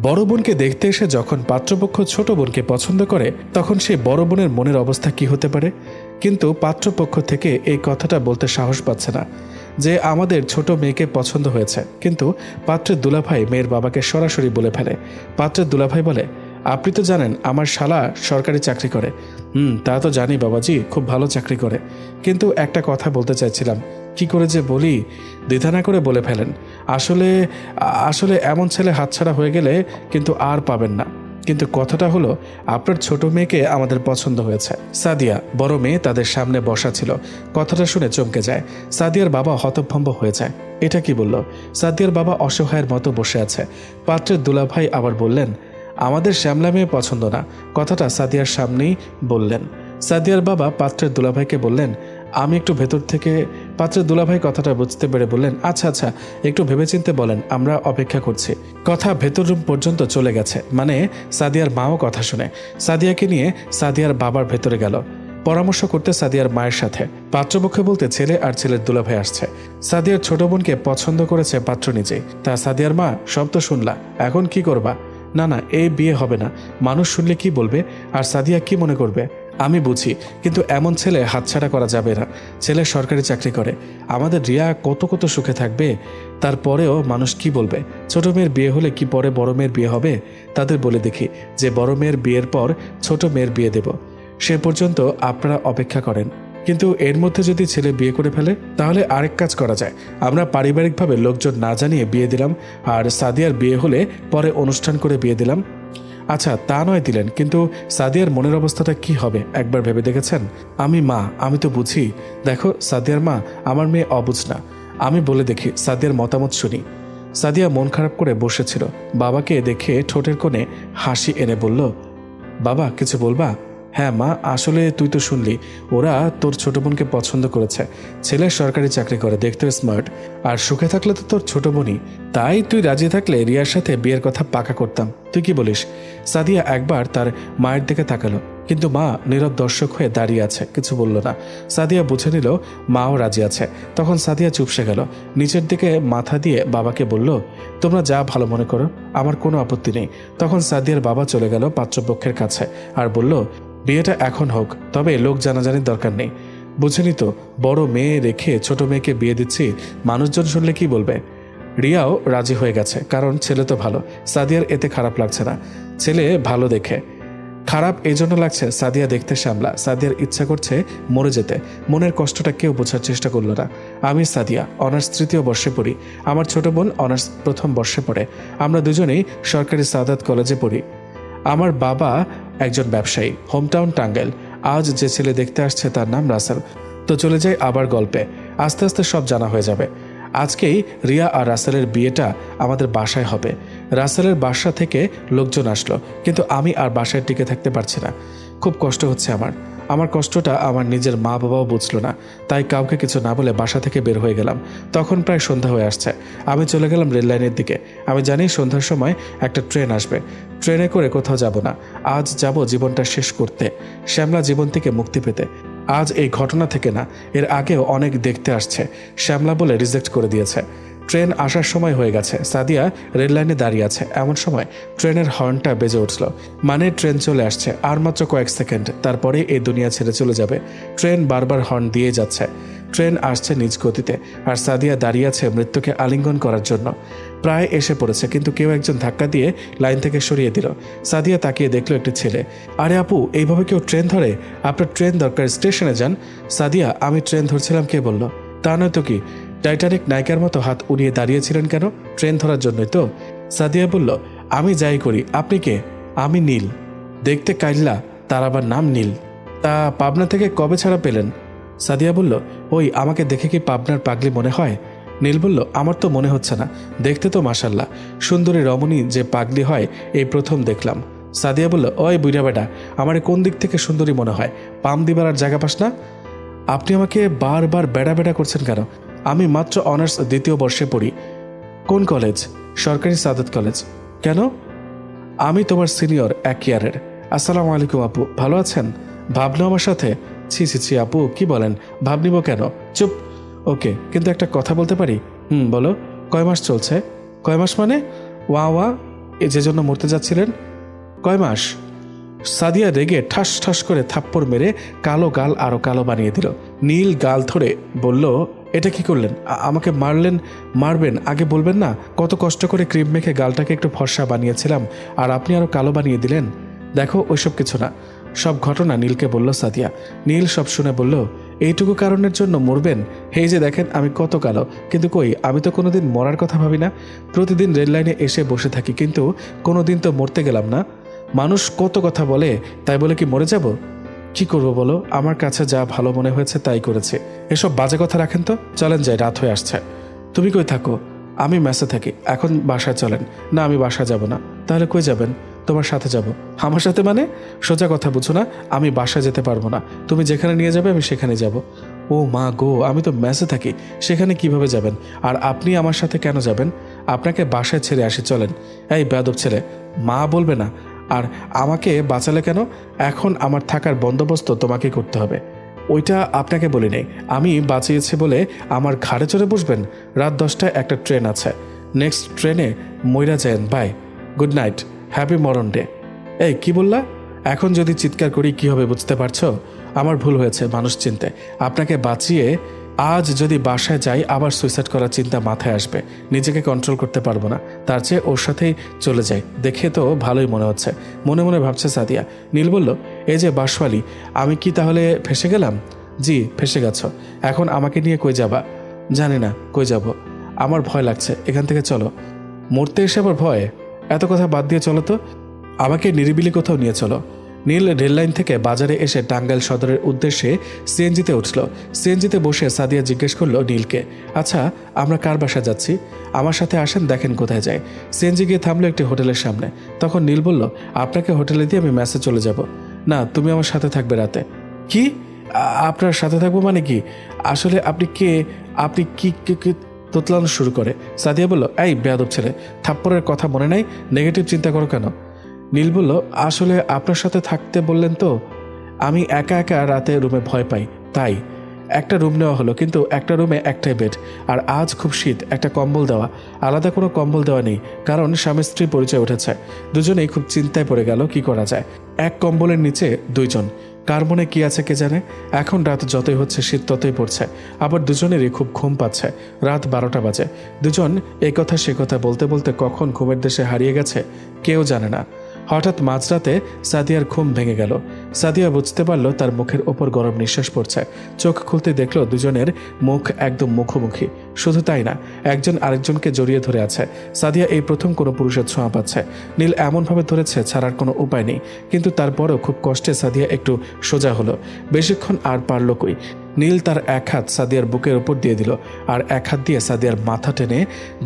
বড় বোনকে দেখতে এসে যখন পাত্রপক্ষ ছোট বোনকে পছন্দ করে তখন সেই বড় বোনের মনের অবস্থা কি হতে পারে। কিন্তু পাত্রপক্ষ থেকে এই কথাটা বলতে সাহস পাচ্ছে না যে আমাদের ছোট মেয়েকে পছন্দ হয়েছে, কিন্তু পাত্রের দুলাভাই মেয়ের বাবাকে সরাসরি বলে ফেলে। পাত্রের দুলাভাই বলে, আপনি তো জানেন আমার শালা সরকারি চাকরি করে। তা তো জানি বাবাজি, খুব ভালো চাকরি করে, কিন্তু একটা কথা বলতে চাইছিলাম, কি করে যে বলি, দ্বিধা না করে বলে ফেলেন। আসলে আসলে এমন ছেলে হাতছাড়া হয়ে গেলে কিন্তু আর পাবেন না। কিন্তু কথাটা হলো, আপনার ছোট মেয়েকে আমাদের পছন্দ হয়েছে। সাদিয়া বড় মেয়ে তাদের সামনে বসা ছিল। কথাটা শুনে চমকে যায়। সাদিয়ার বাবা হতভম্ব হয়ে যায়। এটা কি বলল? সাদিয়ার বাবা অসহায়ের মতো বসে আছে। পাত্রের দুলাভাই আবার বললেন, আমাদের শ্যামলা মেয়ে পছন্দ না। কথাটা সাদিয়ার সামনেই বললেন। সাদিয়ার বাবা পাত্রের দুলাভাইকে বললেন, আমি একটু ভেতর থেকে। পাত্রের দুলাভাই কথাটা বুঝতে পেরে বললেন, আচ্ছা আচ্ছা, একটু ভেবেচিন্তে বলেন, আমরা অপেক্ষা করছি। কথা ভেতর রুম পর্যন্ত চলে গেছে, মানে সাদিয়ার মাও কথা শুনে। সাদিয়াকে নিয়ে সাদিয়ার বাবার ভেতরে গেল পরামর্শ করতে সাদিয়ার মায়ের সাথে। পাত্রপক্ষ বলতে ছেলে আর ছেলের দুলাভাই আসছে। সাদিয়ার ছোট বোনকে পছন্দ করেছে পাত্র নিজেই। তা সাদিয়ার মা, সব তো শুনলা, এখন কি করবা? না না, এই বিয়ে হবে না। মানুষ শুনলে কি বলবে, আর সাদিয়া কি মনে করবে? আমি বুঝি, কিন্তু এমন ছেলে হাতছাড়া করা যাবে না। ছেলে সরকারি চাকরি করে, আমাদের রিয়া কত কত সুখে থাকবে। তারপরেও মানুষ কি বলবে? ছোট মেয়ের বিয়ে হলে কি পরে বড় মেয়ের বিয়ে হবে? তাদের বলে দেখি যে বড় মেয়ের বিয়ের পর ছোট মেয়ের বিয়ে দেব। সে পর্যন্ত আপনারা অপেক্ষা করেন। কিন্তু এর মধ্যে যদি ছেলে বিয়ে করে ফেলে, তাহলে আরেক কাজ করা যায়। আমরা পারিবারিকভাবে লোকজন না জানিয়ে বিয়ে দিলাম, আর সাদিয়ার বিয়ে হলে পরে অনুষ্ঠান করে বিয়ে দিলাম। আচ্ছা, তা নয় দিলেন, কিন্তু সাদিয়ার মনের অবস্থাটা কি হবে একবার ভেবে দেখেছেন? আমি মা, আমি তো বুঝি। দেখো সাদিয়ার মা, আমার মেয়ে অবুঝ না। আমি বলে দেখি, সাদিয়ার মতামত শুনি। সাদিয়া মন খারাপ করে বসেছিল। বাবাকে দেখে ঠোঁটের কোণে হাসি এনে বলল, বাবা কিছু বলবা? হ্যাঁ মা, আসলে তুই তো শুনলি, ওরা তোর ছোট বোনকে পছন্দ করেছে। ছেলে সরকারি চাকরি করে, দেখতে স্মার্ট, আর সুখে থাকলে তো তোর ছোট বোনই। তাই তুই রাজি থাকলে রিয়ার সাথে বিয়ের কথা পাকা করতাম। তুই কি বলিস? সাদিয়া একবার তার মায়ের দিকে তাকালো, কিন্তু মা নীরব দর্শক হয়ে দাঁড়িয়ে আছে, কিছু বলল না। সাদিয়া বুঝে নিল মাও রাজি আছে। তখন সাদিয়া চুপসে গেল, নিচের দিকে মাথা দিয়ে বাবাকে বলল, তোমরা যা ভালো মনে করো, আমার কোনো আপত্তি নেই। তখন সাদিয়ার বাবা চলে গেল পাত্রপক্ষের কাছে আর বলল, বিয়েটা এখন হোক, তবে লোক জানাজানির দরকার নেই। বুঝেনি তো, বড় মেয়ে রেখে ছোট মেয়েকে বিয়ে দিচ্ছি, মানুষজন শুনলে কি বলবে? রিয়াও রাজি হয়ে গেছে, কারণ ছেলে তো ভালো। সাদিয়ার এতে খারাপ লাগছে না, ছেলে ভালো দেখে। খারাপ এই জন্য লাগছে, সাদিয়া দেখতে শ্যামলা। সাদিয়ার ইচ্ছা করছে মরে যেতে। মনের কষ্টটা কেউ বোঝার চেষ্টা করলো না। আমি সাদিয়া অনার্স 3য় বর্ষে পড়ি, আমার ছোট বোন অনার্স 1ম বর্ষে পড়ে। আমরা দুজনেই সরকারি সাদাত কলেজে পড়ি। আমার বাবা একজন ব্যবসায়ী, হোমটাউন টাঙ্গাইল। আজ যে ছেলে দেখতে আসছে তার নাম রাসেল। তো চলে যাই আবার গল্পে, আস্তে আস্তে সব জানা হয়ে যাবে। আজকেই রিয়া আর রাসেলের বিয়েটা আমাদের বাসায় হবে। রাসেলের বাসা থেকে লোকজন আসলো, কিন্তু আমি আর বাসায় টিকে থাকতে পারছি না। খুব কষ্ট হচ্ছে আমার কষ্টটা আমার নিজের মা বাবাও বুঝলো না। তাই কাউকে কিছু না বলে বাসা থেকে বের হয়ে গেলাম। তখন প্রায় সন্ধ্যা হয়ে আসছে। আমি চলে গেলাম রেল লাইনের দিকে। আমি জানি সন্ধ্যার সময় একটা ট্রেন আসবে। ট্রেনে করে কোথাও যাব না, আজ যাব জীবনটা শেষ করতে, শ্যামলা জীবন থেকে মুক্তি পেতে। আজ এই ঘটনা থেকে না, এর আগেও অনেক দেখতে আসছে, শ্যামলা বলে রিজেক্ট করে দিয়েছে। ট্রেন আসার সময় হয়ে গেছে। সাদিয়া রেল লাইনে দাঁড়িয়ে আছে। এমন সময় ট্রেনের হর্নটা বেজে উঠল, মানে ট্রেন চলে আসছে, আর মাত্র কয়েক সেকেন্ড, তারপরে এই দুনিয়া ছেড়ে চলে যাবে। ট্রেন বারবার হর্ন দিয়ে যাচ্ছে। ট্রেন আসছে নিজ গতিতে, আর সাদিয়া দাঁড়িয়ে আছে মৃত্যুকে আলিঙ্গন করার জন্য। প্রায় এসে পড়েছে, কিন্তু কেউ একজন ধাক্কা দিয়ে লাইন থেকে সরিয়ে দিল। সাদিয়া তাকিয়ে দেখলো একটি ছেলে। আরে আপু, এইভাবে কেউ ট্রেন ধরে? আপনার ট্রেন দরকার, স্টেশনে যান। সাদিয়া, আমি ট্রেন ধরছিলাম, কে বলল? তা নয় তো কি, টাইটানিক নায়িকার মতো হাত উড়িয়ে দাঁড়িয়েছিলেন কেন? ট্রেন ধরার জন্যই তো। সাদিয়া বলল, আমি যাই করি, আপনি কে? আমি নীল, দেখতে কাইল্লা, তার আবার নাম নীল। তা পাবনা থেকে কবে ছাড়া পেলেন? সাদিয়া বলল, ওই আমাকে দেখে কি পাবনার পাগলি মনে হয়? নীল বলল, আমার তো মনে হচ্ছে না, দেখতে তো মাশাল্লাহ সুন্দরী রমণী যে পাগলি হয় এই প্রথম দেখলাম। সাদিয়া বলল, ওই বুইড়া বেটা, আমারে কোন দিক থেকে সুন্দরী মনে হয়? পাম দিবার আর জায়গা পাস না? আপনি আমাকে বারবার বেড়া বেড়া করছেন কেন? আমি মাত্র অনার্স 2য় বর্ষে পড়ি। কোন কলেজ? সরকারি সাদাত কলেজ। কেন? আমি তোমার সিনিয়র 1 ইয়ারের। আসসালামু আলাইকুম আপু, ভালো আছেন? ভাবলো আমার সাথে? ছি ছি ছি আপু, কি বলেন? ভাব নিব কেন? চুপ। ওকে, কিন্তু একটা কথা বলতে পারি? বলো। কয় মাস চলছে? কয় মাস মানে? ওয়া ওয়া এ যে জন্য মরতে যাচ্ছিলেন? কয় মাস? সাদিয়া রেগে ঠাস ঠাস করে থাপ্পড় মেরে কালো গাল আরো কালো বানিয়ে দিল। নীল গাল ধরে বলল, এটা কি করলেন? আমাকে মারবেন আগে বলবেন না? কত কষ্ট করে ক্রিম মেখে গালটাকে একটু ফর্সা বানিয়েছিলাম, আর আপনি আরো কালো বানিয়ে দিলেন। দেখো, ওইসব কিছু না। সব ঘটনা নীলকে বলল সাদিয়া। নীল সব শুনে বলল, এইটুকু কারণের জন্য মরবেন? এই যে দেখেন আমি কত কালো, কিন্তু কই, আমি তো কোনোদিন মরার কথা ভাবি না। প্রতিদিন রেল লাইনে এসে বসে থাকি, কিন্তু কোনোদিন তো মরতে গেলাম না। মানুষ কত কথা বলে, তাই বলে কি মরে যাব? কি করবো বলো, আমার কাছে যা ভালো মনে হয়েছে তাই করেছে। এসব বাজে কথা রাখেন তো, চলেন যাই, রাত হয়ে আসছে। তুমি কই থাকো? আমি মেসে থাকি। এখন বাসায় চলেন। না, আমি বাসায় যাব না। তাহলে কই যাবেন? তোমার সাথে যাব। আমার সাথে মানে? সোজা কথা বুঝো না, আমি বাসায় যেতে পারবো না। তুমি যেখানে নিয়ে যাবে আমি সেখানে যাব। ও মা গো, আমি তো মেসে থাকি, সেখানে কিভাবে যাবেন? আর আপনি আমার সাথে কেন যাবেন? আপনাকে বাসায় ছেড়ে আসি, চলেন। এই বেয়াদব ছেলে, মা বলবে না? আর আমাকে বাঁচালে কেন? এখন আমার থাকার বন্দোবস্ত তোমাকে করতে হবে। ওইটা আপনাকে বলি নেই। আমি বাঁচিয়েছি বলে আমার ঘাড়ে চড়ে বসবেন? রাত 10টায় একটা ট্রেন আছে, নেক্সট ট্রেনে মইরা যান। বাই, গুড নাইট, হ্যাপি মরন ডে। এই কি বললা? এখন যদি চিৎকার করি কি হবে বুঝতে পারছো? আমার ভুল হয়েছে মানুষ চিনতে। আপনাকে বাঁচিয়ে আজ যদি বাসায় যাই, আবার সুইসাইড করার চিন্তা মাথায় আসবে, নিজেকে কন্ট্রোল করতে পারবো না। তার চেয়ে ওর সাথেই চলে যাই। দেখে তো ভালোই মনে হচ্ছে, মনে মনে ভাবছে সাদিয়া। নীল বলল, এই যে বাসওয়ালি, আমি কি তাহলে ফেসে গেলাম? জি, ফেসে গেছো। এখন আমাকে নিয়ে কই যাবা? জানি না কই যাব, আমার ভয় লাগছে। এখান থেকে চলো। মরতে এসে আবার ভয়? এত কথা বাদ দিয়ে চলো তো, আমাকে নিরিবিলি কোথাও নিয়ে চলো। নীল রেললাইন থেকে বাজারে এসে টাঙ্গাইল সদরের উদ্দেশ্যে সিএনজিতে উঠল। সিএনজিতে বসে সাদিয়া জিজ্ঞেস করলো নীলকে, আচ্ছা আমরা কার বাসা যাচ্ছি? আমার সাথে আসেন, দেখেন কোথায় যায়। সিএনজি গিয়ে থামলো একটি হোটেলের সামনে। তখন নীল বলল, আপনাকে হোটেলে দিয়ে আমি মেসে চলে যাব। না, তুমি আমার সাথে থাকবে রাতে। কি? আপনার সাথে থাকবো মানে কি? আসলে আপনি কে? আপনি কি তোতলানো শুরু করে। সাদিয়া বলল, এই বেয়াদব ছেলে, থাপ্পড়ের কথা মনে নাই? নেগেটিভ চিন্তা করো কেন? নীল বলল, আসলে আপনার সাথে থাকতে বললেন তো, আমি একা একা রাতে রুমে ভয় পাই, তাই। একটা রুম নেওয়া হলো, কিন্তু একটা রুমে একটাই বেড। আর আজ খুব শীত, একটা কম্বল দেওয়া। আলাদা কোনো কম্বল দেওয়া নেই, কারণ স্বামী স্ত্রী পরিচয় উঠেছে। দুজনেই খুব চিন্তায় পড়ে গেল কি করা যায়। এক কম্বলের নিচে দুইজন। কার মনে কি আছে কে জানে। এখন রাত যতই হচ্ছে শীত ততই পড়ছে। আবার দুজনেরই খুব ঘুম পাচ্ছে। রাত 12টা বাজে। দুজন এ কথা সে কথা বলতে বলতে কখন ঘুমের দেশে হারিয়ে গেছে কেউ জানে না। হঠাৎ মাঝরাতে সাদিয়ার ঘুম ভেঙে গেল। সাদিয়া বুঝতে পারল তার মুখের ওপর গরম নিঃশ্বাস পড়ছে। চোখ খুলতে দেখল দুজনের মুখ একদম মুখোমুখি। শুধু তাই না, একজন আরেকজনকে জড়িয়ে ধরে আছে। সাদিয়া এই প্রথম কোনো পুরুষের ছোঁয়া পাচ্ছে। নীল এমনভাবে ধরেছে ছাড়ার কোনো উপায় নেই, কিন্তু তারপরেও খুব কষ্টে সাদিয়া একটু সোজা হলো। বেশিক্ষণ আর পারল কই। নীল তার এক হাত সাদিয়ার বুকের উপর দিয়ে দিল, আর এক হাত দিয়ে সাদিয়ার মাথা টেনে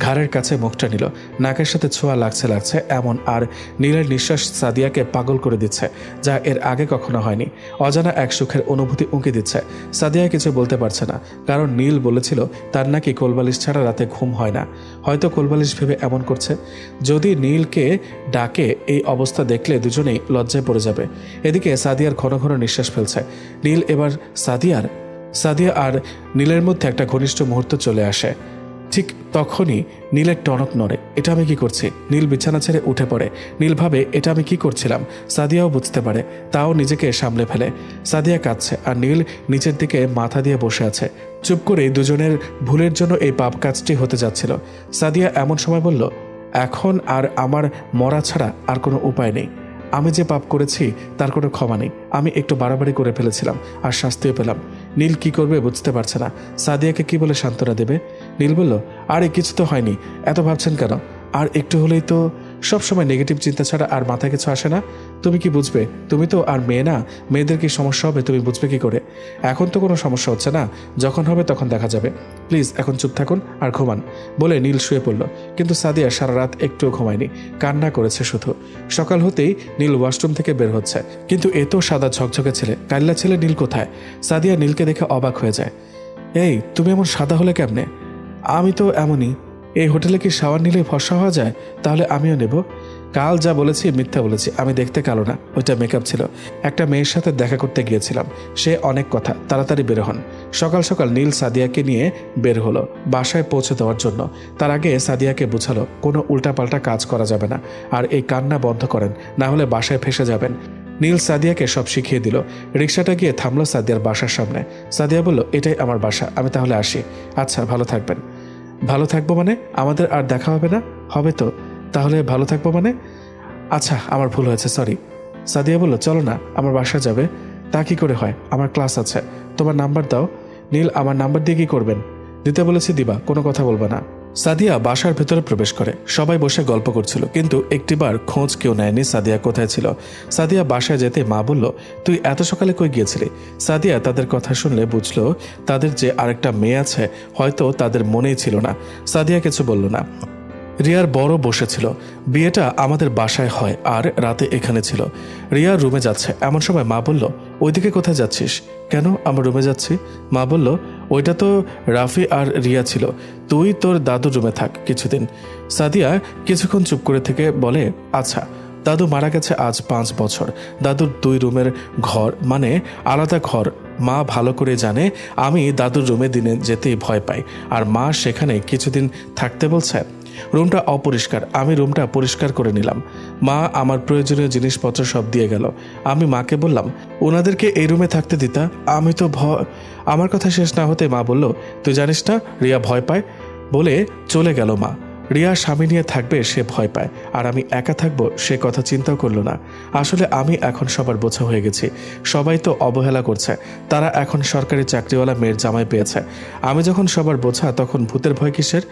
ঘাড়ের কাছে মুখটা নিল। নাকের সাথে ছোঁয়া লাগছে এমন। আর নীলের নিঃশ্বাস সাদিয়াকে পাগল করে দিচ্ছে, যা এর আগে কখনো হয়নি। অজানা এক সুখের অনুভূতি উঁকি দিচ্ছে। সাদিয়া কিছু বলতে পারছে না, কারণ নীল বলেছিল তার নাকি কোলবালিশ ছাড়া রাতে ঘুম হয় না। হয়তো কোলবালিশ ভেবে এমন করছে। যদি নীলকে ডাকে এই অবস্থা দেখলে দুজনেই লজ্জায় পড়ে যাবে। এদিকে সাদিয়ার ঘন ঘন নিঃশ্বাস ফেলছে। নীল এবার সাদিয়া আর নীলের মধ্যে একটা ঘনিষ্ঠ মুহূর্ত চলে আসে। ঠিক তখনই নীলের টনক নড়ে। এটা আমি কি করছি? নীল বিছানা ছেড়ে উঠে পড়ে। নীল ভাবে এটা আমি কি করছিলাম। সাদিয়াও বুঝতে পারে, তাও নিজেকে সামলে ফেলে। সাদিয়া কাঁদছে, আর নীল নিচের দিকে মাথা দিয়ে বসে আছে। চুপ করে দুজনের ভুলের জন্য এই পাপ কাজটি হতে যাচ্ছিল। সাদিয়া এমন সময় বলল, এখন আর আমার মরা ছাড়া আর কোনো উপায় নেই। আমি যে পাপ করেছি তার কোনো ক্ষমা নেই। আমি একটু বাড়াবাড়ি করে ফেলেছিলাম, আর শাস্তিও পেলাম। নীল কি করবে বুঝতে পারছে না। সাদিয়াকে কি বলে সান্ত্বনা দেবে? নীল বলল, আরে কিছু তো হয়নি, এত ভাবছেন কেন? আর একটু হলেই তো। সব সময় নেগেটিভ চিন্তা ছাড়া আর মাথায় কিছু আসে না। তুমি কি বুঝবে? তুমি তো আর মেয়ে না। মেয়েদের কি সমস্যা হবে তুমি বুঝবে কি করে? এখন তো কোনো সমস্যা হচ্ছে না, যখন হবে তখন দেখা যাবে। প্লিজ এখন চুপ থাকুন আর ঘুমান, বলে নীল শুয়ে পড়ল। কিন্তু সাদিয়া সারা রাত একটুও ঘুমায়নি, কান্না করেছে শুধু। সকাল হতেই নীল ওয়াশরুম থেকে বের হচ্ছে, কিন্তু এ তো সাদা ঝকঝকে ছেলে, কাল্লা ছেলে নীল কোথায়? সাদিয়া নীলকে দেখে অবাক হয়ে যায়। এই তুমি এমন সাদা হলে কেমনে? আমি তো এমনই। এই হোটেলে কি শাওয়ার নিলে ফর্সা হওয়া যায়? তাহলে আমিও নেব। কাল যা বলেছি মিথ্যা বলেছি, আমি দেখতে কালো না, ওইটা মেকআপ ছিল। একটা মেয়ের সাথে দেখা করতে গিয়েছিলাম, সে অনেক কথা, তাড়াতাড়ি বের হন। সকাল সকাল নীল সাদিয়াকে নিয়ে বের হলো বাসায় পৌঁছে দেওয়ার জন্য। তার আগে সাদিয়াকে বুঝালো কোনো উল্টাপাল্টা কাজ করা যাবে না, আর এই কান্না বন্ধ করেন, না হলে বাসায় ফেসে যাবেন। নীল সাদিয়াকে সব শিখিয়ে দিল। রিক্সাটা গিয়ে থামলো সাদিয়ার বাসার সামনে। সাদিয়া বলল, এটাই আমার বাসা, আমি তাহলে আসি। আচ্ছা, ভালো থাকবেন। ভালো থাকবো মানে? আমাদের আর দেখা হবে না? হবে তো। তাহলে ভালো থাকবো মানে? আচ্ছা, আমার ভুল হয়েছে, সরি। সাদিয়া বলল, চলো না, আমার বাসায় যাবে। তা কি করে হয়? আমার ক্লাস আছে। তোমার নাম্বার দাও। নীল, আমার নাম্বার দিয়ে কি করবেন? দিতে বলেছি দিবা, কোনো কথা বলবে না। সাদিয়া বাসার ভেতরে প্রবেশ করে। সবাই বসে গল্প করছিল, কিন্তু একটিবার খোঁজ কেউ নেয়নি সাদিয়া কোথায় ছিল। সাদিয়া বাসায় যেতে মা বলল, তুই এত সকালে কই গিয়েছিলি? সাদিয়া তাদের কথা শুনলে বুঝলো তাদের যে আরেকটা মেয়ে আছে হয়তো তাদের মনেই ছিল না। সাদিয়া কিছু বলল না। রিয়ার বড় বসেছিল। বিয়েটা আমাদের বাসায় হয় আর রাতে এখানে ছিল। রিয়া রুমে যাচ্ছে এমন সময় মা বলল, ওইদিকে কোথায় যাচ্ছিস? কেন, আমার রুমে যাচ্ছি। মা বলল, ওইটা তো রাফি আর রিয়া ছিল, তুই তোর দাদুর রুমে থাক কিছুদিন। সাদিয়া কিছুক্ষণ চুপ করে থেকে বলে, আচ্ছা। দাদু মারা গেছে আজ 5 বছর। দাদুর 2 রুমের ঘর, মানে আলাদা ঘর। মা ভালো করে জানে আমি দাদুর রুমে দিনে যেতেই ভয় পাই, আর মা সেখানে কিছুদিন থাকতে বলছে। রুমটা অপরিষ্কার, আমি রুমটা পরিষ্কার করে নিলাম। মা আমার প্রয়োজনীয় জিনিসপত্র সব দিয়ে গেল। আমি মাকে বললাম, ওনাদেরকে এই রুমে থাকতে দিতা, আমি তো আমার কথা শেষ না হতে মা বলল, তুই জানিস না রিয়া ভয় পায়, বলে চলে গেল মা। রিয়া স্বামী নিয়ে থাকবে, সে ভয় পায়, আর আমি একা থাকবো সে কথা চিন্তাও করলো না। আসলে আমি এখন সবার বোঝা হয়ে গেছি। সবাই তো অবহেলা করছে, তারা এখন সরকারি চাকরিওয়ালা মেয়ের জামাই পেয়েছে। আমি যখন সবার বোঝা, তখন ভূতের ভয় কিসের?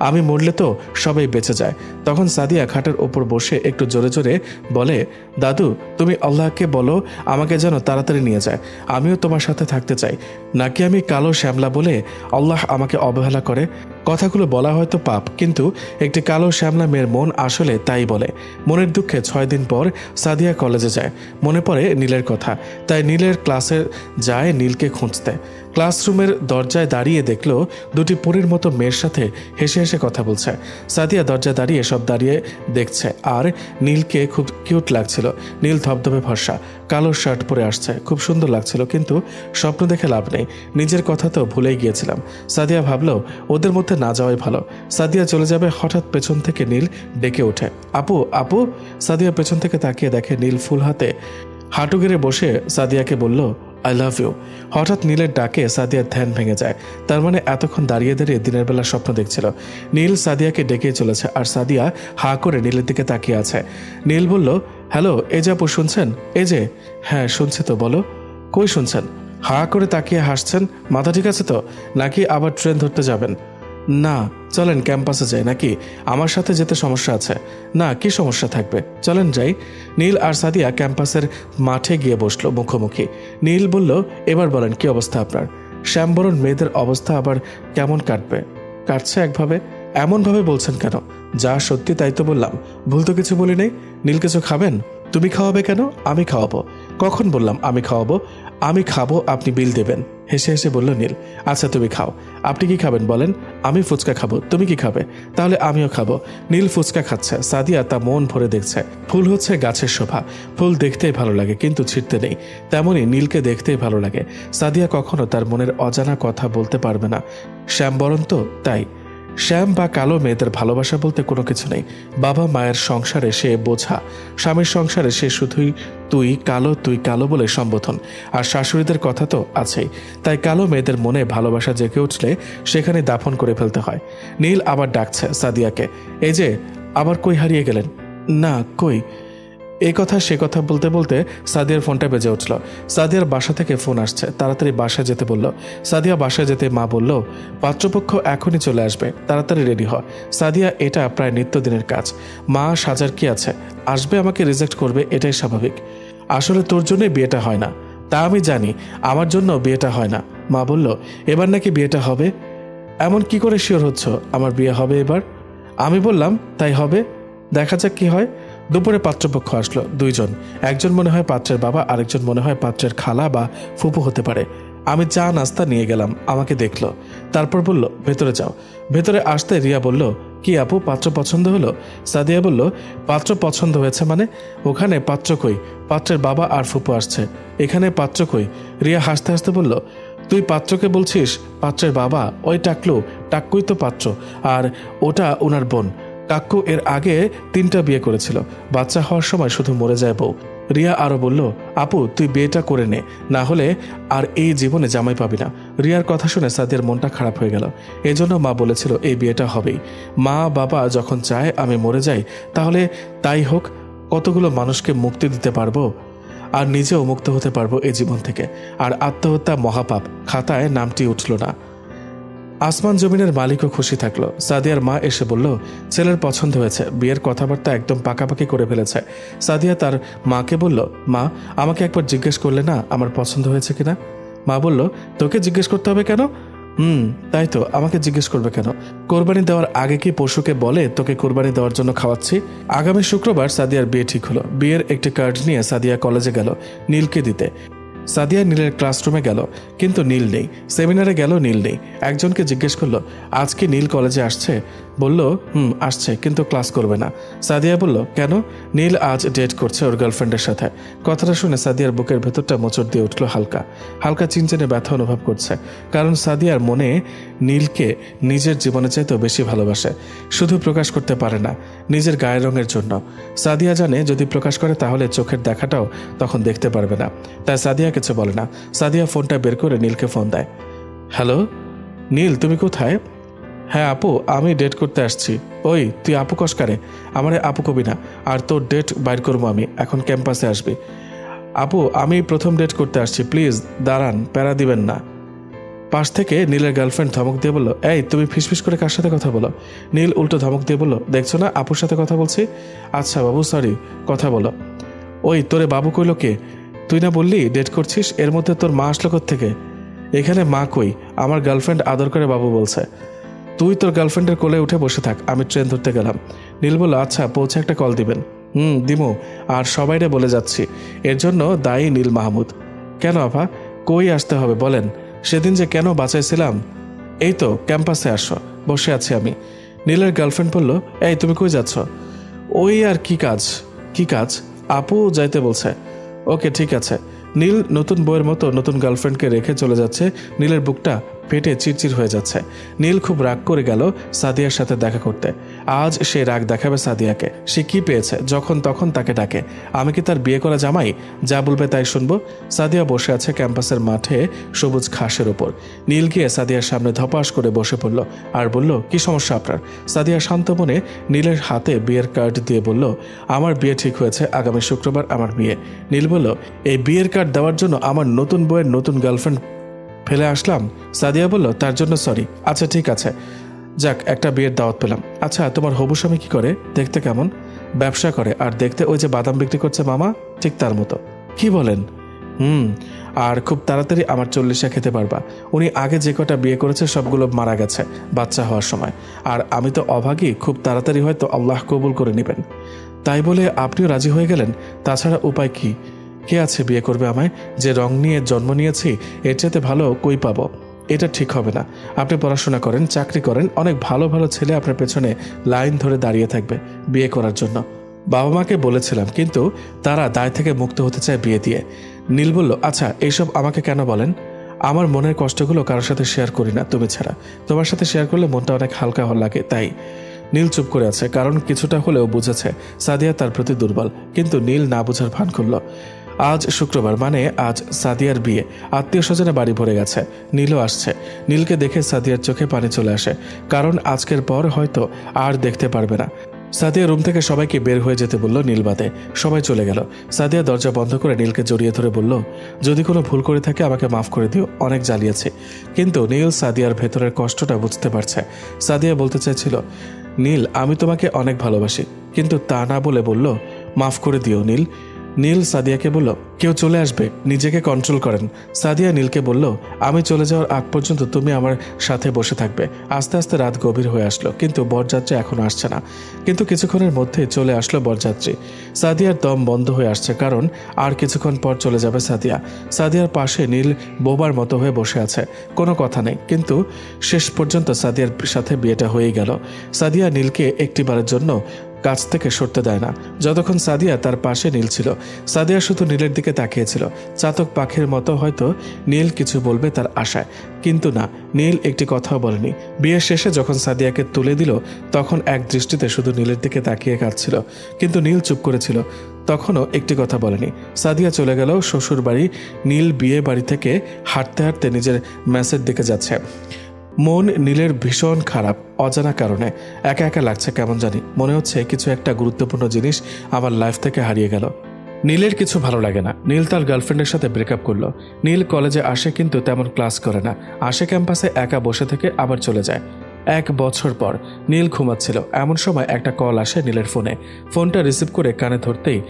আমি মরলে তো সবাই বেঁচে যায়। তখন সাদিয়া খাটের ওপর বসে একটু জোরে জোরে বলে, দাদু তুমি আল্লাহকে বলো আমাকে যেন তাড়াতাড়ি নিয়ে যায়, আমিও তোমার সাথে থাকতে চাই। নাকি আমি কালো শ্যামলা বলে আল্লাহ আমাকে অবহেলা করে? কথাগুলো বলা হয়তো পাপ, কিন্তু একটি কালো শ্যামলা মেয়ের মন আসলে তাই বলে। মনের দুঃখে 6 দিন পর সাদিয়া কলেজে যায়। মনে পড়ে নীলের কথা, তাই নীলের ক্লাসে যায় নীলকে খুঁজতে। ক্লাসরুমের দরজায় দাঁড়িয়ে দেখলো 2টি পরীর মতো মেয়ের সাথে হেসে হেসে কথা বলছে। সাদিয়া দরজায় দাঁড়িয়ে সব দাঁড়িয়ে দেখছে, আর নীলকে খুব কিউট লাগছিল। নীল ধবধবে ফর্সা, কালো শার্ট পরে আসছে, খুব সুন্দর লাগছিল। কিন্তু স্বপ্ন দেখে লাভ নেই, নিজের কথা তো ভুলেই গিয়েছিলাম। সাদিয়া ভাবলো ওদের মধ্যে না যাওয়াই ভালো। সাদিয়া চলে যাবে, হঠাৎ পেছন থেকে নীল ডেকে ওঠে, আপু আপু। সাদিয়া পেছন থেকে তাকিয়ে দেখে নীল ফুল হাতে হাঁটু গেড়ে বসে সাদিয়াকে বলল, আই লাভ ইউ। হঠাৎ নীলের ডাকে সাদিয়ার ধ্যান ভেঙে যায়। তার মানে এতক্ষণ দাঁড়িয়ে দাঁড়িয়ে দিনের বেলা স্বপ্ন দেখছিল। নীল সাদিয়াকে ডেকে চলেছে, আর সাদিয়া হা করে নীলের দিকে তাকিয়ে আছে। নীল বলল, হ্যালো, এই যে আপু শুনছেন? এই যে। হ্যাঁ শুনছি তো, বলো। কই শুনছেন? হা করে তাকিয়ে হাসছেন। মাথা ঠিক আছে তো, নাকি আবার ট্রেন ধরতে যাবেন? না, চলেন ক্যাম্পাসে যাই। নাকি আমার সাথে যেতে সমস্যা আছে? না, কি সমস্যা থাকবে, চলেন যাই। নীল আর সাদিয়া ক্যাম্পাসের মাঠে গিয়ে বসলো মুখোমুখি। নীল বলল, এবার বলেন কি অবস্থা আপনার? শ্যামবরণ মেয়েদের অবস্থা আবার কেমন কাটছে একভাবে। এমনভাবে বলছেন কেন? যা সত্যি তাই তো বললাম, ভুল তো কিছু বলি নাই। নীল, কিছু খাবেন? তুমি খাওয়াবে কেন? আমি খাওয়াবো। কখন বললাম আমি খাওয়াবো? আমি খাবো, আপনি বিল দেবেন। হেসে হেসে বলল নীল, আচ্ছা তুমি খাও। আপনি কি খাবেন বলেন? আমি ফুচকা খাবো। তুমি কি খাবে? তাহলে আমিও খাবো। নীল ফুচকা খাচ্ছে, সাদিয়া তা মন ভরে দেখছে। ফুল হচ্ছে গাছের শোভা, ফুল দেখতেই ভালো লাগে কিন্তু ছিঁড়তে নেই। তেমনি নীলকে দেখতেই ভালো লাগে। সাদিয়া কখনো তার মনের অজানা কথা বলতে পারবে না। শ্যামবরণ তো তাই। শ্যাম বা কালো মেয়েদের ভালোবাসা বলতে কোনো কিছু নেই। বাবা মায়ের সংসারে সে বোঝা, স্বামীর সংসারে সে শুধুই তুই কালো বলে সম্বোধন, আর শাশুড়িদের কথা তো আছেই। তাই কালো মেয়েদের মনে ভালোবাসা জেগে উঠলে সেখানে দাফন করে ফেলতে হয়। নীল আবার ডাকছে সাদিয়াকে, এই যে আবার কই হারিয়ে গেলেন? না, কই? এই কথা সে কথা বলতে বলতে সাদিয়ার ফোনটা বেজে উঠল। সাদিয়ার বাসা থেকে ফোন আসছে, তাড়াতাড়ি বাসায় যেতে বলল। সাদিয়া বাসায় যেতে মা বলল, পাত্রপক্ষ এখনই চলে আসবে, তাড়াতাড়ি রেডি হ। সাদিয়া এটা প্রায় নিত্যদিনের কাজ। মা সাজার কি আছে, আসবে আমাকে রিজেক্ট করবে, এটাই স্বাভাবিক। আসলে তোর জন্যই বিয়েটা হয় না। তা আমি জানি, আমার জন্য বিয়েটা হয় না। মা বলল, এবার নাকি বিয়েটা হবে? এমন কি করে শিওর হচ্ছ আমার বিয়ে হবে এবার? আমি বললাম তাই হবে, দেখা যাক কি হয়। দুপুরে পাত্রপক্ষ আসলো, 2 জন। একজন মনে হয় পাত্রের বাবা, আরেকজন মনে হয় পাত্রের খালা বা ফুপু হতে পারে। আমি চা নাস্তা নিয়ে গেলাম, আমাকে দেখলো, তারপর বলল ভেতরে যাও। ভেতরে আসতে রিয়া বলল, কি আপু, পাত্র পছন্দ হলো? সাদিয়া বলল, পাত্র পছন্দ হয়েছে মানে? ওখানে পাত্র কই? পাত্রের বাবা আর ফুপু আসছে, এখানে পাত্র কই? রিয়া হাসতে হাসতে বলল, তুই পাত্রকে বলছিস? পাত্রের বাবা ওই টাক্কুই তো পাত্র, আর ওটা ওনার বোন। কাক্কু এর আগে 3টা বিয়ে করেছিল, বাচ্চা হওয়ার সময় শুধু মরে যায় বউ। রিয়া আরও বলল, আপু তুই বিয়েটা করে নে, না হলে আর এই জীবনে জামাই পাবি না। রিয়ার কথা শুনে সাদিয়ার মনটা খারাপ হয়ে গেল। এজন্য মা বলেছিল এই বিয়েটা হবেই। মা বাবা যখন চায় আমি মরে যাই, তাহলে তাই হোক, কতগুলো মানুষকে মুক্তি দিতে পারবো, আর নিজেও মুক্ত হতে পারবো এই জীবন থেকে। আর আত্মহত্যা মহাপাপ, খাতায় নামটি উঠল না। আসমান জমিনের মালিকও খুশি থাকলো। সাদিয়ার মা এসে বলল, ছেলের পছন্দ হয়েছে, বিয়ের কথাবার্তা একদম পাকাপাকি করে ফেলেছে। সাদিয়া তার মাকে বলল, মা আমাকে একবার জিজ্ঞেস করলে না আমার পছন্দ হয়েছে কিনা? মা বলল, তোকে জিজ্ঞেস করতে হবে কেন? তাই তো, আমাকে জিজ্ঞেস করবে কেন? কোরবানি দেওয়ার আগে কি পশুকে বলে তোকে কোরবানি দেওয়ার জন্য খাওয়াচ্ছি? আগামী শুক্রবার সাদিয়ার বিয়ে ঠিক হলো। বিয়ের একটি কার্ড নিয়ে সাদিয়া কলেজে গেল নীলকে দিতে। সাদিয়া নীলের ক্লাসরুমে গেল, কিন্তু নীল নেই। সেমিনারে গেল, নীল নেই। একজনকে জিজ্ঞেস করলো, আজ কি নীল কলেজে আসছে? বলল, আসছে, কিন্তু ক্লাস করবে না। সাদিয়া বলল, কেন? নীল আজ ডেট করছে ওর গার্লফ্রেন্ডের সাথে। কথাটা শুনে সাদিয়ার বুকের ভেতরটা মোচড় দিয়ে উঠল। হালকা হালকা চিনচিনে ব্যথা অনুভব করছে, কারণ সাদিয়ার মনে নীলকে নিজের জীবনে চাইতেও বেশি ভালোবাসে, শুধু প্রকাশ করতে পারে না নিজের গায়ের রঙের জন্য। সাদিয়া জানে যদি প্রকাশ করে তাহলে চোখের দেখাটাও তখন দেখতে পারবে না, তাই সাদিয়া কিছু বলে না। সাদিয়া ফোনটা বের করে নীলকে ফোন দেয়। হ্যালো নীল, তুমি কোথায়? হ্যাঁ আপু, আমি ডেট করতে আসছি। ওই তুই আপু কসকারে? আমারে আপু কবি না, আর তোর ডেট বাইর করবো আমি, এখন ক্যাম্পাসে আসবি। আপু আমি প্রথম ডেট করতে আসছি, প্লিজ দাঁড়ান, প্যারা দিবেন না। পাশ থেকে নীলের গার্লফ্রেন্ড ধমক দিয়ে বলল, এই তুমি ফিসফিস করে কার সাথে কথা বলো? নীল উল্টো ধমক দিয়ে বলল, দেখছো না আপুর সাথে কথা বলছি। আচ্ছা বাবু সরি, কথা বলো। ওই তোরে বাবু কইল কে? তুই না বললি ডেট করছিস, এর মধ্যে তোর মা আসলো থেকে? এখানে মা কই, আমার গার্লফ্রেন্ড আদর করে বাবু বলছে। তুই তোর গার্লফ্রেন্ডের কোলে উঠে বসে থাক, আমি ট্রেন ধরতে গেলাম। নীল বলল, আচ্ছা পৌঁছে একটা কল দিবেন। দিমু, আর সবাইরে বলে যাচ্ছি। এর জন্য দায়ী নীল মাহমুদ। কেন আপা, কই আসতে হবে বলেন? সেদিন যে কেন বাঁচাইছিলাম। এই তো ক্যাম্পাসে আসো, বসে আছি আমি। নীলের গার্লফ্রেন্ড বলল, এই তুমি কই যাচ্ছ? ওই আর কি কাজ? কি কাজ? আপু যাইতে বলছে। ওকে ঠিক আছে। নীল নতুন বইয়ের মতো নতুন গার্লফ্রেন্ডকে রেখে চলে যাচ্ছে। নীলের বুকটা পেটে চিরচির হয়ে যাচ্ছে। নীল খুব রাগ করে গেল সাদিয়ার সাথে দেখা করতে। আজ সে রাগ দেখাবে সাদিয়াকে। সে কি পেয়েছে যখন তখন তাকে ডাকে? আমি কি তার বিয়ে করা জামাই? যা বলবে তাই শুনবো। সাদিয়া বসে আছে ক্যাম্পাসের মাঠে সবুজ ঘাসের ওপর। নীল গিয়ে সাদিয়ার সামনে ধপাস করে বসে পড়ল আর বলল, কি সমস্যা আপনার? সাদিয়া শান্ত মনে নীলের হাতে বিয়ের কার্ড দিয়ে বলল, আমার বিয়ে ঠিক হয়েছে, আগামী শুক্রবার আমার বিয়ে। নীল বলল, এই বিয়ের কার্ড দেওয়ার জন্য আমার নতুন বইয়ের নতুন গার্লফ্রেন্ড ফেলে আসলাম? সাদিয়া বলল, তার জন্য সরি। আচ্ছা ঠিক আছে, যাক একটা বিয়ের দাওয়াত পেলাম। আচ্ছা তোমার হবু স্বামী কি করে? দেখতে কেমন? ব্যবসা করে, আর দেখতে ওই যে বাদাম বিক্রি করছে মামা, ঠিক তার মতো। কি বলেন? আর খুব তাড়াতাড়ি আমার 40 খেতে পারবা। উনি আগে যে কটা বিয়ে করেছে সবগুলো মারা গেছে বাচ্চা হওয়ার সময়, আর আমি তো অভাগী, খুব তাড়াতাড়ি হয়তো আল্লাহ কবুল করে নেবেন। তাই বলে আপনিও রাজি হয়ে গেলেন? তাছাড়া উপায় কি? কে আছে বিয়ে করবে আমায়? যে রং নিয়ে জন্ম নিয়েছি এর চাইতে ভালো কই পাবো? এটা ঠিক হবে না। আপনি পড়াশোনা করেন, চাকরি করেন, অনেক ভালো ভালো ছেলে আপনার পেছনে লাইন ধরে দাঁড়িয়ে থাকবে বিয়ে করার জন্য। বাবা মাকে বলেছিলাম, কিন্তু তারা দায় থেকে মুক্ত হতে চায় বিয়ে দিয়ে। নীল বলল, আচ্ছা এইসব আমাকে কেন বলেন? আমার মনের কষ্টগুলো কারোর সাথে শেয়ার করি না তুমি ছাড়া। তোমার সাথে শেয়ার করলে মনটা অনেক হালকা লাগে, তাই। নীল চুপ করে আছে, কারণ কিছুটা হলেও বুঝেছে সাদিয়া তার প্রতি দুর্বল, কিন্তু নীল না বোঝার ভান করল। আজ শুক্রবার, মানে আজ সাদিয়ার বিয়ে। আত্মীয় স্বজনে বাড়ি ভরে গেছে। নীলও আসছে। নীলকে দেখে সাদিয়ার চোখে পানি চলে আসে, কারণ আজকের পর হয়তো আর দেখতে পারবে না। সাদিয়া রুম থেকে সবাইকে বের হয়ে যেতে বলল, নীল বাদে। সবাই চলে গেল। সাদিয়া দরজা বন্ধ করে নীলকে জড়িয়ে ধরে বলল, যদি কোনো ভুল করে থাকে আমাকে মাফ করে দিও, অনেক জ্বালিয়েছে। কিন্তু নীল সাদিয়ার ভেতরের কষ্টটা বুঝতে পারছে। সাদিয়া বলতে চাইছিল, নীল আমি তোমাকে অনেক ভালোবাসি, কিন্তু তা না বলে বলল, মাফ করে দিও নীল। নীল সাদিয়াকে বলল, কেউ চলে আসবে, নিজেকে কন্ট্রোল করেন। সাদিয়া নীলকে বলল, আমি চলে যাওয়ার আগ পর্যন্ত তুমি আমার সাথে বসে থাকবে। আস্তে আস্তে রাত গভীর হয়ে আসলো, কিন্তু বরযাত্রী এখনো আসছে না। কিন্তু কিছুক্ষণের মধ্যে চলে আসলো বরযাত্রী। সাদিয়ার দম বন্ধ হয়ে আসছে, কারণ আর কিছুক্ষণ পর চলে যাবে সাদিয়া। সাদিয়ার পাশে নীল বোবার মতো হয়ে বসে আছে, কোনো কথা নেই। কিন্তু শেষ পর্যন্ত সাদিয়ার সাথে বিয়েটা হয়েই গেল। সাদিয়া নীলকে একটিবারের জন্য কাছ থেকে সরতে দেয় না। যতক্ষণ সাদিয়া তার পাশে নীল ছিল, সাদিয়া শুধু নীলের দিকে তাকিয়েছিল, চাতক পাখির মতো। হয়তো নীল কিছু বলবে তার আশায়, কিন্তু না, নীল একটি কথাও বলেনি। বিয়ের শেষে যখন সাদিয়াকে তুলে দিল তখন এক দৃষ্টিতে শুধু নীলের দিকে তাকিয়ে কাঁদছিল, কিন্তু নীল চুপ করেছিল, তখনও একটি কথা বলেনি। সাদিয়া চলে গেল শ্বশুর বাড়ি। নীল বিয়ে বাড়ি থেকে হাঁটতে হাঁটতে নিজের মেসের দিকে যাচ্ছে। মন নীলের ভীষণ খারাপ, অজানা কারণে একা একা লাগছে কেমন জানি। মনে হচ্ছে কিছু একটা গুরুত্বপূর্ণ জিনিস আমার লাইফ থেকে হারিয়ে গেল। নীলের কিছু ভালো লাগে না। নীল তার গার্লফ্রেন্ডের সাথে ব্রেকআপ করলো। নীল কলেজে আসে কিন্তু তেমন ক্লাস করে না, আসে ক্যাম্পাসে একা বসে থেকে আবার চলে যায়। 1 বছর পর নীল ঘুমাচ্ছিল, এমন সময় একটা কল আসে নীলের ফোনে। ফোনটা রিসিভ করে কানে ধরতেই,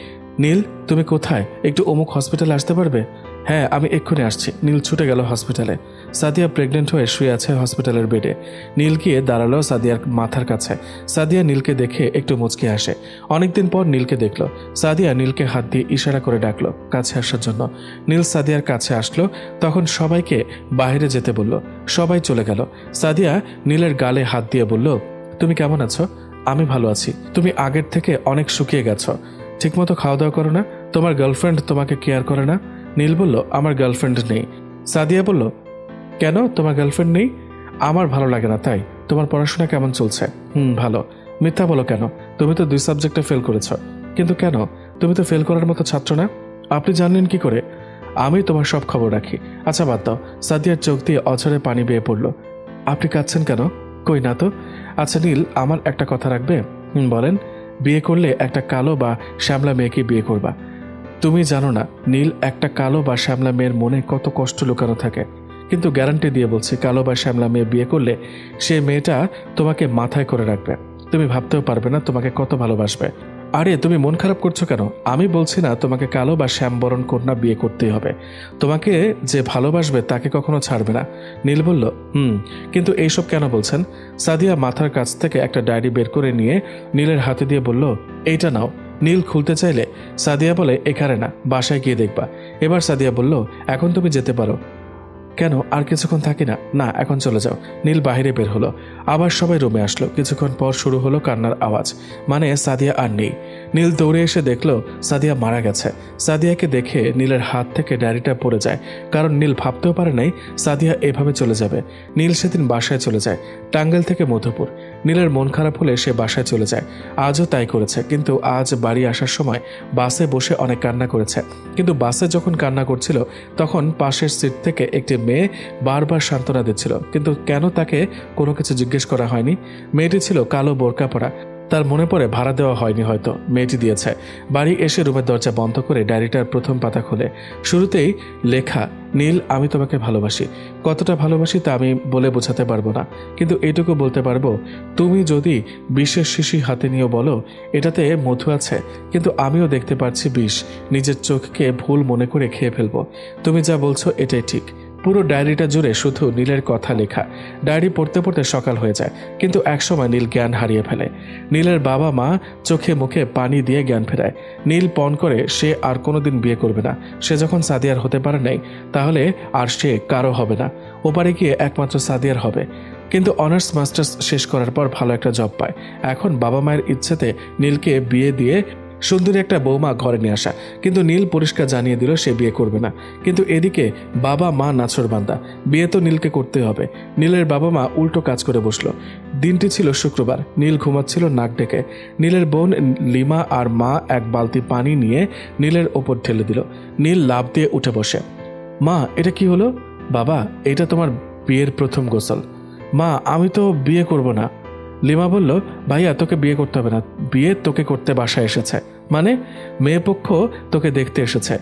নীল তুমি কোথায়? একটু অমুক হসপিটালে আসতে পারবে? হ্যাঁ, আমি এক্ষুনি আসছি। নীল ছুটে গেল হসপিটালে। সাদিয়া প্রেগনেন্ট হয়ে শুয়ে আছে হসপিটালের বেডে। নীল গিয়ে দাঁড়ালো সাদিয়ার মাথার কাছে। সাদিয়া নীলকে দেখে একটু মুচকে আসে। অনেকদিন পর নীলকে দেখলো। সাদিয়া নীলকে হাত দিয়ে ইশারা করে ডাকলো কাছে আসার জন্য। নীল সাদিয়ার কাছে আসলো, তখন সবাইকে বাইরে যেতে বলল। সবাই চলে গেল। সাদিয়া নীলের গালে হাত দিয়ে বলল, তুমি কেমন আছো? আমি ভালো আছি। তুমি আগের থেকে অনেক শুকিয়ে গেছো। ঠিকমতো খাওয়া দাওয়া করো না? তোমার গার্লফ্রেন্ড তোমাকে কেয়ার করে না? নীল বলল, আমার গার্লফ্রেন্ড নেই। সাদিয়া বলল, কেন তোমার গার্লফ্রেন্ড নেই? আমার ভালো লাগে না তাই। তোমার পড়াশোনা কেমন চলছে? ভালো। মিথ্যা বলো কেন? তুমি তো 2 সাবজেক্টে ফেল করেছ। কিন্তু কেন? তুমি তো ফেল করার মতো ছাত্র না। আপনি জানলেন কি করে? আমি তোমার সব খবর রাখি। আচ্ছা বাদ দাও। সাদিয়ার চোখ দিয়ে অঝরে পানি বেয়ে পড়ল। আপনি কাঁদছেন কেন? কই না তো। আচ্ছা নীল, আমার একটা কথা রাখবে? বলেন। বিয়ে করলে একটা কালো বা শ্যামলা মেয়েকে বিয়ে করবা। তুমি জানো না নীল, একটা কালো বা শ্যামলা মেয়ের মনে কত কষ্ট লুকানো থাকে। কিন্তু গ্যারান্টি দিয়ে বলছি, কালো বা শ্যামলা মেয়ে বিয়ে করলে সে মেয়েটা তোমাকে মাথায় করে রাখবে। তুমি ভাবতেও পারবে না তোমাকে কত ভালোবাসবে। আরে তুমি মন খারাপ করছো কেন? আমি বলছি না তোমাকে কালো বা শ্যামবরণ কন্যা বিয়ে করতেই হবে। তোমাকে যে ভালোবাসবে তাকে কখনো ছাড়বে না। নীল বলল, কিন্তু এইসব কেন বলছেন? সাদিয়া মাথার কাছ থেকে একটা ডায়েরি বের করে নিয়ে নীলের হাতে দিয়ে বলল, এইটা নাও। নীল খুলতে চাইলে সাদিয়া বলে, এখানে না, বাসায় গিয়ে দেখবা। এবার সাদিয়া বলল, এখন তুমি যেতে পারো। কেন, আর কিছুক্ষণ থাকি না? না, এখন চলে যাও। নীল বাইরে বের হলো। আবার সবাই রুমে আসলো। কিছুক্ষণ পর শুরু হলো কান্নার আওয়াজ, মানে সাদিয়া আর নেই। নীল দৌড়ে এসে দেখলো সাদিয়া মারা গেছে। সাদিয়াকে দেখে নীলের হাত থেকে ডায়েরিটা পড়ে যায়, কারণ নীল ভাবতেও পারে নাই সাদিয়া এভাবে চলে যাবে। নীল সেদিন বাসায় চলে যায়, টাঙ্গাইল থেকে মধুপুর। নীলের মন খারাপ হলে সে বাসায় চলে যায়। আজও তাই করেছে, কিন্তু আজ বাড়ি আসার সময় বাসে বসে অনেক কান্না করেছে। কিন্তু বাসে যখন কান্না করছিল তখন পাশের সিট থেকে একটি মেয়ে বারবার সান্ত্বনা দিচ্ছিল, কিন্তু কেন তাকে কোনো কিছু জিজ্ঞেস করা হয়নি। মেয়েটি ছিল কালো বোরকা পরা। তার মনে পড়ে ভাড়া দেওয়া হয়নি, হয়তো মেয়েটি দিয়েছে। বাড়ি এসে রুমের দরজা বন্ধ করে ডায়েরিটার প্রথম পাতা খোলে। শুরুতেই লেখা, নীল আমি তোমাকে ভালোবাসি। কতটা ভালোবাসি তা আমি বলে বোঝাতে পারবো না, কিন্তু এইটুকু বলতে পারবো, তুমি যদি বিষের শিশি হাতে নিয়েও বলো এটাতে মধু আছে, কিন্তু আমিও দেখতে পাচ্ছি বিষ। নিজের চোখকে ভুল মনে করে খেয়ে ফেলবো। তুমি যা বলছো এটাই ঠিক। পুরো ডায়েরিটা জুড়ে শুধু নীলের কথা লেখা। ডায়েরি পড়তে পড়তে সকাল হয়ে যায়, কিন্তু একসময় নীল জ্ঞান হারিয়ে ফেলে। নীলের বাবা মা চোখে মুখে পানি দিয়ে জ্ঞান ফেরায়। নীল পণ করে সে আর কোনোদিন বিয়ে করবে না। সে যখন সাদিয়ার হতে পারে নাই, তাহলে আর সে কারো হবে না। ওপারে গিয়ে একমাত্র সাদিয়ার হবে। কিন্তু অনার্স মাস্টার্স শেষ করার পর ভালো একটা জব পায়। এখন বাবা মায়ের ইচ্ছেতে নীলকে বিয়ে দিয়ে সুন্দরী একটা বৌমা ঘরে নিয়ে আসা, কিন্তু নীল পরিষ্কার জানিয়ে দিল সে বিয়ে করবে না। কিন্তু এদিকে বাবা মা নাছোড়বান্দা, বিয়ে তো নীলকে করতে হবে। নীলের বাবা মা উল্টো কাজ করে বসলো। দিনটি ছিল শুক্রবার। নীল ঘুমাচ্ছিল নাক ডেকে। নীলের বোন লিমা আর মা এক বালতি পানি নিয়ে নীলের ওপর ঢেলে দিল। নীল লাফ দিয়ে উঠে বসে। মা, এটা কি হলো? বাবা, এটা তোমার বিয়ের প্রথম গোসল। মা, আমি তো বিয়ে করব না। লিমা বলল, ভাইয়া তোকে বিয়ে করতে হবে না, বিয়ে তোকে করতে বাসায় এসেছে। মানে মেয়ে পক্ষ তোকে দেখতে এসেছে।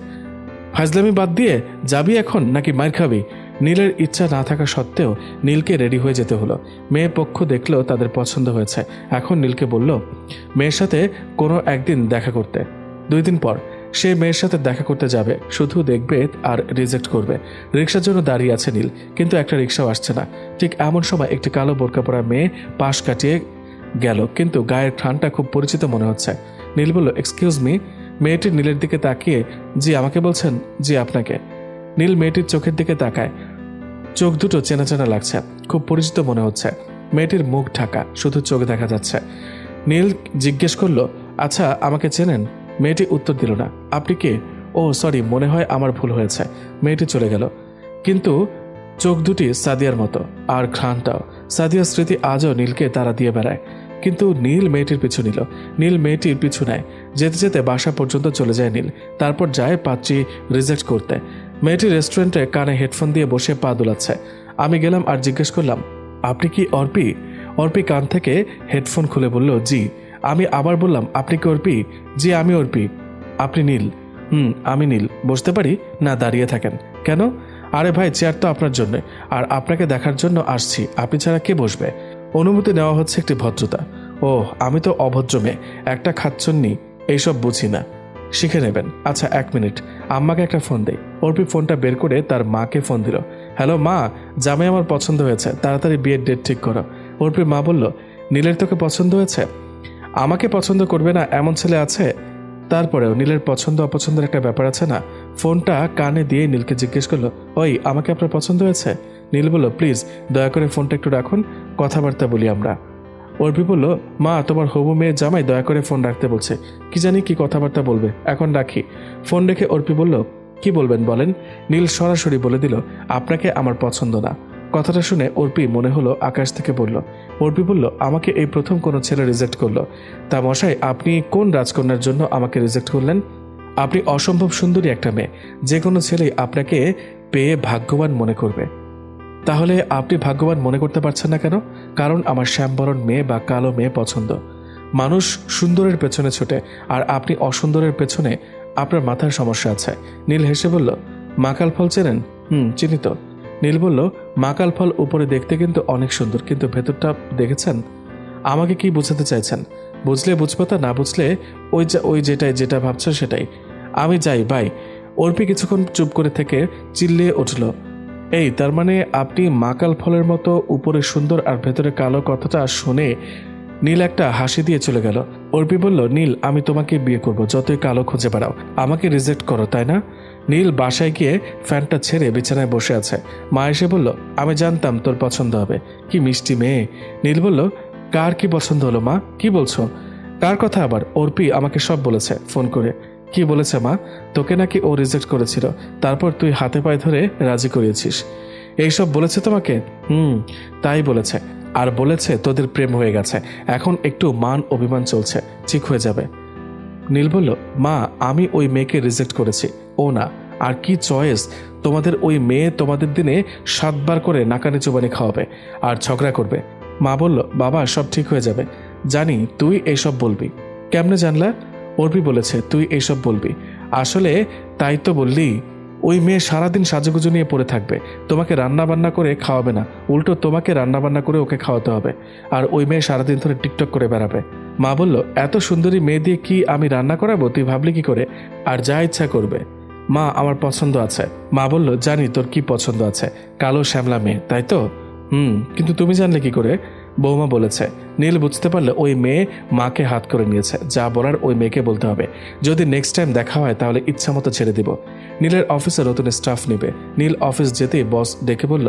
ফাজলামি বাদ দিয়ে যাবি এখন নাকি মার খাবি? নীলের ইচ্ছা না থাকা সত্ত্বেও নীলকে রেডি হয়ে যেতে হলো। মেয়ে পক্ষ দেখলো তাদের পছন্দ হয়েছে। এখন নীলকে বলল মেয়ের সাথে কোনো একদিন দেখা করতে। 2 দিন পর সে মেয়ের সাথে দেখা করতে যাবে, শুধু দেখবে আর রিজেক্ট করবে। রিক্সার জন্য দাঁড়িয়ে আছে নীল, কিন্তু একটা রিক্সাও আসছে না। ঠিক এমন সময় একটি কালো বোরকা পরা মেয়ে পাশ কাটিয়ে গেল, কিন্তু গায়ের ঠানটা খুব পরিচিত মনে হচ্ছে। নীল বলল, এক্সকিউজ মি। মেয়েটি নীলের দিকে তাকিয়ে, জি আমাকে বলছেন? জি আপনাকে। নীল মেয়েটির চোখের দিকে তাকায়। চোখ দুটো চেনা চেনা লাগছে, খুব পরিচিত মনে হচ্ছে। মেয়েটির মুখ ঢাকা, শুধু চোখ দেখা যাচ্ছে। নীল জিজ্ঞেস করলো, আচ্ছা আমাকে চেনেন? মেয়েটি উত্তর দিল না। আপনি কে? ও সরি, মনে হয় আমার ভুল হয়েছে। মেয়েটি চলে গেল। কিন্তু চোখ দুটি সাদিয়ার মতো, আর ঘ্রাণটাও। সাদিয়ার স্মৃতি আজও নীলকে তাড়া দিয়ে বেড়ায়। কিন্তু নীল মেয়েটির পিছু নিল। নীল মেয়েটির পিছু নেয়। যেতে যেতে বাসা পর্যন্ত চলে যায় নীল। তারপর যায় পাত্রী রিজেক্ট করতে। মেয়েটি রেস্টুরেন্টে কানে হেডফোন দিয়ে বসে পা দুলাচ্ছে। আমি গেলাম আর জিজ্ঞেস করলাম, আপনি কি অর্পি? অর্পি কান থেকে হেডফোন খুলে বলল, জি। আমি আবার বললাম, আপনি কি অর্পি? জি আমি অর্পি। আপনি নীল? আমি নীল। বসতে পারি? না, দাঁড়িয়ে থাকেন। কেন? আরে ভাই, চেয়ার তো আপনার জন্য, আর আপনাকে দেখার জন্য আসছি। আপনি ছাড়া কে বসবে? অনুমতি নেওয়া হচ্ছে একটি ভদ্রতা। ও, আমি তো অভদ্র মেয়ে, একটা খাচ্ছন্নি, এইসব বুঝি না। শিখে নেবেন। আচ্ছা 1 মিনিট, আম্মাকে একটা ফোন দেই। অর্পি ফোনটা বের করে তার মাকে ফোন দিল। হ্যালো মা, জামাই আমার পছন্দ হয়েছে, তাড়াতাড়ি বিয়ের ডেট ঠিক করো। অর্পির মা বলল, নীলের তোকে পছন্দ হয়েছে? আমাকে পছন্দ করবে না এমন ছেলে আছে? তারপরেও নীলের পছন্দ অপছন্দের একটা ব্যাপার আছে না? ফোনটা কানে দিয়ে নীলকে জিজ্ঞেস করলো, ওই আমাকে আপনার পছন্দ হয়েছে? নীল বলল, প্লিজ দয়া করে ফোনটা একটু রাখুন, কথাবার্তা বলি আমরা। অর্পি বলল, মা তোমার হবু মেয়ে জামাই দয়া করে ফোন রাখতে বলছে, কি জানি কি কথাবার্তা বলবে, এখন রাখি। ফোন রেখে অর্পি বলল, কি বলবেন বলেন। নীল সরাসরি বলে দিল, আপনাকে আমার পছন্দ না। কথাটা শুনে অর্পি মনে হলো আকাশ থেকে পড়ল। অর্পি বলল, আমাকে এই প্রথম কোনো ছেলে রিজেক্ট করলো। তা মশাই, আপনি কোন রাজকন্যার জন্য আমাকে রিজেক্ট করলেন? আপনি অসম্ভব সুন্দরী একটা মেয়ে, যে কোনো ছেলেই আপনাকে পেয়ে ভাগ্যবান মনে করবে। তাহলে আপনি ভাগ্যবান মনে করতে পারছেন না কেন? কারণ আমার শ্যামবরণ মেয়ে বা কালো মেয়ে পছন্দ। মানুষ সুন্দরের পেছনে ছোটে, আর আপনি অসুন্দরের পেছনে। আপনার মাথার সমস্যা আছে। নীল হেসে বলল, মাকাল ফল চেনেন? চিনি তো। নীল বলল, মাকাল ফল উপরে দেখতে কিন্তু অনেক সুন্দর, কিন্তু ভেতরটা দেখেছেন? আমাকে কি বোঝাতে চাইছেন? বুঝলে বুঝবো, তা না বুঝলে ওই যেটা ভাবছেন সেটাই। আমি যাই বাই। অর্পি কিছুক্ষণ চুপ করে থেকে চিল্লিয়ে উঠল, এই তার মানে আপনি মাকাল ফলের মতো উপরে সুন্দর আর ভেতরে কালো? কথাটা শুনে নীল একটা হাসি দিয়ে চলে গেল। অর্পি বলল, নীল আমি তোমাকে বিয়ে করব, যতই কালো খুঁজে বেড়াও। আমাকে রিজেক্ট করো, তাই না? নীল বাসায় গিয়ে ফ্যানটা ছেড়ে বিছানায় বসে আছে। মা এসে বলল, আমি জানতাম তোর পছন্দ হবে, কি মিষ্টি মেয়ে। নীল বলল, কার কি পছন্দ হলো মা? কি বলছো? কার কথা আবার? অর্পি আমাকে সব বলেছে ফোন করে। কি বলেছে মা? তোকে নাকি ও রিজেক্ট করেছিল, তারপর তুই হাতে পায়ে ধরে রাজি করিয়েছিস। এইসব বলেছে তোমাকে? তাই বলেছে। আর বলেছে তোদের প্রেম হয়ে গেছে, এখন একটু মান অভিমান চলছে, ঠিক হয়ে যাবে। নীল বলল, মা আমি ওই মেয়েকে রিজেক্ট করেছি, ও না। আর কি চয়েস তোমাদের! ওই মেয়ে তোমাদের দিনে 7 বার করে নাকানি চুবানি খাওয়াবে আর ঝগড়া করবে। মা বলল, বাবা সব ঠিক হয়ে যাবে। জানি তুই এইসব বলবি। কেমনে জানলা? অর্পি বলেছে তুই এইসব বলবি। আসলে তাই তো বললি। ওই মেয়ে সারাদিন সাজুগুজু নিয়ে পড়ে থাকবে, তোমাকে রান্না বান্না করে খাওয়াবে না, উল্টো তোমাকে রান্না বান্না করে ওকে খাওয়াতে হবে। আর ওই মেয়ে সারাদিন ধরে টিকটক করে বেড়াবে। মা বলল, এত সুন্দরী মেয়ে দিয়ে কি আমি রান্না করাবো? তুই ভাবলি কি করে? আর যা ইচ্ছা করবে। মা আমার পছন্দ আছে। মা বলল, জানি তোর কি পছন্দ আছে, কালো শ্যামলা মেয়ে, তাই তো? কিন্তু তুমি জানলে কি করে? বৌমা বলেছে। নীল বুঝতে পারলে ওই মেয়ে মাকে হাত করে নিয়েছে, যা বলার ওই মেয়েকে বলতে হবে। যদি নেক্সট টাইম দেখা হয় তাহলে ইচ্ছা মতো ছেড়ে দিব। নীলের অফিসে নতুন স্টাফ নেবে। নীল অফিস যেতেই বস ডেকে বলল,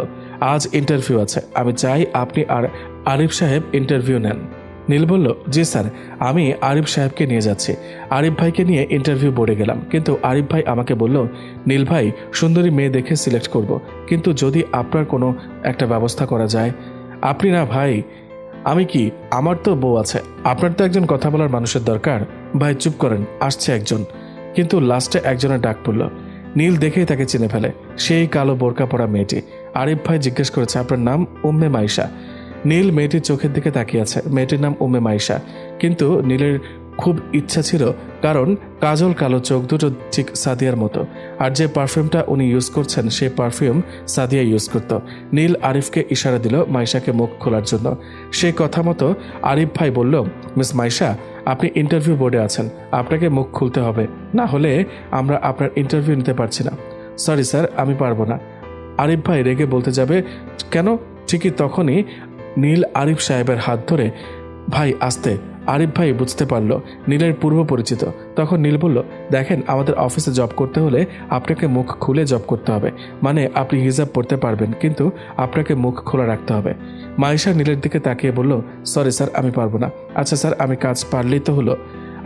আজ ইন্টারভিউ আছে, আমি চাই আপনি আর আরিফ সাহেব ইন্টারভিউ নেন। নীল বলল, জি স্যার, আমি আরিফ সাহেবকে নিয়ে যাচ্ছি। আরিফ ভাইকে নিয়ে ইন্টারভিউ বোর্ডে গেলাম, কিন্তু আরিফ ভাই আমাকে বলল, নীল ভাই সুন্দরী মেয়ে দেখে সিলেক্ট করব, কিন্তু যদি আপনার কোনো একটা ব্যবস্থা করা যায়। আপনি না ভাই, আমি কি? আমার তো বউ আছে, আপনার তো একজন কথা বলার মানুষের দরকার। ভাই চুপ করেন, আসছে একজন। কিন্তু লাস্টে একজনের ডাক পড়ল। নীল দেখেই তাকে চিনে ফেলে, সেই কালো বোরকা পরা মেয়েটি। আরিফ ভাই জিজ্ঞেস করেছে, আপনার নাম? উম্মে মাইশা। নীল মেয়েটির চোখের দিকে তাকিয়ে আছে। মেয়েটির নাম উম্মে মাইশা। কিন্তু নীলের খুব ইচ্ছা ছিল, কারণ কাজল কালো, চোখ দুটো ঠিক সাদিয়ার মতো, আর যে পারফিউমটা উনি ইউজ করছেন সেই পারফিউম সাদিয়া ইউজ করত। নীল আরিফকে ইশারা দিল মাইশাকে মুখ খোলার জন্য। সেই কথা মতো আরিফ ভাই বলল, মিস মাইশা, আপনি ইন্টারভিউ বোর্ডে আছেন, আপনাকে মুখ খুলতে হবে, না হলে আমরা আপনার ইন্টারভিউ নিতে পারছি না। সরি স্যার, আমি পারবো না। আরিফ ভাই রেগে বলতে যাবে, কেন? ঠিকই তখনই নীল আরিফ সাহেবের হাত ধরে, ভাই আস্তে, আরিফ ভাই বুঝতে পারলো নীলের পূর্ব পরিচিত। তখন নীল বলল, দেখেন, আমাদের অফিসে জব করতে হলে আপনাকে মুখ খুলে জব করতে হবে, মানে আপনি হিজাব পড়তে পারবেন, কিন্তু আপনাকে মুখ খোলা রাখতে হবে। মাইশা নীলের দিকে তাকিয়ে বলল, সরি স্যার, আমি পারবো না। আচ্ছা স্যার, আমি কাজ পারলেই তো হলো।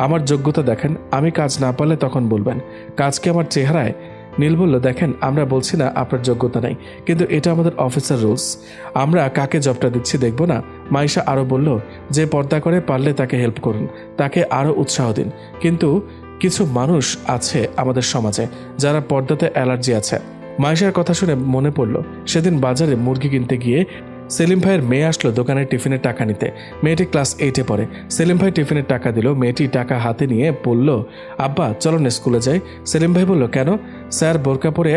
আমার যোগ্যতা দেখেন, আমি কাজ না পারলে তখন বলবেন। কাজ কি আমার চেহারায়? নীল বলল, দেখেন, আমরা বলছি না আপনার যোগ্যতা নাই, কিন্তু এটা আমাদের অফিসার রুলস। আমরা কাকে জবটা দিচ্ছি দেখব না? মাইশা আরও বলল, যে পর্দা করে পারলে তাকে হেল্প করুন, তাকে আরও উৎসাহ দিন। কিন্তু কিছু মানুষ আছে আমাদের সমাজে যারা পর্দাতে অ্যালার্জি আছে। মাইশার কথা শুনে মনে পড়ল সেদিন বাজারে মুরগি কিনতে গিয়ে সেলিম ভাইয়ের মেয়ে আসলো দোকানের টিফিনের টাকা নিতে। মেয়েটি ক্লাস 8-এ পড়ে। সেলিম ভাই টিফিনের টাকা দিল। মেয়েটি টাকা হাতে নিয়ে বলল, আব্বা চলো না স্কুলে যাই। সেলিম ভাই বলল, কেন? স্যার বোরকা পরে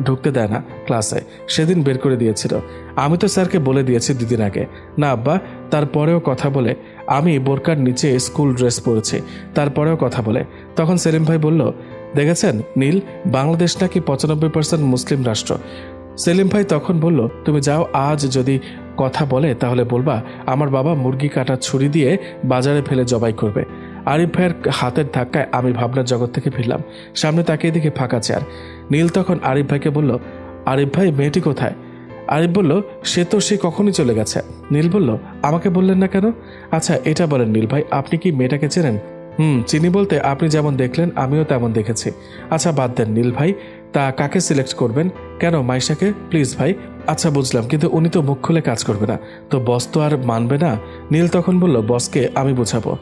ঢুকতে দেয় না ক্লাসে, সেদিন বের করে দিয়েছিল। আমি তো স্যারকে বলে দিয়েছি 2 দিন আগে। না আব্বা, তারপরেও কথা বলে। আমি বোরকার নিচে স্কুল ড্রেস পরেছি, তারপরেও কথা বলে। তখন সেলিম ভাই বলল, দেখেছেন নীল, বাংলাদেশ নাকি 95% মুসলিম রাষ্ট্র। সেলিম ভাই তখন বলল, তুমি যাও, আজ যদি কথা বলে তাহলে বলবা আমার বাবা মুরগি কাটার ছুরি দিয়ে বাজারে ফেলে জবাই করবে। আরিফ ভাইয়ের হাতের ধাক্কায় আমি ভাবনার জগৎ থেকে ফিরলাম। সামনে তাকিয়ে দেখি ফাঁকা চেয়ার। নীল তখন আরিফ ভাইকে বলল, আরিফ ভাই, মেয়েটি কোথায়? আরিফ বলল, সে কখনই চলে গেছে। নীল বলল, আমাকে বললেন না কেন? আচ্ছা এটা বলেন নীল ভাই, আপনি কি মেয়েটাকে চেনেন? চিনি বলতে আপনি যেমন দেখলেন আমিও তেমন দেখেছি। আচ্ছা বাদ দেন নীল ভাই, তা কাকে সিলেক্ট করবেন? কেন মাইশাকে? প্লিজ ভাই। আচ্ছা বুঝলাম, কিন্তু উনি তো মুখ খুলে কাজ করবে না, তো বস তো আর মানবে না। নীল তখন বলল, বসকে আমি বোঝাবো।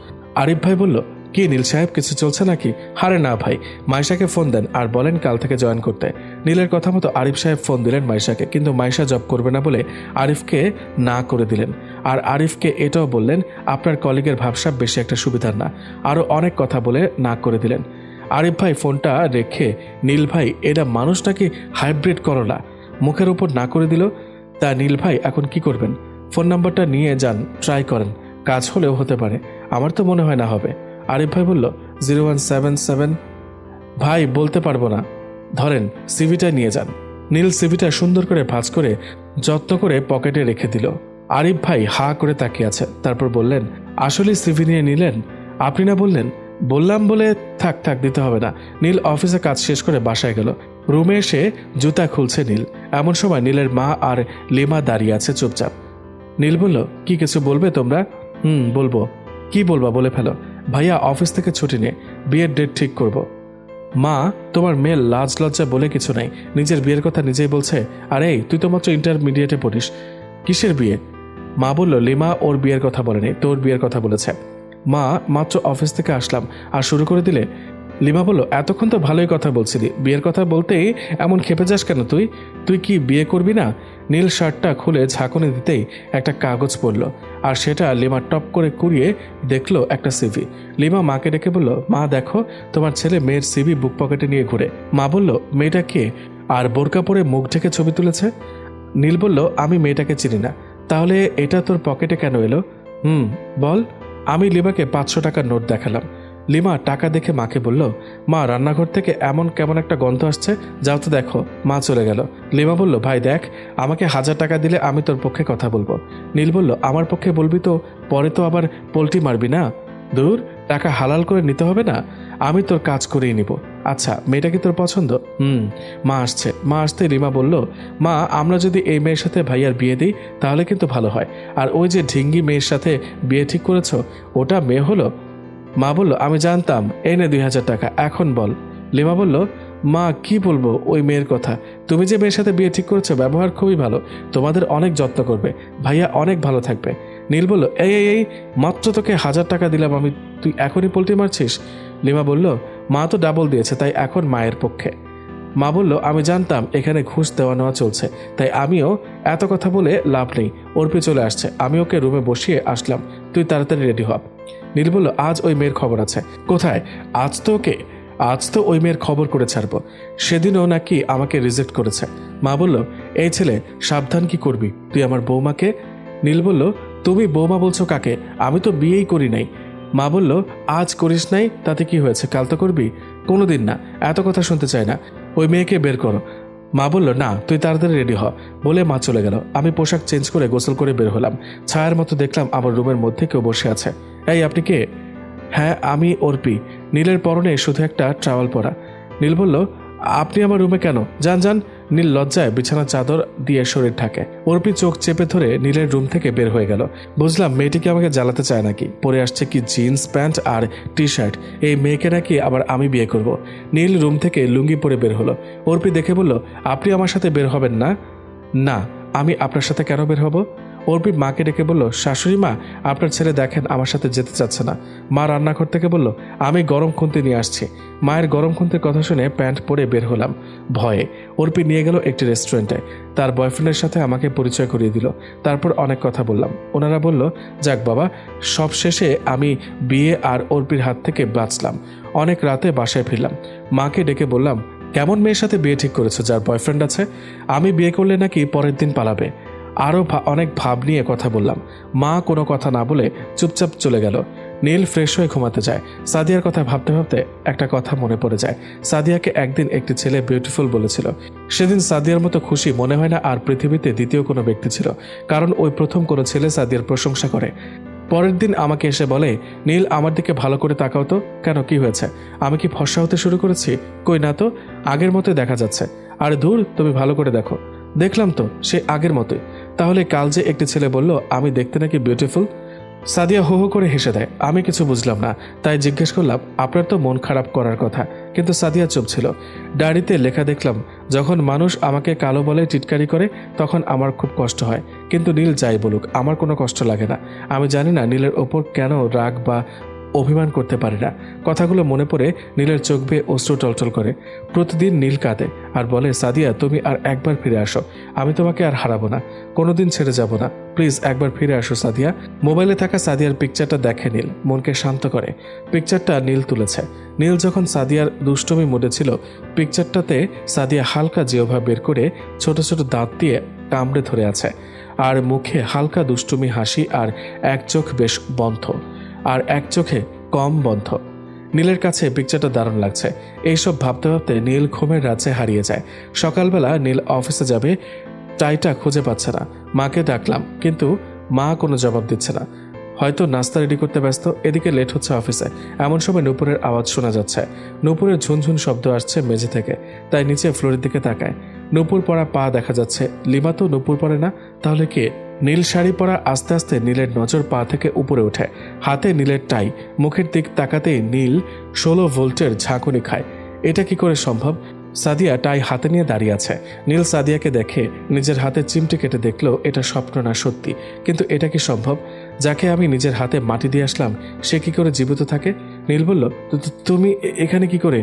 আরিফ ভাই বলল, কি নীল সাহেব, কিছু চলছে নাকি? হারে না ভাই, মাইশাকে ফোন দেন আর বলেন কাল থেকে জয়েন করতে। নীলের কথা মতো আরিফ সাহেব ফোন দিলেন মাইশাকে, কিন্তু মাইশা জব করবে না বলে আরিফকে না করে দিলেন। আর আরিফকে এটাও বললেন, আপনার কলিগের ভাবসাব বেশি একটা সুবিধার না। আরও অনেক কথা বলে না করে দিলেন। আরিফ ভাই ফোনটা রেখে, নীল ভাই, এটা মানুষ নাকি হাইব্রিড করলা, মুখের উপর না করে দিল। তা নীল ভাই এখন কি করবেন? ফোন নাম্বারটা নিয়ে যান, ট্রাই করেন, কাজ হলেও হতে পারে। আমার তো মনে হয় না হবে। আরিফ ভাই বলল, 0177। ভাই বলতে পারবো না, ধরেন সিভিটা নিয়ে যান। নীল সিভিটা সুন্দর করে ভাঁজ করে যত্ন করে পকেটে রেখে দিল। আরিফ ভাই হা করে তাকিয়ে আছে। তারপর বললেন, আসলে সিভি নিয়ে নিলেন? আপনি না বললেন? বললাম বলে থাক দিতে হবে না। নীল অফিসে কাজ শেষ করে বাসায় গেল। রুমে এসে জুতা খুলছে নীল। এমন সময় নীলের মা আর লিমা দাঁড়িয়ে আছে চুপচাপ। নীল বলল, কি কিছু বলবে তোমরা? বলবো। কি বলবা বলে ফেলো। ভাইয়া অফিস থেকে ছুটি নিয়ে বিয়ের ডেট ঠিক করব। মা, তোমার মেয়ের লাজ লজ্জা বলে কিছু নাই, নিজের বিয়ের কথা নিজেই বলছে। আরে তুই তো মাত্র ইন্টারমিডিয়েটে পড়িস, কিসের বিয়ে? মা বলল, লিমা ওর বিয়ের কথা বলেনি, তোর বিয়ের কথা বলেছে। মা, মাত্র অফিস থেকে আসলাম আর শুরু করে দিলে? লিমা বলল, এতক্ষণ তো ভালোই কথা বলছিলি, বিয়ের কথা বলতেই এমন খেপে যাস কেন? তুই কি বিয়ে করবি না? নীল শার্টটা খুলে ঝাঁকুনি দিতেই একটা কাগজ পড়ল, আর সেটা লিমা টপ করে কুড়িয়ে দেখলো একটা সিভি। লিমা মাকে ডেকে বলল, মা দেখো, তোমার ছেলে মেয়ের সিভি বুক পকেটে নিয়ে ঘুরে। মা বলল, মেয়েটা কে আর বোরকা পরে মুখ ঢেকে ছবি তুলেছে? নীল বলল, আমি মেয়েটাকে চিনি না। তাহলে এটা তোর পকেটে কেন এলো? বল। আমি লিমাকে 500 টাকার নোট দেখালাম। লিমা টাকা দেখে মাকে বলল, মা রান্নাঘর থেকে কেমন একটা গন্ধ আসছে, যাও তো দেখো। মা চলে গেল। লিমা বলল, ভাই দেখ, আমাকে 1000 টাকা দিলে আমি তোর পক্ষে কথা বলবো। নীল বলল, আমার পক্ষে বলবি তো পরে তো আবার পোল্টি মারবি না? দূর, টাকা হালাল করে নিতে হবে না, আমি তোর কাজ করেই নিব। আচ্ছা মেয়েটা কি তোর পছন্দ? মা আসতে লিমা বলল, মা আমরা যদি এই মেয়ের সাথে ভাইয়ার বিয়ে দিই তাহলে কিন্তু ভালো হয়। আর ওই যে ঢিঙ্গি মেয়ের সাথে বিয়ে ঠিক করেছ, ওটা মেয়ে হলো? মা বলল, আমি জানতাম। এই নে 2000 টাকা, এখন বল। লিমা বলল, মা কি বলবো ওই মেয়ের কথা? তুমি যে মেয়ের সাথে বিয়ে ঠিক করেছো ব্যবহার খুবই ভালো, তোমাদের অনেক যত্ন করবে, ভাইয়া অনেক ভালো থাকবে। নীল বলল, এই মাত্র তোকে 1000 টাকা দিলাম আমি, তুই এখনই পোল্টি মারছিস? লিমা বলল, মা তো ডাবল দিয়েছে, তাই এখন মায়ের পক্ষে। মা বলল, আমি জানতাম এখানে ঘুষ দেওয়া নেওয়া চলছে, তাই আমিও এত কথা বলে লাভ নেই। অর্পি চলে আসছে, আমি ওকে রুমে বসিয়ে আসলাম, তুই তাড়াতাড়ি রেডি হ। নীল বলল, আজ ওই মেয়ের খবর আছে। কোথায়? আজ তো ওই মেয়ের খবর করে ছাড়বো। সেদিনও নাকি আমাকে রিজেক্ট করেছে। মা বলল, এই ছেলে সাবধান, কি করবি তুই আমার বৌমাকে? নীল বলল, তুমি বৌমা বলছো কাকে? আমি তো বিয়েই করি নাই। মা বলল, আজ করিস নাই তাতে কি হয়েছে, কাল তো করবি। কোনোদিন না, এত কথা শুনতে চাই না, ওই মেয়েকে বের করো। মা বলল, না তুই তাড়াতাড়ি রেডি হ। বলে মা চলে গেল। আমি পোশাক চেঞ্জ করে গোসল করে বের হলাম। ছায়ার মতো দেখলাম আমার রুমের মধ্যে কেউ বসে আছে। এই আপনি কে? হ্যাঁ আমি অর্পি। নীলের পরনে শুধু একটা ট্রাওয়াল পরা। নীল বলল, আপনি আমার রুমে কেন? যান যান। নীল লজ্জায় বিছানার চাদর দিয়ে শরীর ঢাকে। অর্পি চোখ চেপে ধরে নীলের রুম থেকে বের হয়ে গেল। বুঝলাম মেয়েটিকে আমাকে জ্বালাতে চায় নাকি। পরে আসছে কি জিন্স প্যান্ট আর টি শার্ট। এই মেয়েকে নাকি আবার আমি বিয়ে করব। নীল রুম থেকে লুঙ্গি পরে বের হলো। অর্পি দেখে বলল, আপনি আমার সাথে বের হবেন না? না, আমি আপনার সাথে কেন বের হব? অর্পি মাকে ডেকে বলল, শাশুড়ি মা, আপনার ছেলে দেখেন আমার সাথে যেতে চাচ্ছে না। মা রান্নাঘর থেকে বলল, আমি গরম খুন্তি নিয়ে আসছি। মায়ের গরম খুন্তির কথা শুনে প্যান্ট পরে বের হলাম ভয়ে। অর্পি নিয়ে গেল একটি রেস্টুরেন্টে। তার বয়ফ্রেন্ডের সাথে আমাকে পরিচয় করিয়ে দিল। তারপর অনেক কথা বললাম। ওনারা বলল, যাক বাবা, সব শেষে আমি বিয়ে আর অর্পির হাত থেকে বাঁচলাম। অনেক রাতে বাসায় ফিরলাম। মাকে ডেকে বললাম, কেমন মেয়ের সাথে বিয়ে ঠিক করেছো যার বয়ফ্রেন্ড আছে? আমি বিয়ে করলে নাকি পরের দিন পালাবে। আরও অনেক ভাব নিয়ে কথা বললাম। মা কোনো কথা না বলে চুপচাপ চলে গেল। নীল ফ্রেশ হয়ে ঘুমাতে যায়। সাদিয়ার কথা ভাবতে ভাবতে একটা কথা মনে পড়ে যায়। সাদিয়াকে একদিন একটি ছেলে বিউটিফুল বলেছিল। সেদিন সাদিয়ার মতো খুশি মনে হয় না আর পৃথিবীতে দ্বিতীয় কোনো ব্যক্তি ছিল, কারণ ওই প্রথম কোনো ছেলে সাদিয়ার প্রশংসা করে। পরের দিন আমাকে এসে বলে, নীল আমার দিকে ভালো করে তাকাও তো। কেন, কি হয়েছে? আমি কি ফর্সা হতে শুরু করেছি? কই না তো, আগের মতোই দেখা যাচ্ছে। আরে ধুর, তুমি ভালো করে দেখো। দেখলাম তো, সে আগের মতোই। তাহলে কাল যে একটি ছেলে বলল আমি দেখতে নাকি বিউটিফুল। সাদিয়া হো হো করে হেসে দেয়। আমি কিছু বুঝলাম না, তাই জিজ্ঞেস করলাম, আপনার তো মন খারাপ করার কথা। কিন্তু সাদিয়া চুপ ছিল। ডায়েরিতে লেখা দেখলাম, যখন মানুষ আমাকে কালো বলে টিটকারি করে তখন আমার খুব কষ্ট হয়, কিন্তু নীল যাই বলুক আমার কোনো কষ্ট লাগে না। আমি জানি না নীলের ওপর কেন রাগ বা অভিমান করতে পারি না। কথাগুলো মনে পড়ে নীলের চোখ বেয়ে অশ্রু টলটল করে। প্রতিদিন নীল কাঁদে আর বলে, সাদিয়া তুমি আর একবার ফিরে আসো, আমি তোমাকে আর হারাবো না, কোনোদিন ছেড়ে যাব না, প্লিজ একবার ফিরে আসো সাদিয়া। মোবাইলে থাকা সাদিয়ার পিকচারটা দেখে নীল, মনকে শান্ত করে। পিকচারটা নীল তুলেছে। নীল যখন সাদিয়ার দুষ্টমি মুডে ছিল, পিকচারটাতে সাদিয়া হালকা জিহ্বা বের করে ছোট ছোট দাঁত দিয়ে কামড়ে ধরে আছে, আর মুখে হালকা দুষ্টুমি হাসি, আর এক চোখ বেশ বন্ধ আর এক চোখে কম বন্ধ। নীলের কাছে পিকচারটা দারুণ লাগছে। এইসব ভাবতে ভাবতে নীল ঘুমের রাজ্যে হারিয়ে যায়। সকালবেলা নীল অফিসে যাবে, টাইটা খুঁজে পাচ্ছে না। মাকে ডাকলাম, কিন্তু মা কোনো জবাব দিচ্ছে না, হয়তো নাস্তা রেডি করতে ব্যস্ত। এদিকে লেট হচ্ছে অফিসে। এমন সময় নূপুরের আওয়াজ শোনা যাচ্ছে। নূপুরের ঝুনঝুন শব্দ আসছে মেঝে থেকে, তাই নিচে ফ্লোরের দিকে তাকায়। নূপুর পরা পা দেখা যাচ্ছে। লিমা তো নূপুর পরে না, তাহলে কে? নীল শাড়ি পরা আস্তে আস্তে নীলের নজর পা থেকে উপরে ওঠে। হাতে নীলের টাই। মুখের দিক তাকাতেই নীল 16 ভোল্টের ঝাঁকুনি খায়। এটা কি করে সম্ভব? সাদিয়া টাই হাতে নিয়ে দাঁড়িয়ে আছে। নীল সাদিয়াকে দেখে নিজের হাতে চিমটি কেটে দেখলো এটা স্বপ্ন না সত্যি। কিন্তু এটা কি সম্ভব? যাকে আমি নিজের হাতে মাটি দিয়ে আসলাম সে কি করে জীবিত থাকে? নীল বলল, তুমি এখানে কি করে?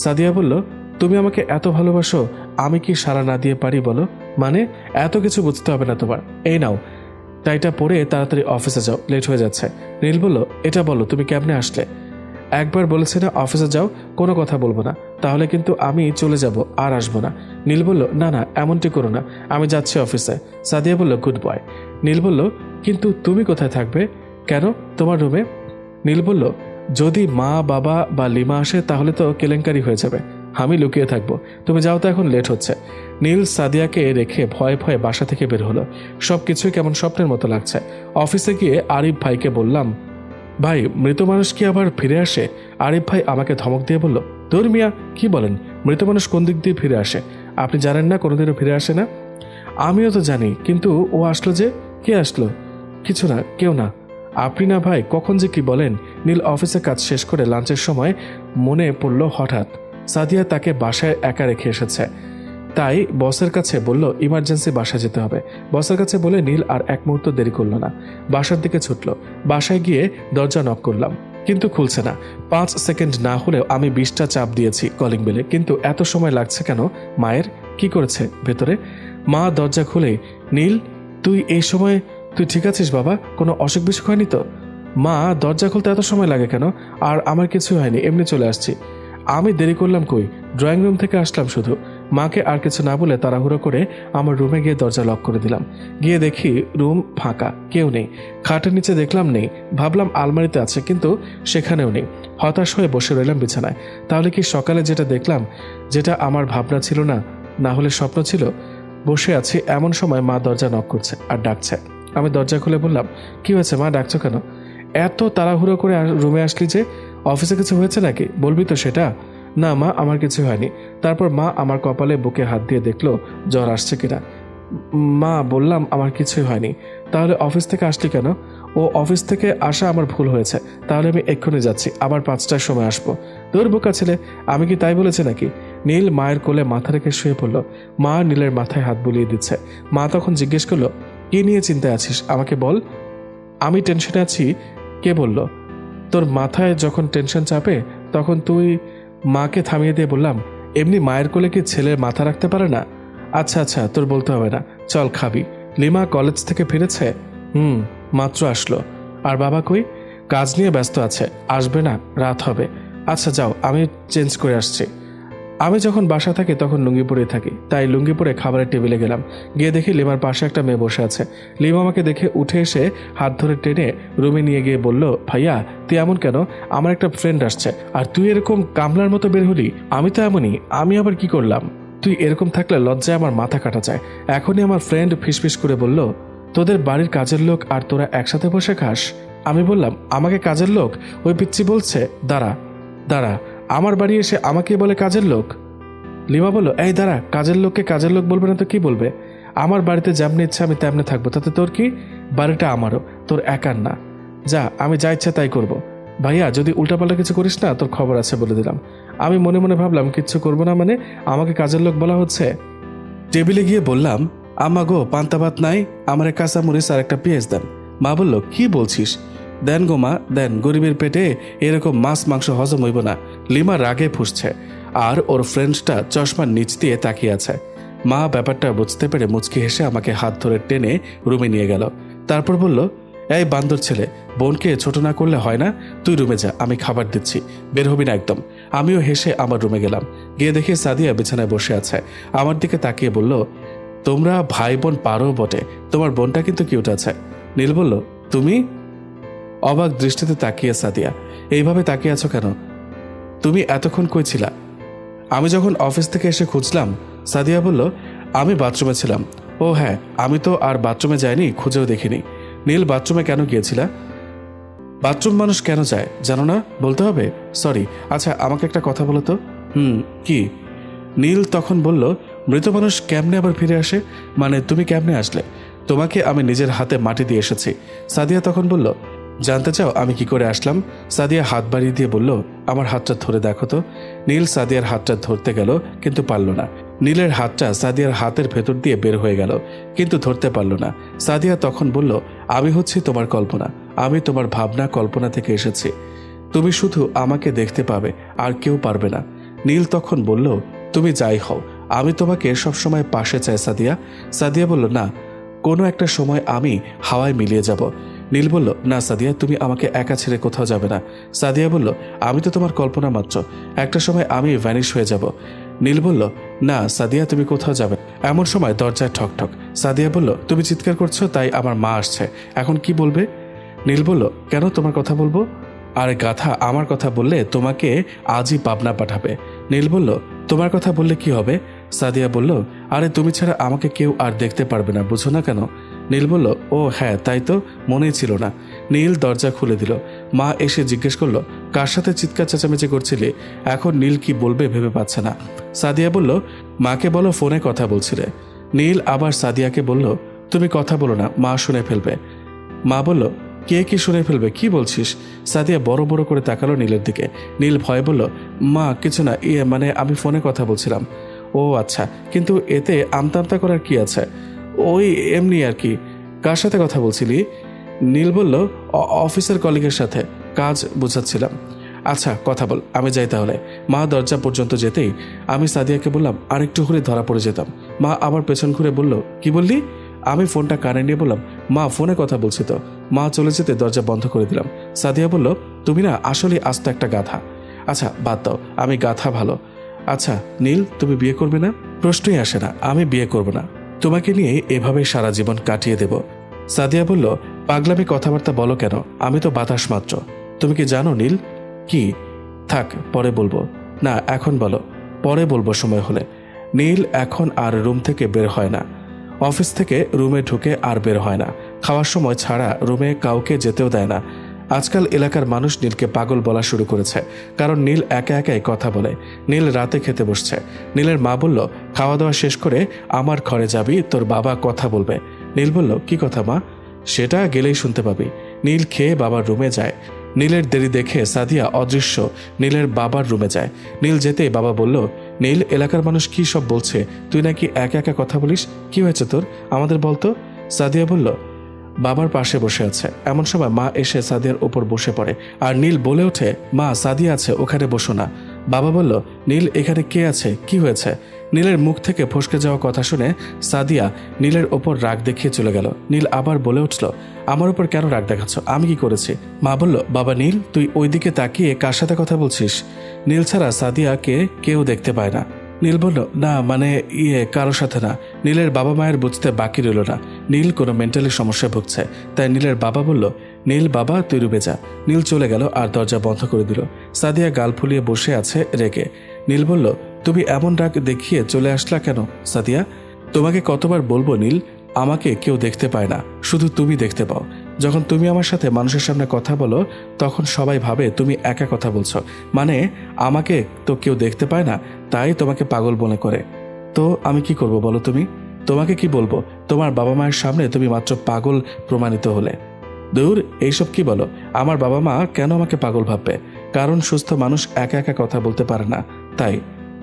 সাদিয়া বলল, তুমি আমাকে এত ভালোবাসো, আমি কি সাড়া না দিয়ে পারি বলো? মানে এত কিছু বুঝতে হবে না তোমার। এই নাও টাইটা পরে তাড়াতাড়ি অফিসে যাও, লেট হয়ে যাচ্ছে। নীল বলল, এটা বলো তুমি কেমনে আসলে? একবার বলেছে না অফিসে যাও, কোনো কথা বলবো না, তাহলে কিন্তু আমি চলে যাব আর আসবো না। নীল বলল, না না এমনটি করো না, আমি যাচ্ছি অফিসে। সাদিয়া বলল, গুড বয়। নীল বলল, কিন্তু তুমি কোথায় থাকবে? কেন, তোমার রুমে। নীল বলল, যদি মা বাবা বা লিমা আসে তাহলে তো কেলেঙ্কারি হয়ে যাবে, আমি লুকিয়ে থাকবো। তুমি যাও তো, এখন লেট হচ্ছে। নীল সাদিয়াকে রেখে ভয়ে ভয়ে বাসা থেকে বের হলো। সব কিছুই কেমন স্বপ্নের মতো লাগছে। অফিসে গিয়ে আরিফ ভাইকে বললাম, ভাই মৃত মানুষ কি আবার ফিরে আসে? আরিফ ভাই আমাকে ধমক দিয়ে বলল, তোর মিয়া কি বলেন, মৃত মানুষ কোন দিক দিয়ে ফিরে আসে? আপনি জানেন না কোনোদিনও ফিরে আসে না? আমিও তো জানি, কিন্তু ও আসলো যে। কে আসলো? কিছু না, কেউ না। আপনি না ভাই, কখন যে কি বলেন। নীল অফিসে কাজ শেষ করে লাঞ্চের সময় মনে পড়ল হঠাৎ সাদিয়া তাকে বাসায় একা রেখে এসেছে, তাই বসের কাছে বলল ইমার্জেন্সি বাসায় যেতে হবে। বসের কাছে বলে নীল আর এক মুহূর্ত দেরি করল না, বাসার দিকে ছুটল। বাসায় গিয়ে দরজা নক করলাম, কিন্তু খুলছে না। 5 সেকেন্ড না হলেও আমি 20টা চাপ দিয়েছি কলিং বেলে, কিন্তু এত সময় লাগছে কেন? মায়ের কি করেছে ভেতরে? মা দরজা খুলে, নীল তুই এই সময়, তুই ঠিক আছিস বাবা? কোনো অসুখ বিসুখ হয়নি তো? মা দরজা খুলতে এত সময় লাগে কেন? আর আমার কিছু হয়নি, এমনি চলে আসছি। আমি দেরি করলাম কই, ড্রয়িং রুম থেকে আসলাম শুধু। মাকে আর কিছু না বলে তাড়াহুড়ো করে আমার রুমে গিয়ে দরজা লক করে দিলাম। গিয়ে দেখি রুম ফাঁকা, কেউ নেই। খাটের নিচে দেখলাম নেই, ভাবলাম আলমারিতে আছে, কিন্তু সেখানেও নেই। হতাশ হয়ে বসে রইলাম বিছানায়। তাহলে কি সকালে যেটা দেখলাম, যেটা আমার ভাবনা ছিল না, না হলে স্বপ্ন ছিল? বসে আছি এমন সময় মা দরজা নক করছে আর ডাকছে। আমি দরজা খুলে বললাম, কি হয়েছে মা, ডাকছো কেন? এত তাড়াহুড়ো করে রুমে আসলি যে? অফিসে কিছু হয়েছে নাকি? বলবি তো সেটা। না মা, আমার কিছু হয়নি। তারপর মা আমার কপালে বুকে হাত দিয়ে দেখলো জ্বর আসছে কিনা। মা, বললাম আমার কিছুই হয়নি। তাহলে অফিস থেকে আসলি কেন? ও অফিস থেকে আসা আমার ভুল হয়েছে, তাহলে আমি এক্ষুনি যাচ্ছি, আবার 5টার সময় আসবো। তোর বোকা ছেলে, আমি কি তাই বলেছি নাকি? নীল মায়ের কোলে মাথা রেখে শুয়ে পড়ল। মা নীলের মাথায় হাত বুলিয়ে দিচ্ছে। মা তখন জিজ্ঞেস করলো, কি নিয়ে চিন্তায় আছিস আমাকে বল। আমি টেনশনে আছি? কে বলল? তোর মাথায় যখন টেনশন চাপে তখন তুই। মাকে থামিয়ে দিয়ে বললাম, এমনি মায়ের কোলে কি ছেলের মাথা রাখতে পারে না? আচ্ছা আচ্ছা, তোর বলতে হবে না, চল খাবি। লিমা কলেজ থেকে ফিরেছে? মাত্র আসলো। আর বাবা কই? কাজ নিয়ে ব্যস্ত আছে, আসবে না, রাত হবে। আচ্ছা যাও, আমি চেঞ্জ করে আসছি। আমি যখন বাসা থাকি তখন লুঙ্গি পরেই থাকি, তাই লুঙ্গি পরে খাবারের টেবিলে গেলাম। গিয়ে দেখি লিমার পাশে একটা মেয়ে বসে আছে। লিমা আমাকে দেখে উঠে এসে হাত ধরে টেনে রুমে নিয়ে গিয়ে বলল, ভাইয়া তুই এমন কেন? আমার একটা ফ্রেন্ড আসছে, আর তুই এরকম কামলার মতো বের হলি? আমি তো এমনই, আমি আবার কি করলাম? তুই এরকম থাকলে লজ্জায় আমার মাথা কাটা যায়। এখনই আমার ফ্রেন্ড ফিসফিস করে বলল, তোদের বাড়ির কাজের লোক আর তোরা একসাথে বসে খাস? আমি বললাম, আমাকে কাজের লোক? ওই পিচ্চি বলছে, দাঁড়া দাঁড়া, আমার বাড়ি এসে আমাকে বলে কাজের লোক? লিমা বলল, এই দাঁড়া, কাজের লোককে কাজের লোক বলবে না তো কি বলবে? আমার বাড়িতে যেমনি ইচ্ছা আমি তেমনি থাকবো, তাতে তোর কি? বাড়িটা আমারও, তোর একার না। যা, আমি যা ইচ্ছা তাই করব। ভাইয়া যদি উল্টাপাল্টা কিছু করিস না, তোর খবর আছে বলে দিলাম। আমি মনে মনে ভাবলাম, কিচ্ছু করবো না মানে আমাকে কাজের লোক বলা হচ্ছে। টেবিলে গিয়ে বললাম, আম্মা গো, পান্তা ভাত নাই, আমার কাঁচা মরিচ আর একটা পেঁয়াজ দেন। মা বলল, কি বলছিস? দেন গো মা, দেন, গরিবের পেটে এরকম মাছ মাংস হজম হইব না। লিমা রাগে ফুসছে, আর ওর ফ্রেন্ডটা চশমার নিচ দিয়ে তাকিয়ে আছে। মা ব্যাপারটা বুঝতে পেরে মুচকি হেসে আমাকে হাত ধরে টেনে রুমে নিয়ে গেল। তারপর বলল, এই বান্দর ছেলে, বোনকে ছোট না করলে হয় না? তুই রুমে যা, আমি খাবার দিচ্ছি, বের হবি না একদম। আমিও হেসে আমার রুমে গেলাম। গিয়ে দেখি সাদিয়া বিছানায় বসে আছে। আমার দিকে তাকিয়ে বলল, তোমরা ভাই বোন পারো বটে, তোমার বোনটা কিন্তু কিউট আছে। নীল বলল, তুমি? অবাক দৃষ্টিতে তাকিয়ে সাদিয়া, এইভাবে তাকিয়ে আছো কেন? তুমি এতক্ষণ কই ছিলা? আমি যখন অফিস থেকে এসে খুঁজলাম। সাদিয়া বলল, আমি বাথরুমে ছিলাম। ও হ্যাঁ, আমি তো আর বাথরুমে যাইনি, খুঁজেও দেখিনি। নীল, বাথরুমে কেন গিয়েছিলা? বাথরুম মানুষ কেন যায় জানো না? বলতে হবে? সরি। আচ্ছা আমাকে একটা কথা বলো তো। কি? নীল তখন বলল, মৃত মানুষ কেমনে আবার ফিরে আসে? মানে তুমি কেমনে আসলে? তোমাকে আমি নিজের হাতে মাটি দিয়ে এসেছি। সাদিয়া তখন বলল, জানতে চাও আমি কি করে আসলাম? সাদিয়া হাত বাড়িয়ে দিয়ে বলল, আমার হাতটা ধরে দেখো তো। নীল সাদিয়ার হাতটা ধরতে গেল, কিন্তু পারল না। নীলের হাতটা সাদিয়ার হাতের ভেতর দিয়ে বের হয়ে গেল, কিন্তু ধরতে পারল না। সাদিয়া তখন বলল, আমি হচ্ছি তোমার কল্পনা, আমি তোমার ভাবনা কল্পনা থেকে এসেছি। তুমি শুধু আমাকে দেখতে পাবে, আর কেউ পারবে না। নীল তখন বলল, তুমি যাই হও, আমি তোমাকে সবসময় পাশে চাই সাদিয়া। সাদিয়া বলল, না, কোনো একটা সময় আমি হাওয়ায় মিলিয়ে যাব। নীল বলল, না সাদিয়া, তুমি আমাকে একা ছেড়ে কোথাও যাবে না। সাদিয়া বলল, আমি তো তোমার কল্পনা মাত্র, একটা সময় আমি ভ্যানিশ হয়ে যাব। নীল বলল, না সাদিয়া, তুমি কোথাও যাবে। এমন সময় দরজায় ঠকঠক। সাদিয়া বলল, তুমি চিৎকার করছো তাই আমার মা আসছে, এখন কি বলবে? নীল বলল, কেন, তোমার কথা বলবো। আরে গাধা, আমার কথা বললে তোমাকে আজই পাবনা পাঠাবে। নীল বলল, তোমার কথা বললে কি হবে? সাদিয়া বলল, আরে তুমি ছাড়া আমাকে কেউ আর দেখতে পারবে না, বুঝো না কেন? নীল বলল, ও হ্যাঁ, তাই তো, মনেই ছিল না। নীল দরজা খুলে দিল। মা এসে জিজ্ঞেস করলো, কার সাথে চিৎকার চেঁচামেচি করছিলে? এখন নীল কি বলবে ভেবে পাচ্ছে না। সাদিয়া বলল, মাকে বলো ফোনে কথা বলছিলে। নীল আবার সাদিয়াকে বলল, তুমি কথা বলো না, মা শুনে ফেলবে। মা বলল, কে কি শুনে ফেলবে, কি বলছিস? সাদিয়া বড় বড় করে তাকালো নীলের দিকে। নীল ভয়ে বলল, মা কিছু না, মানে আমি ফোনে কথা বলছিলাম। ও আচ্ছা, কিন্তু এতে আমতা আমতা করার কি আছে? ওই এমনি আর কি। কার সাথে কথা বলছিলি? নীল বলল, অফিসের কলিগের সাথে, কাজ বোঝাচ্ছিলাম। আচ্ছা কথা বল, আমি যাই তাহলে। মা দরজা পর্যন্ত যেতেই আমি সাদিয়াকে বললাম, আরেকটু হলে ধরা পড়ে যেতাম। মা আবার পেছন ঘুরে বলল, কি বললি? আমি ফোনটা কানে নিয়ে বললাম, মা ফোনে কথা বলছি তো। মা চলে যেতে দরজা বন্ধ করে দিলাম। সাদিয়া বলল, তুমি না আসলে আস্ত একটা গাধা। আচ্ছা বাদ দাও, আমি গাধা ভালো। আচ্ছা নীল, তুমি বিয়ে করবে না? প্রশ্নই আসে না, আমি বিয়ে করব না। তোমাকে নিয়ে এভাবে সারা জীবন কাটিয়ে দেব। সাদিয়া বলল, পাগলামি কথাবার্তা বলো কেন, আমি তো বাতাস মাত্র। তুমি কি জানো নীল? কি? থাক, পরে বলবো। না এখন বলো। পরে বলবো সময় হলে। নীল এখন আর রুম থেকে বের হয় না। অফিস থেকে রুমে ঢুকে আর বের হয় না। খাওয়ার সময় ছাড়া রুমে কাউকে যেতেও দেয় না। আজকাল এলাকার মানুষ নীলকে পাগল বলা শুরু করেছে, কারণ নীল একা একাই কথা বলে। নীল রাতে খেতে বসছে। নীলের মা বলল, খাওয়া দাওয়া শেষ করে আমার ঘরে যাবি, তোর বাবা কথা বলবে। নীল বলল, কি কথা মা? সেটা গেলেই শুনতে পাবি। নীল খেয়ে বাবার রুমে যায়। নীলের দেরি দেখে সাদিয়া অদৃশ্য নীলের বাবার রুমে যায়। নীল যেতেই বাবা বলল, নীল, এলাকার মানুষ কি সব বলছে, তুই নাকি একা একা কথা বলিস, কি হয়েছে তোর, আমাদের বলতো। সাদিয়া বলল, বাবার পাশে বসে আছে। এমন সময় মা এসে সাদিয়ার উপর বসে পড়ে, আর নীল বলে ওঠে, মা, সাদিয়া আছে, ওখানে বসো না। বাবা বলল, নীল, এখানে কে আছে, কি হয়েছে? নীলের মুখ থেকে ফসকে যাওয়া কথা শুনে সাদিয়া নীলের ওপর রাগ দেখিয়ে চলে গেল। নীল আবার বলে উঠল, আমার উপর কেন রাগ দেখাচ্ছ, আমি কি করেছি? মা বলল, বাবা নীল, তুই ওইদিকে তাকিয়ে কার সাথে কথা বলছিস? নীল ছাড়া সাদিয়াকে কেউ দেখতে পায় না। নীল বলল, না মানে কারোর সাথে না। নীলের বাবা মায়ের বুঝতে বাকি রইল না নীল কোনো মেন্টালি সমস্যায় ভুগছে। তাই নীলের বাবা বলল, নীল বাবা, তুই রুমে যা। নীল চলে গেল আর দরজা বন্ধ করে দিল। সাদিয়া গাল ফুলিয়ে বসে আছে রেগে। নীল বলল, তুমি এমন রাগ দেখিয়ে চলে আসলা কেন সাদিয়া? তোমাকে কতবার বলবো নীল, আমাকে কেউ দেখতে পায় না, শুধু তুমি দেখতে পাও। যখন তুমি আমার সাথে মানুষের সামনে কথা বলো তখন সবাই ভাবে তুমি একা কথা বলছো, মানে আমাকে তো কেউ দেখতে পায় না, তাই তোমাকে পাগল মনে করে। তো আমি কি করব বলো তুমি? তোমাকে কি বলবো? তোমার বাবা মায়ের সামনে তুমি মাত্র পাগল প্রমাণিত হলে। দূর, এইসব কি বলো? আমার বাবা মা কেন আমাকে পাগল ভাববে? কারণ সুস্থ মানুষ একা একা কথা বলতে পারে না, তাই।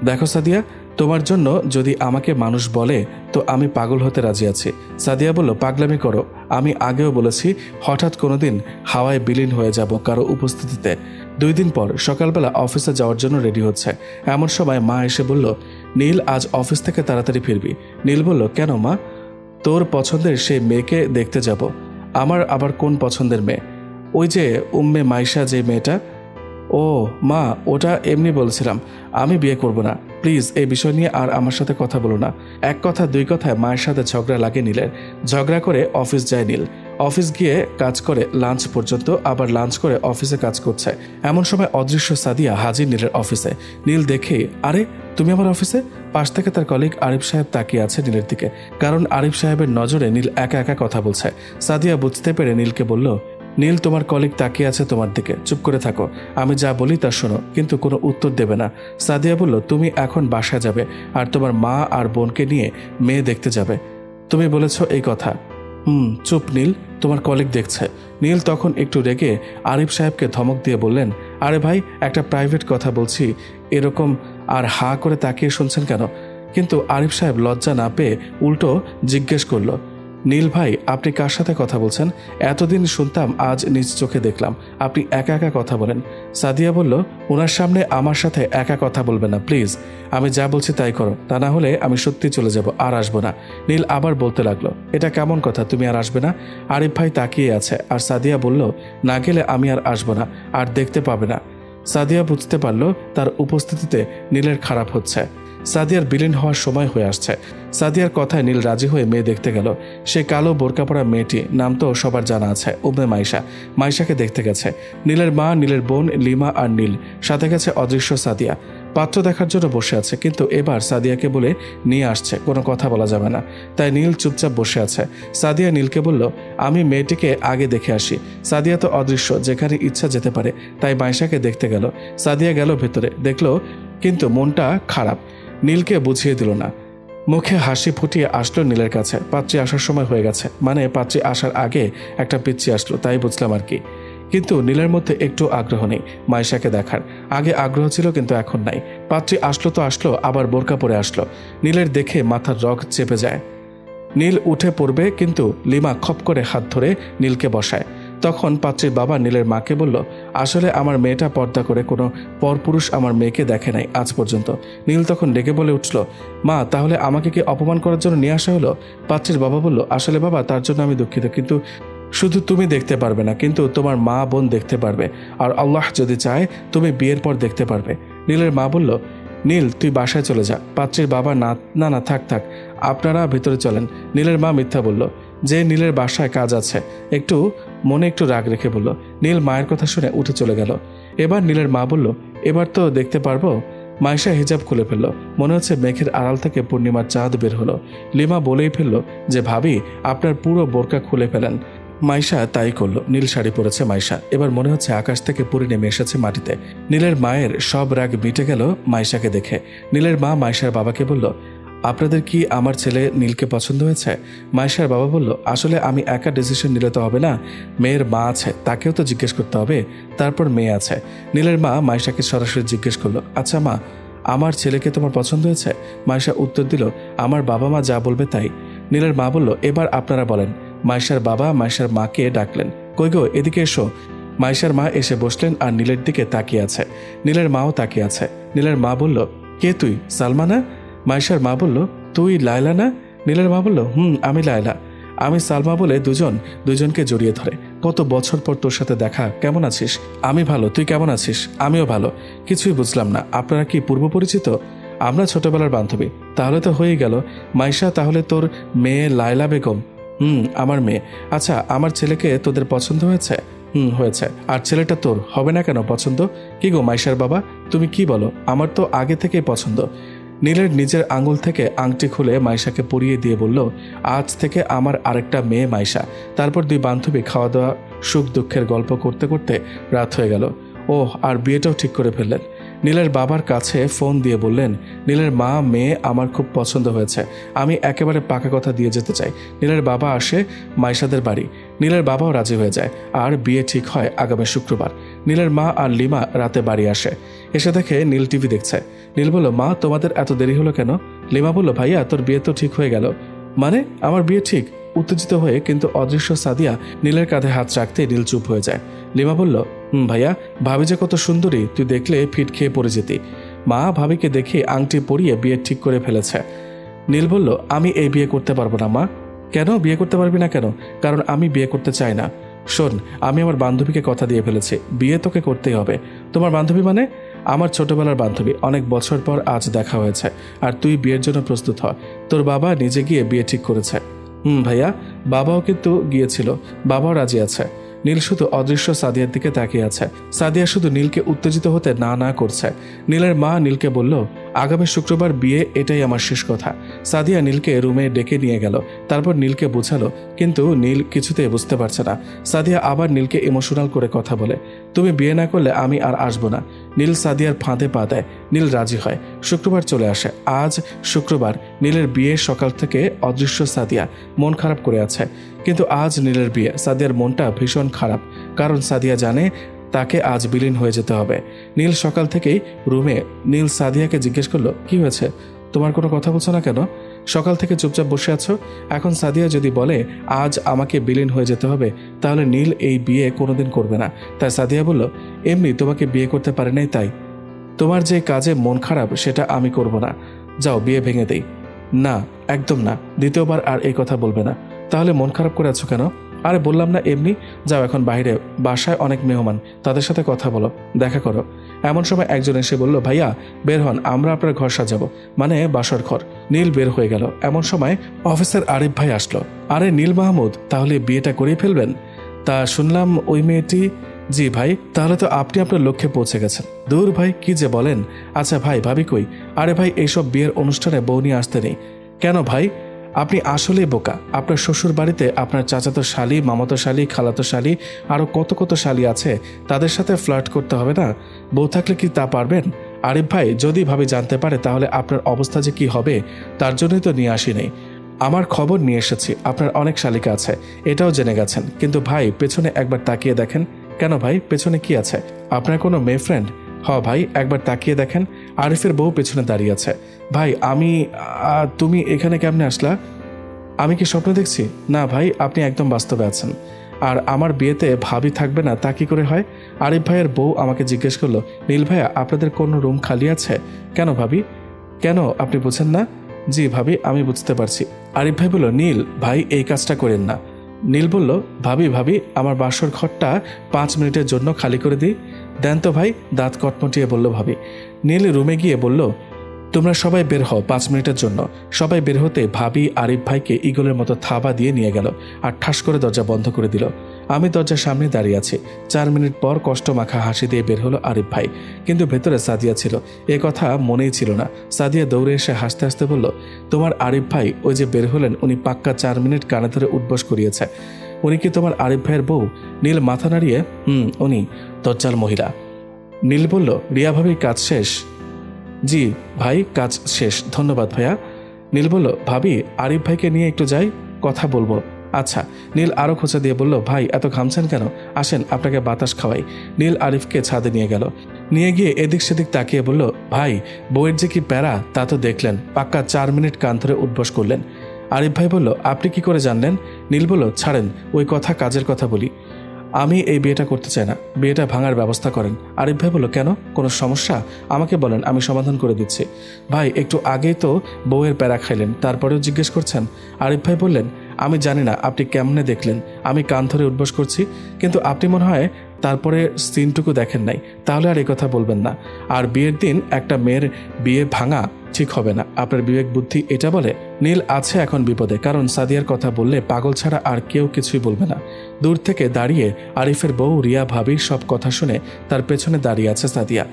দেখো সাদিয়া, তোমার জন্য যদি আমাকে মানুষ বলে তো আমি পাগল হতে রাজি আছি। সাদিয়া বলল, পাগলামি করো, আমি আগেও বলেছি হঠাৎ কোনোদিন হাওয়ায় বিলীন হয়ে যাব কারো উপস্থিতিতে। 2 দিন পর সকালবেলা অফিসে যাওয়ার জন্য রেডি হচ্ছে। এমন সময় মা এসে বলল, নীল, আজ অফিস থেকে তাড়াতাড়ি ফিরবি। নীল বলল, কেন মা? তোর পছন্দের সেই মেয়েকে দেখতে যাব। আমার আবার কোন পছন্দের মেয়ে? ওই যে উম্মে মাইশা, যে মেয়েটা। ও মা, ওটা এমনি বলছিলাম, আমি বিয়ে করব না। প্লিজ এই বিষয় নিয়ে আর আমার সাথে কথা বলো না। এক কথা দুই কথায় মায়ের সাথে ঝগড়া লাগে নীলের। ঝগড়া করে অফিস যায় নীল। অফিস গিয়ে কাজ করে লাঞ্চ পর্যন্ত, আবার লাঞ্চ করে অফিসে কাজ করছে। এমন সময় অদৃশ্য সাদিয়া হাজির নীলের অফিসে। নীল দেখে, আরে তুমি আমার অফিসে? পাশ থেকে তার কলিগ আরিফ সাহেব তাকিয়ে আছে নীলের দিকে, কারণ আরিফ সাহেবের নজরে নীল একা একা কথা বলছে। সাদিয়া বুঝতে পেরে নীলকে বলল, নীল, তোমার কলিগ তাকিয়ে আছে তোমার দিকে, চুপ করে থাকো, আমি যা বলি তা শোনো, কিন্তু কোনো উত্তর দেবে না। সাদিয়া বলল, তুমি এখন বাসায় যাবে আর তোমার মা আর বোনকে নিয়ে মেয়ে দেখতে যাবে। তুমি বলেছ এই কথা। চুপ নীল, তোমার কলিগ দেখছে। নীল তখন একটু রেগে আরিফ সাহেবকে ধমক দিয়ে বললেন, আরে ভাই, একটা প্রাইভেট কথা বলছি, এরকম আর হা করে তাকিয়ে শুনছেন কেন? কিন্তু আরিফ সাহেব লজ্জা না পেয়ে উল্টো জিজ্ঞেস করলো, নীল ভাই, আপনি কার সাথে কথা বলছেন? এতদিন শুনতাম, আজ নিজ চোখে দেখলাম আপনি একা একা কথা বলেন। সাদিয়া বলল, ওনার সামনে আমার সাথে একা কথা বলবে না প্লিজ, আমি যা বলছি তাই করো, তা না হলে আমি সত্যি চলে যাব, আর আসবো না। নীল আবার বলতে লাগলো, এটা কেমন কথা, তুমি আর আসবে না? আরিফ ভাই তাকিয়ে আছে, আর সাদিয়া বলল, না গেলে আমি আর আসবো না, আর দেখতে পাবে না। সাদিয়া বুঝতে পারল তার উপস্থিতিতে নীলের খারাপ হচ্ছে। সাদিয়ার বিলীন হওয়ার সময় হয়ে আসছে। সাদিয়ার কথায় নীল রাজি হয়ে মেয়ে দেখতে গেল। সে কালো বোরকা পরা মেয়েটি, নাম তো সবার জানা আছে, উম্মে মাইশা। মাইশাকে দেখতে গেছে নীলের মা, নীলের বোন লিমা আর নীল, সাথে গেছে অদৃশ্য সাদিয়া। পাত্র দেখার জন্য বসে আছে, কিন্তু এবার সাদিয়াকে বলে নিয়ে আসছে, কোনো কথা বলা যাবে না, তাই নীল চুপচাপ বসে আছে। সাদিয়া নীলকে বলল, আমি মেয়েটিকে আগে দেখে আসি। সাদিয়া তো অদৃশ্য, যেখানে ইচ্ছা যেতে পারে, তাই মাইশাকে দেখতে গেল। সাদিয়া গেল ভেতরে, দেখলো কিন্তু মনটা খারাপ। নীলকে বুঝিয়ে দিল না। মুখে হাসি ফুটিয়ে আসলো নীলের কাছে। পাত্রী আসার সময় হয়ে গেছে, মানে পাত্রী আসার আগে একটা পিচ্চি আসলো, তাই বুঝলাম আর কি। কিন্তু নীলের মধ্যে একটু আগ্রহ নেই মাইশাকে দেখার। আগে আগ্রহ ছিল, কিন্তু এখন নাই। পাত্রী আসলো তো আসলো, আবার বোরকা পরে আসলো। নীলের দেখে মাথার রগ চেপে যায়। নীল উঠে পড়বে, কিন্তু লিমা খপ করে হাত ধরে নীলকে বসায়। তখন পাত্রীর বাবা নীলের মাকে বলল, আসলে আমার মেয়েটা পর্দা করে কোনো পরপুরুষ আমার মেয়েকে দেখে নাই আজ পর্যন্ত। নীল তখন ডেকে বলে উঠল, মা, তাহলে আমাকে কি অপমান করার জন্য নিয়ে আসা হলো? পাত্রীর বাবা বলল, আসলে বাবা, তার জন্য আমি দুঃখিত, কিন্তু শুধু তুমি দেখতে পারবে না, কিন্তু তোমার মা বোন দেখতে পারবে, আর আল্লাহ যদি চায় তুমি বিয়ের পর দেখতে পারবে। নীলের মা বলল, নীল, তুই বাসায় চলে যা। পাত্রীর বাবা, না না, থাক থাক, আপনারা ভেতরে চলেন। নীলের মা মিথ্যা বলল যে নীলের বাসায় কাজ আছে, মনে একটু রাগ রেখে বলল। নীল মায়ের কথা শুনে উঠে চলে গেল। এবার নীলের মা বলল, এবার তো দেখতে পারবো? মাইশা হিজাব খুলে ফেলল, মনে হচ্ছে মেঘের আড়াল থেকে পূর্ণিমার চাঁদ বের হলো। লিমা বলেই ফেলল যে, ভাবি, আপনার পুরো বোরকা খুলে ফেলেন। মাইশা তাই করলো। নীল শাড়ি পরেছে মাইশা। এবার মনে হচ্ছে আকাশ থেকে পরি নেমে এসেছে মাটিতে। নীলের মায়ের সব রাগ মিটে গেল মাইশাকে দেখে। নীলের মা মাইশার বাবাকে বলল, আপনাদের কি আমার ছেলে নীলকে পছন্দ হয়েছে? মাইশার বাবা বলল, আসলে আমি একা ডিসিশন নিলে তো হবে না, মেয়ের মা আছে, তাকেও তো জিজ্ঞেস করতে হবে, তারপর মেয়ে আছে। নীলের মা মাইশাকে সরাসরি জিজ্ঞেস করলো, আচ্ছা মা, আমার ছেলেকে তোমার পছন্দ হয়েছে? মাইশা উত্তর দিল, আমার বাবা মা যা বলবে তাই। নীলের মা বলল, এবার আপনারা বলেন। মাইশার বাবা মাইশার মাকে ডাকলেন, কই গো, এদিকে এসো। মাইশার মা এসে বসলেন আর নীলের দিকে তাকিয়ে আছে। নীলের মাও তাকিয়ে আছে। নীলের মা বলল, কে তুই? সালমা না? মাইশার মা বলল, তুই লায়লা না? নীলের মা বলল, আমি লায়লা। আমি সালমা বলে দুজনকে জড়িয়ে ধরে, কত বছর পর তোর সাথে দেখা, কেমন আছিস? আমি ভালো, তুই কেমন আছিস? আমিও ভালো। কিছুই বুঝলাম না, আপনারা কি পূর্ব পরিচিত? আমরা ছোটবেলার বান্ধবী। তাহলে তো হয়েই গেল। মাইশা, তাহলে তোর মেয়ে লায়লা বেগম? আমার মেয়ে। আচ্ছা, আমার ছেলেকে তোদের পছন্দ হয়েছে? হয়েছে। আর ছেলেটা তোর হবে না কেন পছন্দ? কি গো মাইশার বাবা, তুমি কি বলো? আমার তো আগে থেকেই পছন্দ। নীলের নিজের আঙুল থেকে আংটি খুলে মাইশাকে পরিয়ে দিয়ে বলল, আজ থেকে আমার আরেকটা মেয়ে মাইশা। তারপর দুই বান্ধবী খাওয়া দাওয়া সুখ দুঃখের গল্প করতে করতে রাত হয়ে গেল। আর বিয়েটাও ঠিক করে ফেললেন। নীলের বাবার কাছে ফোন দিয়ে বললেন, নীলের মা মেয়ে আমার খুব পছন্দ হয়েছে, আমি একেবারে পাকা কথা দিয়ে যেতে চাই। নীলের বাবা আসে মাইশাদের বাড়ি। নীলের বাবাও রাজি হয়ে যায় আর বিয়ে ঠিক হয় আগামী শুক্রবার। নীলের মা আর লিমা রাতে বাড়ি আসে। এসে দেখে নীল টিভি দেখছে। নীল বলল, মা, তোমাদের এত দেরি হলো কেন? লিমা বলল, ভাইয়া, তোর বিয়ে তো ঠিক হয়ে গেল। মানে আমার বিয়ে ঠিক? উত্তেজিত হয়ে কিন্তু অদৃশ্য সাদিয়া নীলের কাঁধে হাত রাখতে নীল চুপ হয়ে যায়। লিমা বলল, ভাইয়া, ভাবি যে কত সুন্দরী, তুই দেখলে ফিট খেয়ে পড়ে যেতি। মা ভাবিকে দেখে আংটি পরিয়ে বিয়ে ঠিক করে ফেলেছে। নীল বলল, আমি এই বিয়ে করতে পারবো না মা। কেন বিয়ে করতে পারবি না কেন? কারণ আমি বিয়ে করতে চাই না। শোন, আমি আমার বান্ধবীকে কথা দিয়ে ফেলেছি, বিয়ে তোকে করতেই হবে। তোমার বান্ধবী মানে? আমার ছোটবেলার বান্ধবী, অনেক বছর পর আজ দেখা হয়েছে। আর তুই বিয়ের জন্য প্রস্তুত হ। তোর বাবা নিজে গিয়ে বিয়ে ঠিক করেছে। ভাইয়া, বাবাও কিন্তু গিয়েছিল, বাবাও রাজি আছে। নীল শুধু অদৃশ্য সাদিয়ার দিকে তাকিয়ে আছে। সাদিয়া শুধু নীলকে উত্তেজিত হতে না না করছে। নীলের মা নীলকে বলল, আগামী শুক্রবার বিয়ে, এটাই আমার শেষ কথা। সাদিয়া নীলকে রুমে ডেকে নিয়ে গেল। তারপর নীলকে বোঝালো, কিন্তু নীল কিছুতেই বুঝতে পারছে না। সাদিয়া আবার নীলকে ইমোশনাল করে কথা বলে, তুমি বিয়ে না করলে আমি আর আসবো না। নীল সাদিয়ার ফাঁদে পা দেয়। নীল রাজি হয়। শুক্রবার চলে আসে। আজ শুক্রবার, নীলের বিয়ে। সকাল থেকে অদৃশ্য সাদিয়া মন খারাপ করে আছে। কিন্তু আজ নীলের বিয়ে। সাদিয়ার মনটা ভীষণ খারাপ, কারণ সাদিয়া জানে তাকে আজ বিলীন হয়ে যেতে হবে। নীল সকাল থেকেই রুমে। নীল সাদিয়াকে জিজ্ঞেস করলো, কি হয়েছে, তোমার কোনো কথা বলছো না কেন? সকাল থেকে চুপচাপ বসে আছো। এখন সাদিয়া যদি বলে আজ আমাকে বিলীন হয়ে যেতে হবে, তাহলে নীল এই বিয়ে কোনোদিন করবে না। তাই সাদিয়া বলল, এমনি তোমাকে বিয়ে করতে পারে নাই তাই। তোমার যে কাজে মন খারাপ সেটা আমি করব না, যাও বিয়ে ভেঙে দেই। না, একদম না, দ্বিতীয়বার আর এই কথা বলবে না। তাহলে মন খারাপ করে আছো কেন? আরে বললাম না এমনি। যাও এখন বাইরে, বাসায় অনেক মেহমান, তাদের সাথে কথা বলো, দেখা করো। এমন সময় একজন এসে বলল, ভাইয়া বের হন, আমরা আপনার ঘর সাজাবো, মানে বাসর ঘর। নীল বের হয়ে গেল। এমন সময় অফিসার আরিফ ভাই আসলো। আরে নীল মাহমুদ, তাহলে বিয়েটা করেই ফেলবেন? তা শুনলাম ওই মেয়েটি। জি ভাই, তাহলে তো আপনি আপনার লক্ষ্যে পৌঁছে গেছেন। দূর ভাই, কি যে বলেন। আচ্ছা ভাই, ভাবি কই? আরে ভাই, এইসব বিয়ের অনুষ্ঠানে বউ নিয়ে আসতে নেই। কেন ভাই? আপনি আসলেই বোকা। আপনার শ্বশুর বাড়িতে আপনার চাচাতো শালি, মামাতো শালি, খালাতো শালি, আরও কত কত শালি আছে, তাদের সাথে ফ্লার্ট করতে হবে না? বউ থাকলে কি তা পারবেন? আরিফ ভাই, যদি ভাবি জানতে পারে তাহলে আপনার অবস্থা যে কি হবে, তার জন্যই তো নিয়ে আসি নেই। আমার খবর নিয়ে এসেছি, আপনার অনেক শালিকা আছে, এটাও জেনে গেছেন। কিন্তু ভাই, পেছনে একবার তাকিয়ে দেখেন। কেন ভাই, পেছনে কি আছে? আপনার কোনো মেয়ে ফ্রেন্ড? ভাই, একবার তাকিয়ে দেখেন, আরিফের বউ পেছনে দাঁড়িয়ে আছে। ভাই, তুমি এখানে কেমনে আসলা? আমি কি স্বপ্ন দেখছি? না ভাই, আপনি একদম বাস্তবে আছেন। আর আমার বিয়েতে ভাবি থাকবে না তা কি করে হয়? আরিফ ভাইয়ের বউ আমাকে জিজ্ঞেস করলো, নীল ভাইয়া, আপনাদের কোনো রুম খালি আছে? কেন ভাবি? কেন আপনি বুঝেন না? জি ভাবি, আমি বুঝতে পারছি। আরিফ ভাই বলল, নীল ভাই, এই কাজটা করেন না। নীল বলল, ভাবি, আমার বাসর ঘরটা 5 মিনিটের জন্য খালি করে দিই। দেন তো ভাই, দাঁত কটমটিয়ে বলল ভাবি। নীল রুমে গিয়ে বলল, তোমরা সবাই বের হও 5 মিনিটের জন্য। সবাই বের হতে ভাবি আরিফ ভাইকে ইগলের মতো থাবা দিয়ে নিয়ে গেল আর ঠাস করে দরজা বন্ধ করে দিল। আমি দরজার সামনে দাঁড়িয়ে আছি। 4 মিনিট পর কষ্ট মাখা হাসি দিয়ে বের হলো আরিফ ভাই, কিন্তু ভেতরে সাদিয়া ছিল। এ কথা মনেই ছিল না। সাদিয়া দৌড়ে এসে হাসতে হাসতে বলল, তোমার আরিফ ভাই ওই যে বের হলেন, উনি পাক্কা 4 মিনিট কানে ধরে উঠবস করিয়েছে। উনি কি তোমার আরিফ ভাইয়ের বউ? নীল মাথা নাড়িয়ে উনি। দজ্জাল মহিলা। নীল বলল, রিয়া ভাবির কাজ শেষ? জি ভাই, কাজ শেষ, ধন্যবাদ ভাইয়া। নীল বলল, ভাবি আরিফ ভাইকে নিয়ে একটু যাই, কথা বলবো। আচ্ছা। নীল আরও খোঁচা দিয়ে বলল, ভাই এত ঘামছেন কেন? আসেন আপনাকে বাতাস খাওয়াই। নীল আরিফকে ছাদে নিয়ে গেল। নিয়ে গিয়ে এদিক সেদিক তাকিয়ে বলল, ভাই বউয়ের যে কি প্যারা তা তো দেখলেন। পাক্কা 4 মিনিট কান ধরে উঠবস করলেন। আরিফ ভাই বলল, আপনি কি করে জানলেন? নীল বলল, ছাড়েন ওই কথা, কাজের কথা বলি। আমি এই বিয়েটা করতে চাই না, বিয়েটা ভাঙার ব্যবস্থা করেন। আরিফ ভাই বলল, কেন, কোনো সমস্যা? আমাকে বলেন, আমি সমাধান করে দিচ্ছি। ভাই একটু আগেই তো বউয়ের প্যারা খাইলেন, তারপরেও জিজ্ঞেস করছেন? আরিফ ভাই বললেন, আমি জানি না আপনি কেমনে দেখলেন, আমি কান ধরে উঠবস করছি, কিন্তু আপনি মনে হয় তারপরে সিনটুকু দেখেন নাই, তাহলে আর এই কথা বলবেন না। আর বিয়ের দিন একটা মেয়ের বিয়ে ভাঙা ঠিক হবে না, আপনার বিবেক বুদ্ধি এটা বলে? নীল আছে এখন বিপদে, কারণ সাদিয়ার কথা বললে পাগল ছাড়া আর কেউ কিছুই বলবে না। দূর থেকে দাঁড়িয়ে আরিফের বউ রিয়া ভাবির সব কথা শুনে তার পেছনে দাঁড়িয়ে আছে সাদিয়া।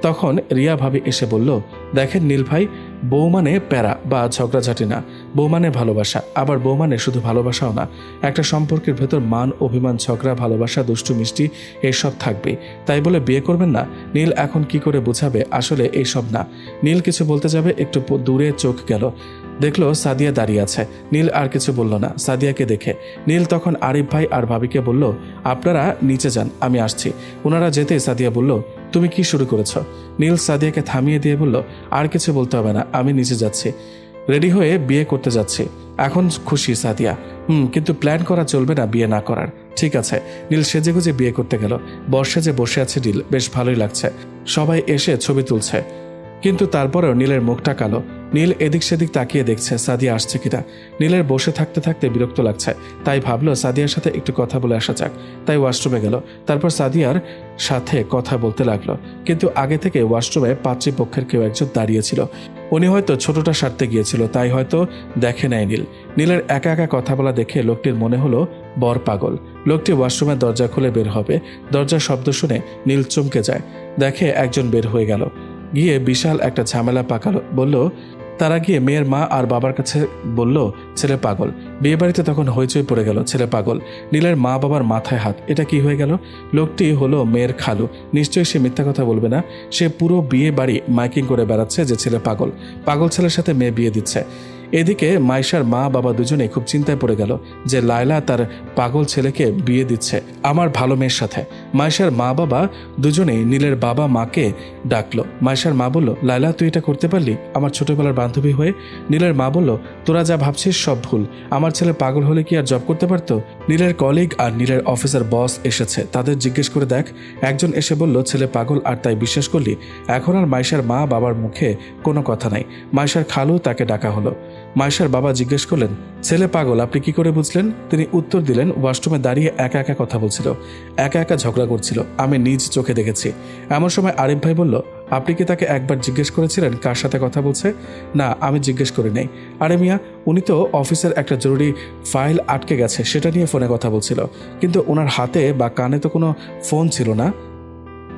তখন রিয়া ভাবি এসে বলল, দেখেন নীল ভাই, বউ মানে প্যারা বা ঝগড়াঝাটি না, বউ মানে ভালোবাসা। আবার বউ মানে শুধু ভালোবাসাও না, একটা সম্পর্কের ভেতর মান অভিমান, ঝগড়া, ভালোবাসা, দুষ্টু মিষ্টি এসব থাকবে। তাই বলে বিয়ে করবেন না? নীল এখন কি করে বোঝাবে আসলে এইসব না। নীল কিছু বলতে যাবে, একটু দূরে চোখ গেল, দেখলো সাদিয়া দাঁড়িয়ে আছে। নীল আর কিছু বলল না সাদিয়াকে দেখে। নীল তখন আরিফ ভাই আর ভাবিকে বলল, আপনারা নিচে যান, আমি আসছি। ওনারা যেতে সাদিয়া বলল, তুমি কি শুরু করেছ? নীল সাদিয়াকে থামিয়ে দিয়ে বলল, আর কিছু বলতে হবে না, আমি নিচে যাচ্ছি, রেডি হয়ে বিয়ে করতে যাচ্ছি। এখন খুশি সাদিয়া? কিন্তু প্ল্যান করা চলবে না বিয়ে না করার। ঠিক আছে। নীল সেজেগুজে বিয়ে করতে গেল। বর্ষে যে বসে আছে নীল, বেশ ভালোই লাগছে। সবাই এসে ছবি তুলছে, কিন্তু তারপরেও নীলের মুখটা কালো। নীল এদিক সেদিক তাকিয়ে দেখছে সাদিয়া আসছে কিনা। নীলের বসে থাকতে থাকতে বিরক্ত লাগছে, তাই ভাবলো সাদিয়ার সাথে একটু কথা বলে আসা যাক। তাই ওয়াশরুমে গেল। তারপর সাদিয়ার সাথে কথা বলতে লাগলো, কিন্তু আগে থেকে ওয়াশরুমে পাত্রীপক্ষের কেউ একজন দাঁড়িয়েছিল। উনি হয়তো ছোটটা সারতে গিয়েছিল, তাই হয়তো দেখে নেয় নীল। নীলের একা একা কথা বলা দেখে লোকটির মনে হলো বর পাগল। লোকটি ওয়াশরুমের দরজা খুলে বের হবে, দরজার শব্দ শুনে নীল চমকে যায়। দেখে একজন বের হয়ে গেল, গিয়ে বিশাল একটা ঝামেলা পাকালো। বলল, তারা গিয়ে মেয়ের মা আর বাবার কাছে বলল ছেলে পাগল। বিয়ে বাড়িতে তখন হইচই পড়ে গেল, ছেলে পাগল। নীলের মা বাবার মাথায় হাত, এটা কি হয়ে গেল? লোকটি হলো মেয়ের খালু, নিশ্চয়ই সে মিথ্যা কথা বলবে না। সে পুরো বিয়ে বাড়ি মাইকিং করে বেড়াচ্ছে যে ছেলে পাগল, পাগল ছেলের সাথে মেয়ে বিয়ে দিচ্ছে। এদিকে মাইশার মা বাবা দুজনে খুব চিন্তায় পড়ে গেল যে লায়লা তার পাগল ছেলেকে বিয়ে দিচ্ছে আমার ভালো মেয়ের সাথে। মাইশার মা বাবা দুজনেই নীলের বাবা মাকে ডাকলো। মাইশার মা বলল, লায়লা তুই এটা করতে পারলি আমার ছোটবেলার বান্ধবী হয়ে? নীলের মা বলল, তোরা যা ভাবছিস সব ভুল, আমার ছেলে পাগল হলে কি আর জব করতে পারতো? নীলের কলিগ আর নীলের অফিসার বস এসেছে, তাদের জিজ্ঞেস করে দেখ। একজন এসে বলল ছেলে পাগল, আর তাই বিশ্বাস করলি? এখন আর মাইশার মা বাবার মুখে কোনো কথা নাই। মাইশার খালু তাকে ডাকা হলো। মাইশার বাবা জিজ্ঞেস করলেন, ছেলে পাগল আপনি কি করে বুঝলেন? তিনি উত্তর দিলেন, ওয়াশরুমে দাঁড়িয়ে একা একা কথা বলছিল, একা একা ঝগড়া করছিল, আমি নিজ চোখে দেখেছি। এমন সময় আরিফ ভাই বলল, আপনি কি তাকে একবার জিজ্ঞেস করেছিলেন কার সাথে কথা বলছে? না, আমি জিজ্ঞেস করি নাই। আরে মিয়া, উনি তো অফিসের একটা জরুরি ফাইল আটকে গেছে সেটা নিয়ে ফোনে কথা বলছিল, কিন্তু ওনার হাতে বা কানে তো কোনো ফোন ছিল না।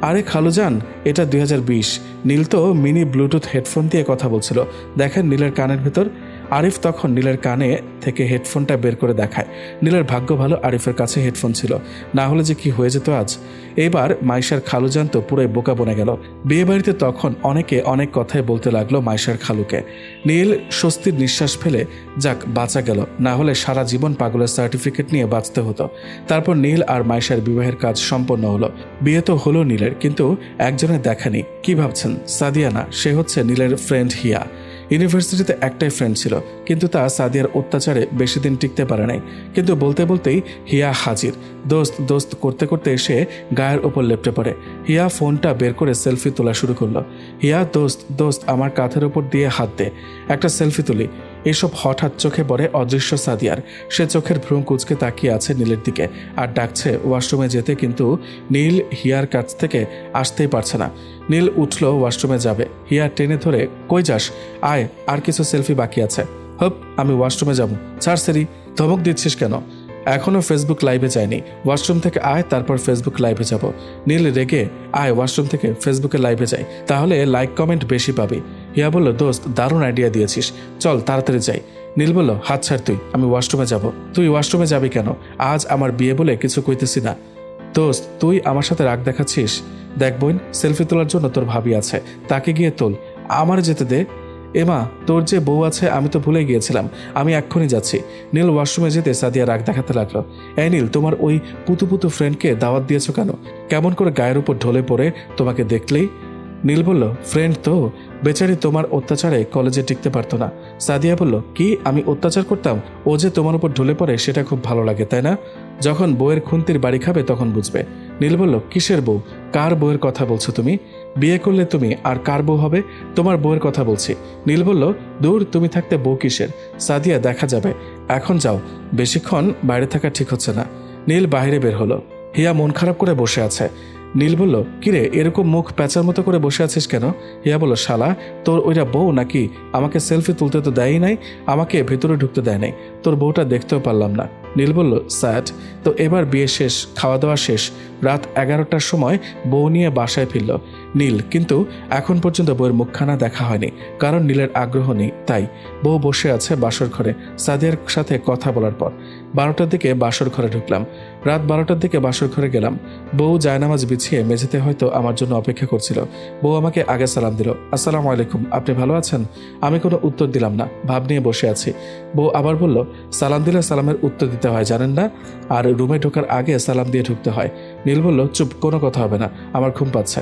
আরে খালুজান, এটা 2020। নীল তো মিনি ব্লুটুথ হেডফোন দিয়ে কথা বলছিল, দেখেন নীলের কানের ভেতর। আরিফ তখন নীলের কানে থেকে হেডফোনটা বের করে দেখায়। নীলের ভাগ্য ভালো আরিফের কাছে হেডফোন ছিল, না হলে যে কি হয়ে যেত আজ। এবার মাইশার খালুজান তো পুরোই বোকা বনে গেল। বিয়ে বাড়িতে তখন অনেকে অনেক কথাই বলতে লাগলো মাইশার খালুকে। নীল স্বস্তির নিঃশ্বাস ফেলে, যাক বাঁচা গেল, না হলে সারা জীবন পাগলের সার্টিফিকেট নিয়ে বাঁচতে হতো। তারপর নীল আর মাইশার বিবাহের কাজ সম্পন্ন হলো। বিয়ে তো হলো নীলের, কিন্তু একজনের দেখা নেই। কি ভাবছেন? সাদিয়া না, সে হচ্ছে নীলের ফ্রেন্ড হিয়া। ইউনিভার্সিটিতে একটাই ফ্রেন্ড ছিল, কিন্তু তা সাদিয়ার অত্যাচারে বেশি দিন টিকতে পারে নাই। কিন্তু বলতে বলতেই হিয়া হাজির। দোস্ত দোস্ত করতে করতে এসে গায়ের ওপর লেপটে পড়ে। হিয়া ফোনটা বের করে সেলফি তোলা শুরু করলো। হিয়া, দোস্ত দোস্ত আমার কাঁধের ওপর দিয়ে হাত দে, একটা সেলফি তুলি। এসব হঠাৎ চোখে পড়ে অদৃশ্য সাদিয়ার। সে চোখের ভ্রুম কুচকে তাকিয়ে আছে নীলের দিকে আর ডাকছে ওয়াশরুমে যেতে, কিন্তু নীল হিয়ার কাছ থেকে আসতেই পারছে না। নীল উঠল ওয়াশরুমে যাবে, হিয়া টেনে ধরে, কই যাস? আয়, আর কিছু সেলফি বাকি আছে। হপ, আমি ওয়াশরুমে যাবো। ছাড় সেরি, ধমক দিচ্ছিস কেন? এখনো ফেসবুক লাইভে যায়নি, ওয়াশরুম থেকে আয়, তারপর ফেসবুক লাইভে যাব। নীল রেগে, আয় ওয়াশরুম থেকে ফেসবুকে লাইভে যাই, তাহলে লাইক কমেন্ট বেশি পাবি। হিয়া বলল, দোস্ত দারুণ আইডিয়া দিয়েছিস, চল তাড়াতাড়ি যাই। নীল বলল, হাত ছাড় তুই, আমি ওয়াশরুমে যাব। তুই ওয়াশরুমে যাবি কেন? আজ আমার বিয়ে বলে কিছু কইতেছি না। দোস্ত, তুই আমার সাথে রাগ দেখাচ্ছিস? দেখ বোন, সেলফি তোলার জন্য তোর ভাবি আছে, তাকে গিয়ে তোল, আমার যেতে দে। এমা, তোর যে বউ আছে আমি তো ভুলে গিয়েছিলাম, আমি এক্ষুনি যাচ্ছি। নীল ওয়াশরুমে যেতে সাদিয়া রাগ দেখাতে লাগলো। এই নীল, তোমার ওই পুতু পুতু ফ্রেন্ডকে দাওয়াত দিয়েছো কেন? কেমন করে গায়ের উপর ঢলে পড়ে তোমাকে দেখলেই। নীল বলল, ফ্রেন্ড তো, বেচারি তোমার অত্যাচারে কলেজে টিকতে পারতো না। সাদিয়া বলল, কি আমি অত্যাচার করতাম? ও যে তোমার উপর ঢলে পড়ে সেটা খুব ভালো লাগে, তাই না? যখন বউয়ের খুন্তির বাড়ি খাবে তখন বুঝবে। নীল বলল, কিসের বউ? কার বউয়ের কথা বলছো তুমি? বিয়ে করলে তুমি আর কার বউ হবে? তোমার বউয়ের কথা বলছি। নীল বলল, দূর, তুমি থাকতে বউ কিসের? সাদিয়া, দেখা যাবে, এখন যাও, বেশিক্ষণ বাইরে থাকা ঠিক হচ্ছে না। নীল বাইরে বের হলো। হিয়া মন খারাপ করে বসে আছে। নীল বলল, কিরে, এরকম মুখ প্যাঁচার মতো করে বসে আছিস কেন? হিয়া বলল, শালা, তোর ওইটা বউ নাকি? আমাকে সেলফি তুলতে তো দেয়ই নাই, আমাকে ভেতরে ঢুকতে দেয় নাই, তোর বউটা দেখতেও পারলাম না। নীল বলল, স্যাড। তো এবার বিয়ে শেষ, খাওয়া দাওয়া শেষ, রাত 11টার সময় বউ নিয়ে বাসায় ফিরল নীল। কিন্তু এখন পর্যন্ত বউয়ের মুখখানা দেখা হয়নি, কারণ নীলের আগ্রহ নেই। তাই বউ বসে আছে বাসর ঘরে সাদিয়ার সাথে কথা বলার পর। 12টার দিকে বাসর ঘরে ঢুকলাম। রাত 12টার দিকে বাসর ঘরে গেলাম। বউ জায়নামাজ বিছিয়ে মেঝেতে হয়তো আমার জন্য অপেক্ষা করছিল। বউ আমাকে আগে সালাম দিল, আসসালামু আলাইকুম, আপনি ভালো আছেন? আমি কোনো উত্তর দিলাম না, ভাব নিয়ে বসে আছি। বউ আবার বলল, সালাম দিলে সালামের উত্তর দিতে হয়, জানেন না? আর রুমে ঢোকার আগে সালাম দিয়ে ঢুকতে হয়। নীল বলল, চুপ, কোনো কথা হবে না, আমার ঘুম পাচ্ছে।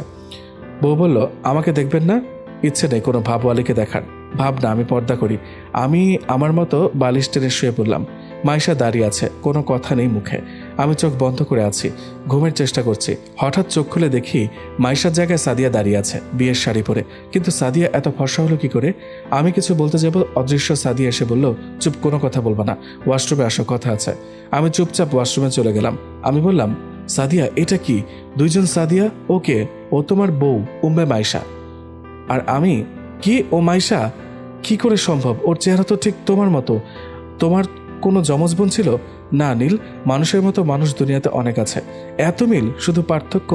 বউ বলল, আমাকে দেখবেন না? ইচ্ছে নেই কোনো ভাবওয়ালিকে দেখার। ভাব না, আমি পর্দা করি। আমি আমার মতো বালিশ টেনে শুয়ে পড়লাম। মাইশা দাঁড়িয়ে আছে, কোনো কথা নেই মুখে। আমি চোখ বন্ধ করে আছি, ঘুমের চেষ্টা করছি। হঠাৎ চোখ খুলে দেখি মাইশার জায়গায় সাদিয়া দাঁড়িয়ে আছে, বিয়ের শাড়ি পরে। কিন্তু সাদিয়া এত ফর্সা হলো কি করে? আমি কিছু বলতে যাব, অদৃশ্য সাদিয়া এসে বলল, চুপ, কোনো কথা বলবা না, ওয়াশরুমে আসো, কথা আছে। আমি চুপচাপ ওয়াশরুমে চলে গেলাম। আমি বললাম, সাদিয়া, এটা কি? দুইজন সাদিয়া? ওকে, ও তোমার বউ উম্মে মাইশা। আর আমি? কি, ও মাইশা? কি করে সম্ভব? ওর চেহারা তো ঠিক তোমার মতো। তোমার কোনো যমজ বোন ছিল? না নীল, মানুষের মতো মানুষ দুনিয়াতে অনেক আছে। এত মিল, শুধু পার্থক্য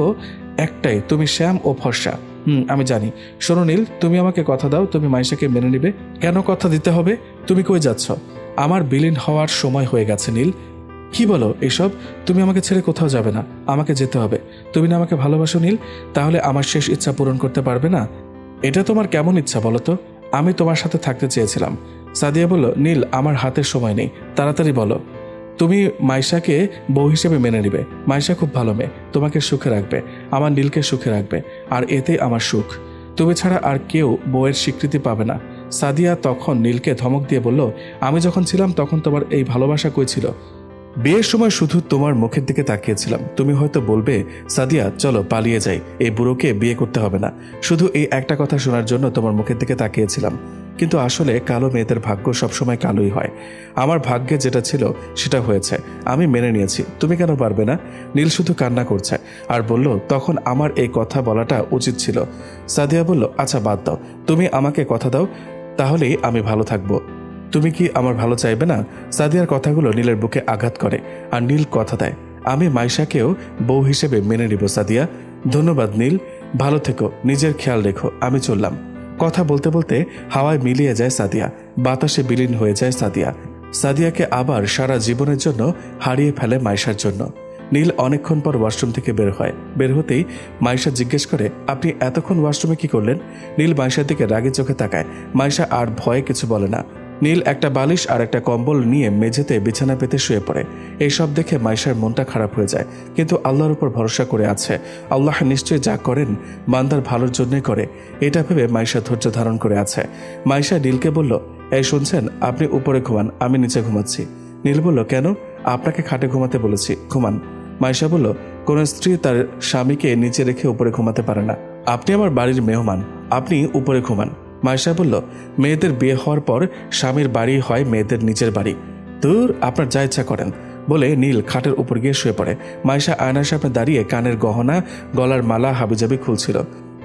একটাই, তুমি শ্যাম ও ফর্সা। আমি জানি। শোনো নীল, তুমি আমাকে কথা দাও, তুমি মাইশাকে মেনে নিবে। কেন কথা দিতে হবে? তুমি কই যাচ্ছ? আমার বিলীন হওয়ার সময় হয়ে গেছে নীল। কি বলো এসব? তুমি আমাকে ছেড়ে কোথাও যাবে না, আমাকে যেতে হবে। তুমি না আমাকে ভালোবাসো নীল? তাহলে আমার শেষ ইচ্ছা পূরণ করতে পারবে না? এটা তোমার কেমন ইচ্ছা বলো তো? আমি তোমার সাথে থাকতে চেয়েছিলাম। সাদিয়া বলল, নীল, আমার হাতে সময় নেই, তাড়াতাড়ি বলো। তুমি মাইশাকে বউ হিসেবে মেনে নিবে। মাইশা খুব ভালো মেয়ে, তোমাকে সুখে রাখবে, আমার নীলকে সুখে রাখবে, আর এতেই আমার সুখ। তুমি ছাড়া আর কেউ বউয়ের স্বীকৃতি পাবে না। সাদিয়া তখন নীলকে ধমক দিয়ে বলল, আমি যখন ছিলাম তখন তোমার এই ভালোবাসা কই ছিল? বিয়ের সময় শুধু তোমার মুখের দিকে তাকিয়েছিলাম। তুমি হয়তো বলবে, সাদিয়া চলো পালিয়ে যাই, এই বুড়োকে বিয়ে করতে হবে না। শুধু এই একটা কথা শোনার জন্য তোমার মুখের দিকে তাকিয়েছিলাম। কিন্তু আসলে কালো মেয়েদের ভাগ্য সবসময় কালোই হয়। আমার ভাগ্যে যেটা ছিল সেটা হয়েছে, আমি মেনে নিয়েছি। তুমি কেন পারবে না? নীল শুধু কান্না করছে আর বলল, তখন আমার এই কথা বলাটা উচিত ছিল। সাদিয়া বলল, আচ্ছা বাদ দাও, তুমি আমাকে কথা দাও, তাহলেই আমি ভালো থাকবো। তুমি কি আমার ভালো চাইবে না? সাদিয়ার কথাগুলো নীলের বুকে আঘাত করে, আর নীল কথা দেয়, আমি মাইশাকেও বউ হিসেবে মেনে নিব। সাদিয়া, ধন্যবাদ নীল, ভালো থেকো, নিজের খেয়াল রেখো, আমি চললাম। কথা বলতে বলতে হাওয়ায় মিলিয়ে যায় সাদিয়া, বাতাসে বিলীন হয়ে যায় সাদিয়া। সাদিয়াকে আবার সারা জীবনের জন্য হারিয়ে ফেলে মাইশার জন্য। নীল অনেকক্ষণ পর ওয়াশরুম থেকে বের হয়। বের হতেই মাইশা জিজ্ঞেস করে, আপনি এতক্ষণ ওয়াশরুমে কি করলেন? নীল মাইশার দিকে রাগে চোখে তাকায়। মাইশা আর ভয়ে কিছু বলে না। নীল একটা বালিশ আর একটা কম্বল নিয়ে মেঝেতে বিছানা পেতে শুয়ে পড়ে। এইসব দেখে মাইশার মনটা খারাপ হয়ে যায়, কিন্তু আল্লাহর উপর ভরসা করে আছে। আল্লাহ নিশ্চয়ই যা করেন বান্দার ভালোর জন্যই করে, এটা ভেবে মাইশা ধৈর্য ধারণ করে আছে। মাইশা নীলকে বলল, এই শুনছেন, আপনি উপরে ঘুমান, আমি নিচে ঘুমাচ্ছি। নীল বলল, কেন? আপনাকে খাটে ঘুমাতে বলেছি, ঘুমান। মাইশা বলল, কোন স্ত্রী তার স্বামীকে নিচে রেখে উপরে ঘুমাতে পারে না। আপনি আমার বাড়ির মেহমান, আপনি উপরে ঘুমান। মাইশা বলল, মেয়েদের বিয়ে হওয়ার পর স্বামীর বাড়ি হয় মেয়েদের নিজের বাড়ি। দূর, আপনার যা ইচ্ছা করেন, বলে নীল খাটের উপর গিয়ে শুয়ে পড়ে। মাইশা আয়নার সামনে দাঁড়িয়ে কানের গহনা, গলার মালা হাবিজাবি খুলছিল।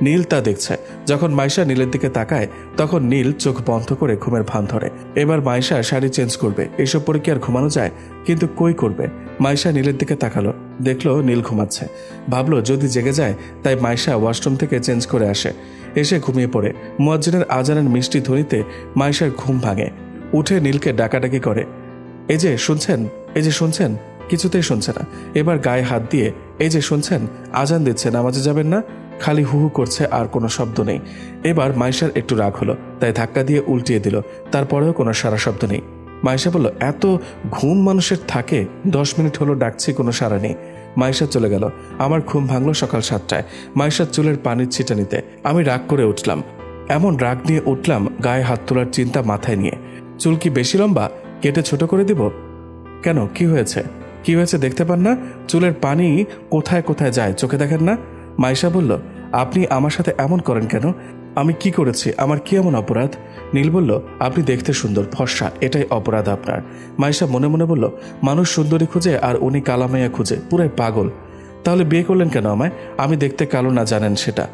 নীল তা দেখছে। যখন মাইশা নীলের দিকে তাকায় তখন নীল চোখ বন্ধ করে ঘুমের ভান ধরে। এবার মাইশা শাড়ি চেঞ্জ করবে, এসব পরে কি আর ঘুমানো যায়? কিন্তু কই করবে? মাইশা নীলের দিকে তাকালো, দেখলো নীল ঘুমাচ্ছে। ভাবলো যদি জেগে যায়, তাই মাইশা ওয়াশরুম থেকে চেঞ্জ করে আসে। এসে ঘুমিয়ে পড়ে। মুয়াজ্জিনের আজানের মিষ্টি ধ্বনিতে মাইশার ঘুম ভাঙে। উঠে নীলকে ডাকাডাকি করে, এই যে শুনছেন, এই যে শুনছেন। কিছুতেই শুনছে না। এবার গায়ে হাত দিয়ে, এই যে শুনছেন, আজান দিচ্ছে, নামাজে যাবেন না? খালি হু হু করছে, আর কোনো শব্দ নেই। এবার মাইশার একটু রাগ হলো, তাই ধাক্কা দিয়ে উল্টিয়ে দিল। তারপরেও কোনো সারা শব্দ নেই। মাইশা বলল, এত ঘুম মানুষের থাকে? 10 মিনিট হলো ডাকছি, কোনো সারা নেই। মাইশা চলে গেল। আমার ঘুম ভাঙলো সকাল 7টায় মাইশার চুলের পানির ছিটা নিতে। আমি রাগ করে উঠলাম, এমন রাগ নিয়ে উঠলাম, গায়ে হাত তোলার চিন্তা মাথায় নিয়ে। চুল কি বেশি লম্বা? কেটে ছোট করে দিব? কেন, কি হয়েছে? কি হয়েছে দেখতে পান না? চুলের পানি কোথায় কোথায় যায়, চোখে দেখেন না? মাইশা বলল, আপনি আমার সাথে এমন করেন কেন? আমি কি করেছি? আমার কি এমন অপরাধ? নীল বলল, আপনি দেখতে সুন্দর, ফর্সা, এটাই অপরাধ আপনার। মাইশা মনে মনে বলল, মানুষ সুন্দরী খুঁজে আর উনি কালামাইয়া খুঁজে, পুরাই পাগল। তাহলে বিয়ে করলেন কেন আমায়? আমি দেখতে কালো না, জানেন সেটা?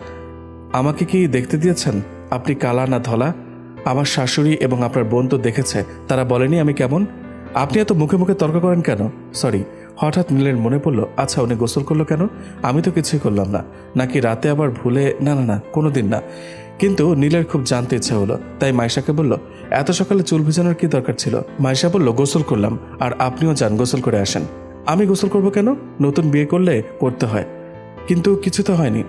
আমাকে কি দেখতে দিয়েছেন? আপনি কালা না ধলা? আমার শাশুড়ি এবং আপনার বোন তো দেখেছে, তারা বলেনি আমি কেমন? আপনি এত মুখে মুখে তর্ক করেন কেন? সরি। হঠাৎ নীলের মনে পড়ল, আচ্ছা উনি গোসল করলো কেন? আমি তো কিছুই করলাম না। নাকি রাতে আবার ভুলে? না না না, কোনো দিন না। কিন্তু নীলের খুব জানতে ইচ্ছা হলো, তাই মাইশাকে বলল, এত সকালে চুল ভিজানোর কি দরকার ছিল? মাইশা বলল, গোসল করলাম, আর আপনিও যান, গোসল করে আসেন। আমি গোসল করব কেন? নতুন বিয়ে করলে করতে হয়। কিন্তু কিছু তো হয়নি।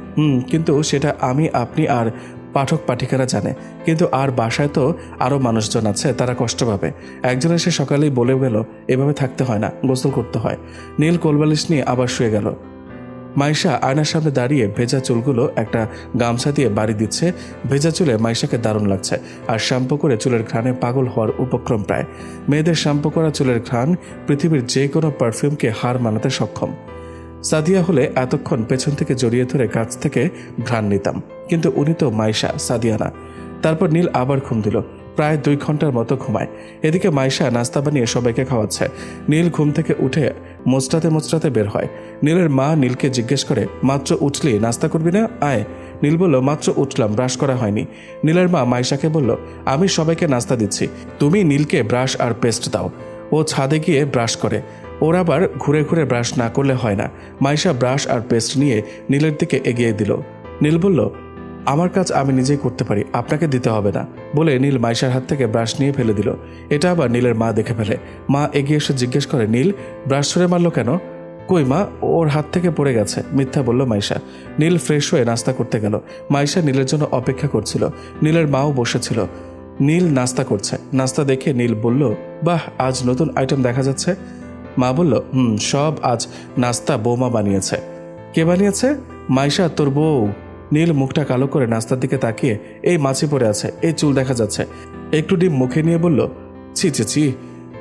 কিন্তু সেটা আমি, আপনি আর পাঠক পাঠিকারা জানে। কিন্তু আর বাসায় তো আরও মানুষজন আছে, তারা কষ্ট পাবে। একজন এসে সকালেই বলে গেল, এভাবে থাকতে হয় না, গোসল করতে হয়। নীল কোলবালিশ নিয়ে আবার শুয়ে গেল। মাইশা আয়নার সামনে দাঁড়িয়ে ভেজা চুলগুলো একটা গামছা দিয়ে বাড়ি দিচ্ছে। ভেজা চুলে মাইশাকে দারুণ লাগছে, আর শ্যাম্পু করে চুলের ঘ্রাণে পাগল হওয়ার উপক্রম প্রায়। মেয়েদের শ্যাম্পু করা চুলের ঘ্রাণ পৃথিবীর যে কোনো পারফিউমকে হার মানাতে সক্ষম। সাদিয়া হলে এতক্ষণ পেছন থেকে জড়িয়ে ধরে কাছ থেকে ঘ্রাণ নিতাম, কিন্তু উনি তো মাইশা, সাদিয়া না। তারপর নীল আবার ঘুম দিল। প্রায় 2 ঘন্টার মতো ঘুমায়। এদিকে মাইশা নাস্তা বানিয়ে সবাইকে খাওয়াচ্ছে। নীল ঘুম থেকে উঠে মোচড়াতে মোচড়াতে বের হয়। নীলের মা নীলকে জিজ্ঞেস করে, মাত্র উঠলি, নাস্তা করবি না? আয়। নীল বলল, মাত্র উঠলাম, ব্রাশ করা হয়নি। নীলের মা মাইশাকে বলল, আমি সবাইকে নাস্তা দিচ্ছি, তুমি নীলকে ব্রাশ আর পেস্ট দাও। ও ছাদে গিয়ে ব্রাশ করে। ওর আবার ঘুরে ঘুরে ব্রাশ না করলে হয় না। মাইশা ব্রাশ আর পেস্ট নিয়ে নীলের দিকে এগিয়ে দিল। নীল বলল, আমার কাজ আমি নিজেই করতে পারি, আপনাকে দিতে হবে না, বলে নীল মাইশার হাত থেকে ব্রাশ নিয়ে ফেলে দিল। এটা আবার নীলের মা দেখে ফেলে। মা এগিয়ে এসে জিজ্ঞেস করে, নীল ব্রাশ ছুঁড়ে মারলো কেন? কই মা, ওর হাত থেকে পড়ে গেছে, মিথ্যা বলল মাইশা। নীল ফ্রেশ হয়ে নাস্তা করতে গেল। মাইশা নীলের জন্য অপেক্ষা করছিল। নীলের মাও বসেছিল। নীল নাস্তা করছে। নাস্তা দেখে নীল বলল, বাহ, আজ নতুন আইটেম দেখা যাচ্ছে। মা বলল, সব আজ নাস্তা বৌমা বানিয়েছে। কে বানিয়েছে? মাইশা, তোর বউ। নীল মুখটা কালো করে নাস্তার দিকে তাকিয়ে, এই মাছি পড়ে আছে, এই চুল দেখা যাচ্ছে। একটু ডিম মুখে নিয়ে বলল, ছি ছি ছি,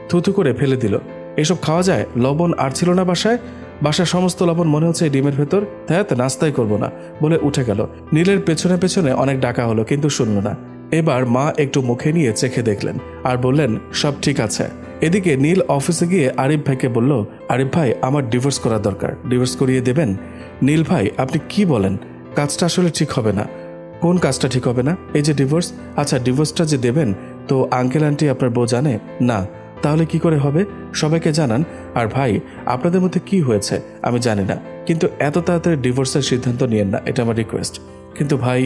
থুথু করে ফেলে দিল। এসব খাওয়া যায়? লবণ আর ছিল না বাসায়? বাসার সমস্ত লবণ মনে হচ্ছে এই ডিমের ভেতর। ধ্যাত, নাস্তাই করব না, বলে উঠে গেল। নীলের পেছনে পেছনে অনেক ডাকা হলো, কিন্তু শুনল না। এবার মা একটু মুখে নিয়ে চেখে দেখলেন আর বললেন, সব ঠিক আছে। এদিকে নীল অফিসে গিয়ে আরিফ ভাইকে বলল, আরিফ ভাই, আমার ডিভোর্স করা দরকার, ডিভোর্স করিয়ে দেবেন? নীল ভাই, আপনি কি বলেন? কাজটা আসলে ঠিক হবে না। কোন কাজটা ঠিক হবে না? এই যে ডিভোর্স। আচ্ছা, ডিভোর্সটা যে দেবেন, তো আঙ্কেল আন্টি আপনার বউ জানে না? তাহলে কি করে হবে? সবাইকে জানান। আর ভাই, আপনাদের মধ্যে কি হয়েছে আমি জানি না, কিন্তু এত তাড়াতাড়ি ডিভোর্সের সিদ্ধান্ত নিয়েন না, এটা আমার রিকোয়েস্ট। কিন্তু ভাই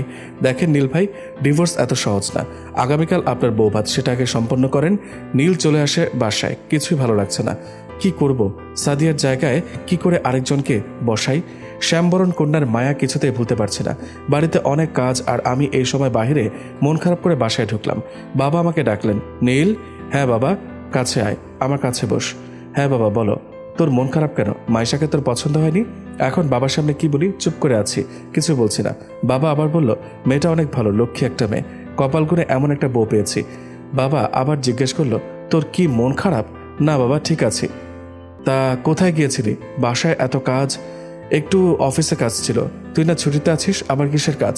দেখেন নীল ভাই, ডিভোর্স এত সহজ না। আগামীকাল আপনার বৌভাত, সেটাকে সম্পন্ন করেন। নীল চলে আসে বাসায়। কিছুই ভালো লাগছে না। কি করব? সাদিয়ার জায়গায় কি করে আরেকজনকে বসাই? শ্যামবরণ কন্যার মায়া কিছুতেই ভুলতে পারছি না। বাড়িতে অনেক কাজ, আর আমি এই সময় বাহিরে মন খারাপ করে বাসায় ঢুকলাম। বাবা আমাকে ডাকলেন, নীল। হ্যাঁ বাবা। কাছে আয়, আমার কাছে বস। হ্যাঁ বাবা, বলো। তোর মন খারাপ কেন? মাইশাকে তোর পছন্দ হয়নি? এখন বাবার সামনে কি বলি? চুপ করে আছি, কিছু বলছি না। বাবা আবার বলল, মেয়েটা অনেক ভালো, লক্ষ্মী একটা মেয়ে, কপাল গুনে এমন একটা বউ পেয়েছি। বাবা আবার জিজ্ঞেস করলো, তোর কি মন খারাপ? না বাবা, ঠিক আছে। তা কোথায় গিয়েছিলি? বাসায় এত কাজ। একটু অফিসে কাজ ছিল। তুই না ছুটিতে আছিস, আবার কিসের কাজ?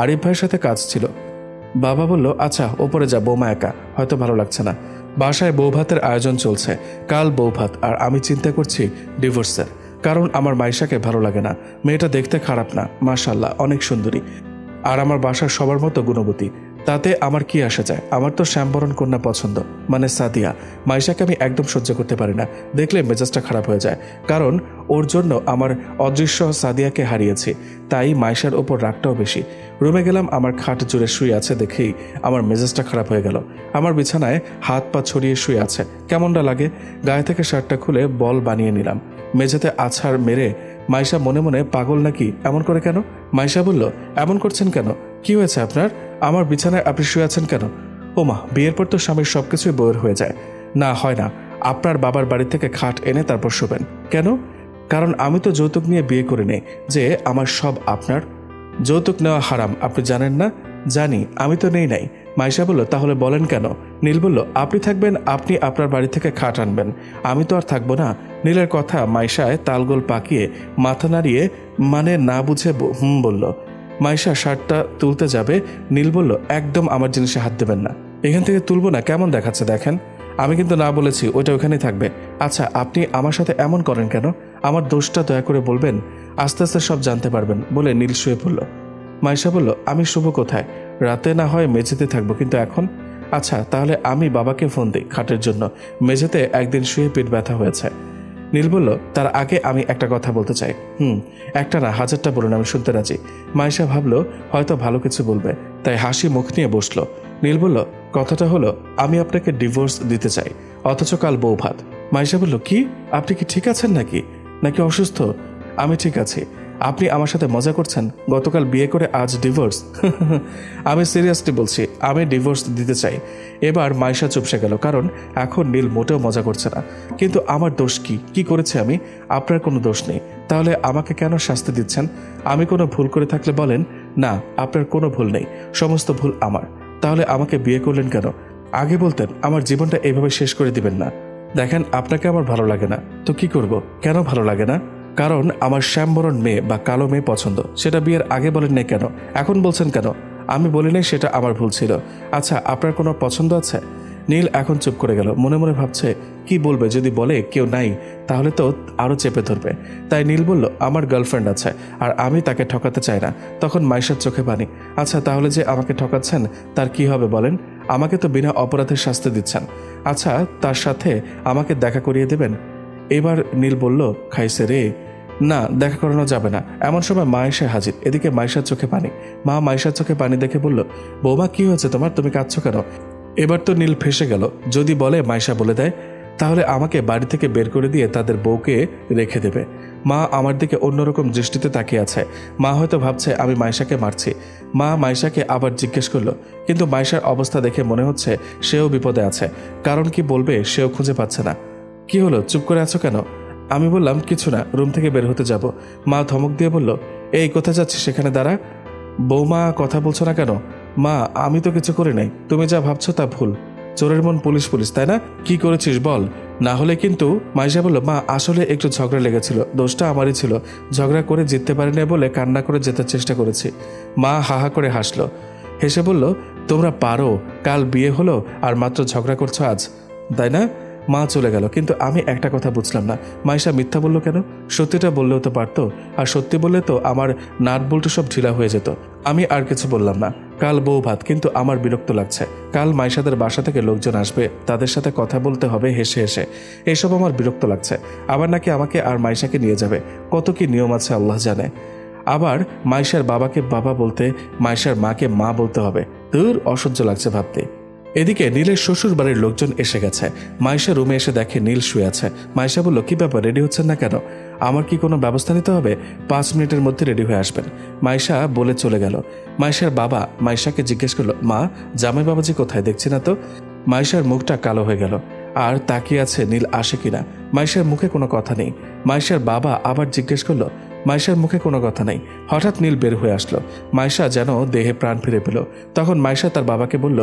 আরিফ ভাইয়ের সাথে কাজ ছিল। বাবা বলল, আচ্ছা ওপরে যা, বৌমা একা, হয়তো ভালো লাগছে না। বাসায় বৌভাতের আয়োজন চলছে, কাল বৌভাত, আর আমি চিন্তা করছি ডিভোর্সের। কারণ আমার মাইশাকে ভালো লাগে না। মেয়েটা দেখতে খারাপ না, মাশাআল্লাহ অনেক সুন্দরী, আর আমার বাসার সবার মতো গুণবতী। তাতে আমার কি আসে যায়? আমার তো শ্যামবরণ কন্যা পছন্দ, মানে সাদিয়া। মাইশাকে আমি একদম সহ্য করতে পারি না, দেখলে মেজাজটা খারাপ হয়ে যায়। কারণ ওর জন্য আমার অদৃশ্য সাদিয়াকে হারিয়েছি, তাই মাইশার ওপর রাগটাও বেশি। রুমে গেলাম, আমার খাট জুড়ে শুয়ে আছে দেখেই আমার মেজাজটা খারাপ হয়ে গেল। আমার বিছানায় হাত পা ছড়িয়ে শুয়ে আছে, কেমনটা লাগে। গায়ে থেকে শার্টটা খুলে বল বানিয়ে নিলাম, মেঝেতে আছাড় মেরে। মাইশা মনে মনে, পাগল নাকি, এমন করে কেন? মাইশা বলল, এমন করছেন কেন? কি হয়েছে আপনার? আমার বিছানায় আপনি শুয়ে আছেন কেন? ওমা, বিয়ের পর তো স্বামীর সবকিছুই বইয়ের হয়ে যায়। না, হয় না। আপনার বাবার বাড়ি থেকে খাট এনে তারপর শোবেন কেন? কারণ আমি তো যৌতুক নিয়ে বিয়ে করে নেই যে আমার সব আপনার। যৌতুক নেওয়া হারাম, আপনি জানেন না? জানি, আমি তো নেই নাই। মাইশা বলল, তাহলে বলেন কেন? নীল বলল, আপনি থাকবেন, আপনি আপনার বাড়ি থেকে খাট আনবেন, আমি তো আর থাকবো না। নীলের কথা মাইশায় তালগোল পাকিয়ে মাথা নাড়িয়ে মানে না বুঝে বলল। মাইশা শার্টটা তুলতে যাবে, নীল বলল, একদম আমার জিনিসে হাত দেবেন না। এখান থেকে তুলবো না, কেমন দেখাচ্ছে দেখেন। আমি কিন্তু না বলেছি, ওইটা ওখানেই থাকবে। আচ্ছা, আপনি আমার সাথে এমন করেন কেন? আমার দোষটা দয়া করে বলবেন, আস্তে আস্তে সব জানতে পারবেন, বলে নীল শুয়ে পড়ল। মাইশা বলল, আমি শুভ কোথায়? রাতে না হয় মেঝেতে থাকবো, কিন্তু এখন? আচ্ছা, তাহলে আমি বাবাকে ফোন দিই খাটের জন্য, মেঝেতে একদিন শুয়ে পিঠ ব্যথা হয়েছে। নীল বলল, তার আগে আমি একটা কথা বলতে চাই। একটা না, হাজারটা বলুন, আমি শুনতে রাজি। মাইশা ভাবলো হয়তো ভালো কিছু বলবে, তাই হাসি মুখ নিয়ে বসলো। নীল বলল, কথাটা হলো আমি আপনাকে ডিভোর্স দিতে চাই, অথচ কাল বউ ভাত। মাইশা বলল, কি? আপনি কি ঠিক আছেন নাকি অসুস্থ? আমি ঠিক আছি। আপনি আমার সাথে মজা করছেন? গতকাল বিয়ে করে আজ ডিভোর্স? আমি সিরিয়াসলি বলছি, আমি ডিভোর্স দিতে চাই। এবার মাইশা চুপসে গেল, কারণ এখন নীল মোটেও মজা করছে না। কিন্তু আমার দোষ কি করেছে আমি? আপনার কোনো দোষ নেই, তাহলে আমাকে কেন শাস্তি দিচ্ছেন? আমি কোনো ভুল করে থাকলে বলেন। না, আপনার কোনো ভুল নেই, সমস্ত ভুল আমার। তাহলে আমাকে বিয়ে করলেন কেন? আগে বলতেন আমার জীবনটা এইভাবে শেষ করে দিবেন না। দেখেন, আপনাকে আমার ভালো লাগে না তো কি করব? কেন ভালো লাগে না? কারণ আমার শ্যামবরণ মেয়ে বা কালো মেয়ে পছন্দ। সেটা বিয়ের আগে বলেন নাই কেন? এখন বলছেন কেন? আমি বলি নাই, সেটা আমার ভুল ছিল। আচ্ছা, আপনার কোনো পছন্দ আছে? নীল এখন চুপ করে গেল, মনে মনে ভাবছে কি বলবে। যদি বলে কেউ নাই, তাহলে তো আরও চেপে ধরবে। তাই নীল বলল, আমার গার্লফ্রেন্ড আছে, আর আমি তাকে ঠকাতে চাই না। তখন মাইশার চোখে পানি। আচ্ছা, তাহলে যে আমাকে ঠকাচ্ছেন তার কি হবে বলেন? আমাকে তো বিনা অপরাধের শাস্তি দিচ্ছেন। আচ্ছা, তার সাথে আমাকে দেখা করিয়ে দেবেন? এবার নীল বলল, খাইছে রে। না, দেখা করানো যাবে না। এমন সময় মা এসে হাজির। এদিকে মাইশার চোখে পানি। মা মাইশার চোখে পানি দেখে বলল, বৌমা, কি হয়েছে তোমার? তুমি কাঁদছো কেন? এবার তো নীল ফেসে গেল। যদি বলে মাইশা বলে দেয়, তাহলে আমাকে বাড়ি থেকে বের করে দিয়ে তাদের বউকে রেখে দেবে। মা আমার দিকে অন্যরকম দৃষ্টিতে তাকিয়ে আছে। মা হয়তো ভাবছে আমি মাইশাকে মারছি। মা মাইশাকে আবার জিজ্ঞেস করলো, কিন্তু মাইশার অবস্থা দেখে মনে হচ্ছে সেও বিপদে আছে। কারণ কি বলবে সেও খুঁজে পাচ্ছে না। কি হলো, চুপ করে আছো কেন? আমি বললাম, কিছু না, রুম থেকে বের হতে যাব। মা ধমক দিয়ে বলল, এই কোথায় যাচ্ছিস? সেখানে দাঁড়া। বৌমা, কথা বলছো না কেন? মা, আমি তো কিছু করি নাই, তুমি যা ভাবছো তা ভুল। চোরের মন পুলিশ পুলিশ, তাই না? কি করেছিস বল, না হলে কিন্তু। মাইশা বলল, মা, আসলে একটু ঝগড়া লেগেছিল, দোষটা আমারই ছিল। ঝগড়া করে জিততে পারিনি বলে কান্না করে জেতার চেষ্টা করেছি। মা হাহা করে হাসলো, হেসে বলল, তোমরা পারো, কাল বিয়ে হলো আর মাত্র ঝগড়া করছো আজ, তাই না? মা চলে গেল। কিন্তু আমি একটা কথা বুঝলাম না, মাইশা মিথ্যা বলল কেন? সত্যিটা বললেও তো পারতো, আর সত্যি বললে তো আমার নাট বল্টু সব ঢিলা হয়ে যেত। আমি আর কিছু বললাম না। কাল বউ ভাত, কিন্তু আমার বিরক্ত লাগছে। কাল মাইশাদের বাসা থেকে লোকজন আসবে, তাদের সাথে কথা বলতে হবে হেসে হেসে। এসব আমার বিরক্ত লাগছে। আবার নাকি আমাকে আর মাইশাকে নিয়ে যাবে। কত কি নিয়ম আছে আল্লাহ জানে। আবার মাইশার বাবাকে বাবা বলতে, মাইশার মাকে মা বলতে হবে। দূর, অসহ্য লাগছে ভাবতে। এদিকে নীলের শ্বশুর বাড়ির লোকজন এসে গেছে। মাইশা রুমে এসে দেখে নীল শুয়ে আছে। মাইশা বলল, কি ব্যাপার, রেডি হচ্ছেন না কেন? আমার কি কোনো ব্যবস্থা নিতে হবে? 5 মিনিটের মধ্যে রেডি হয়ে আসবেন। মাইশা বলে চলে গেল। মাইশার বাবা মাইশাকে জিজ্ঞেস করলো, মা, জামাই বাবাজি কোথায়, দেখছি না তো? মাইশার মুখটা কালো হয়ে গেল, আর তাকিয়ে আছে নীল আসে কিনা। মাইশার মুখে কোনো কথা নেই। মাইশার বাবা আবার জিজ্ঞেস করলো, মাইশার মুখে কোনো কথা নেই। হঠাৎ নীল বের হয়ে আসলো। মাইশা যেন দেহে প্রাণ ফিরে পেল। তখন মাইশা তার বাবাকে বলল,